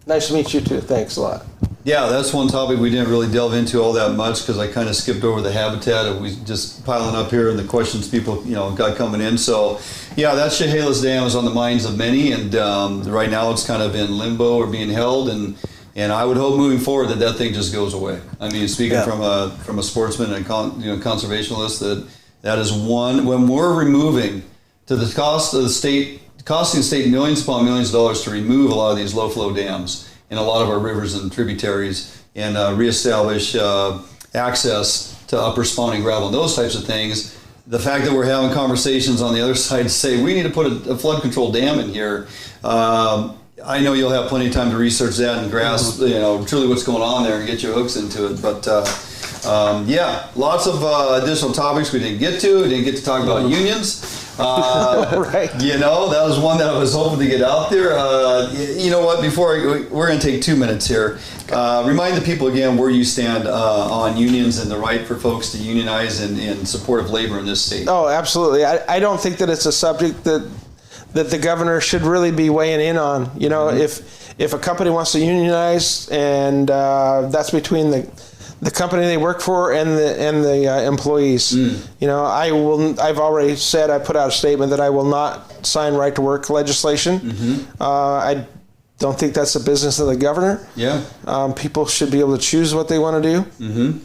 Nice to meet you too. Thanks a lot. Yeah, that's one topic we didn't really delve into all that much because I kind of skipped over the habitat and we just piling up here and the questions people got coming in. So yeah, that Chehalis Dam is on the minds of many, and right now it's kind of in limbo or being held, and I would hope moving forward that thing just goes away. I mean, speaking from a sportsman and conservationalist, that is one, when we're removing to the cost of the state, costing the state millions upon millions of dollars to remove a lot of these low flow dams in a lot of our rivers and tributaries and reestablish access to upper spawning gravel and those types of things. The fact that we're having conversations on the other side to say we need to put a flood control dam in here, I know you'll have plenty of time to research that and grasp truly what's going on there and get your hooks into it. But lots of additional topics we didn't get to. We didn't get to talk about unions. Right. You know, that was one that I was hoping to get out there. You know what? Before we're going to take 2 minutes here. Remind the people again where you stand on unions and the right for folks to unionize in support of labor in this state. Oh, absolutely. I don't think that it's a subject that the governor should really be weighing in on. You know, if a company wants to unionize, and that's between the company they work for and the employees. You know, I've already said, I put out a statement that I will not sign right to work legislation. I don't think that's the business of the governor. Yeah. People should be able to choose what they want to do.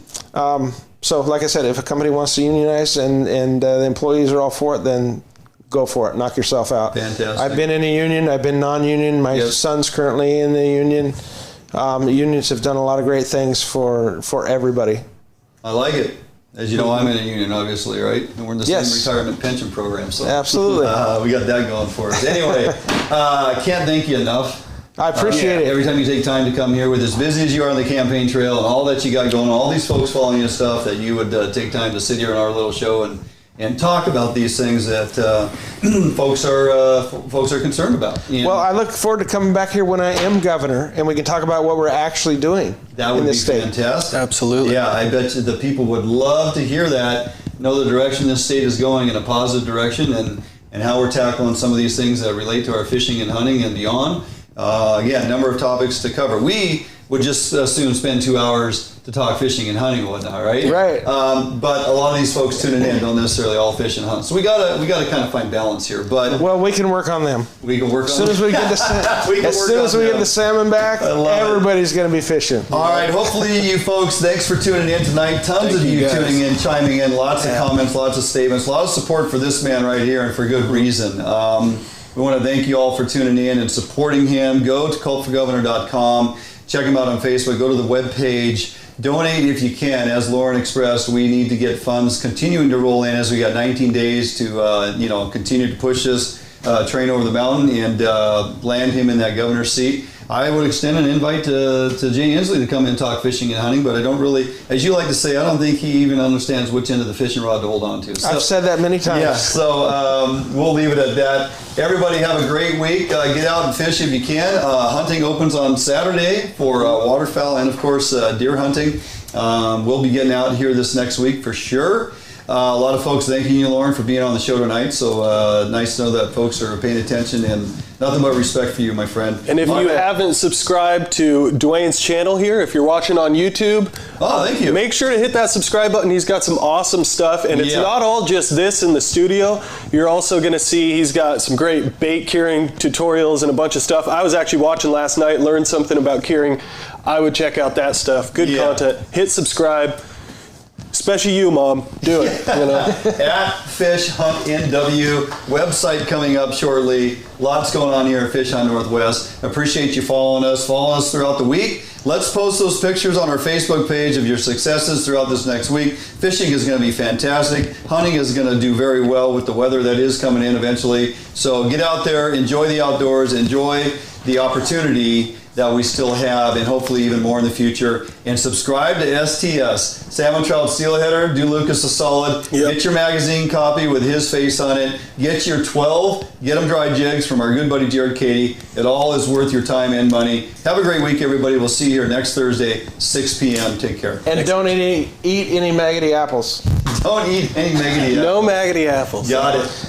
So like I said, if a company wants to unionize and the employees are all for it, then go for it. Knock yourself out. Fantastic. I've been in a union. I've been non-union. My son's currently in the union. Unions have done a lot of great things for everybody. I like it. As you know, I'm in a union, obviously, right? And we're in the same retirement pension program. So absolutely. We got that going for us. Anyway, I can't thank you enough. I appreciate it. Every time you take time to come here, with as busy as you are on the campaign trail and all that you got going on, all these folks following you stuff, that you would take time to sit here in our little show and talk about these things that folks are concerned about. Well, I look forward to coming back here when I am governor, and we can talk about what we're actually doing. That would be fantastic. Absolutely. Yeah, I bet you the people would love to hear that, know the direction this state is going in a positive direction, and how we're tackling some of these things that relate to our fishing and hunting and beyond. Again, a number of topics to cover. We would just as soon spend 2 hours to talk fishing and hunting and whatnot, right? Right. But a lot of these folks tuning in don't necessarily all fish and hunt. So we gotta kind of find balance here. But well, we can work on them. We can work as soon as we get the salmon back, everybody's going to be fishing. All right. Hopefully, you folks, thanks for tuning in tonight. Tons of you tuning in, chiming in, lots of comments, lots of statements, a lot of support for this man right here, and for good reason. We want to thank you all for tuning in and supporting him. Go to culpforgovernor.com. Check him out on Facebook. Go to the webpage. Donate if you can. As Loren expressed, we need to get funds continuing to roll in as we got 19 days to continue to push this train over the mountain and land him in that governor's seat. I would extend an invite to Jay Inslee to come in and talk fishing and hunting, but I don't really, as you like to say, I don't think he even understands which end of the fishing rod to hold on to. So, I've said that many times. Yeah, so we'll leave it at that. Everybody have a great week. Get out and fish if you can. Hunting opens on Saturday for waterfowl and, of course, deer hunting. We'll be getting out here this next week for sure. A lot of folks thanking you, Loren, for being on the show tonight. So nice to know that folks are paying attention, and nothing but respect for you, my friend. And if you haven't subscribed to Dwayne's channel here, if you're watching on YouTube, thank you. Make sure to hit that subscribe button. He's got some awesome stuff, and it's not all just this in the studio. You're also going to see he's got some great bait curing tutorials and a bunch of stuff. I was actually watching last night, learned something about curing. I would check out that stuff. Good content. Hit subscribe. Especially you, Mom. Do it. At Fish Hunt NW, website coming up shortly. Lots going on here at Fish Hunt Northwest. Appreciate you following us. Follow us throughout the week. Let's post those pictures on our Facebook page of your successes throughout this next week. Fishing is going to be fantastic. Hunting is going to do very well with the weather that is coming in eventually. So get out there, enjoy the outdoors, enjoy the opportunity that we still have, and hopefully even more in the future. And subscribe to STS, Salmon Trout Steelheader. Do Lucas a solid. Get your magazine copy with his face on it. Get your 12 Get 'em dry jigs from our good buddy Jared Cady. It all is worth your time and money. Have a great week, everybody. We'll see you here next Thursday, 6 p.m. Take care. And don't eat any maggoty apples. Don't eat any maggoty apples. No maggoty apples. Got it.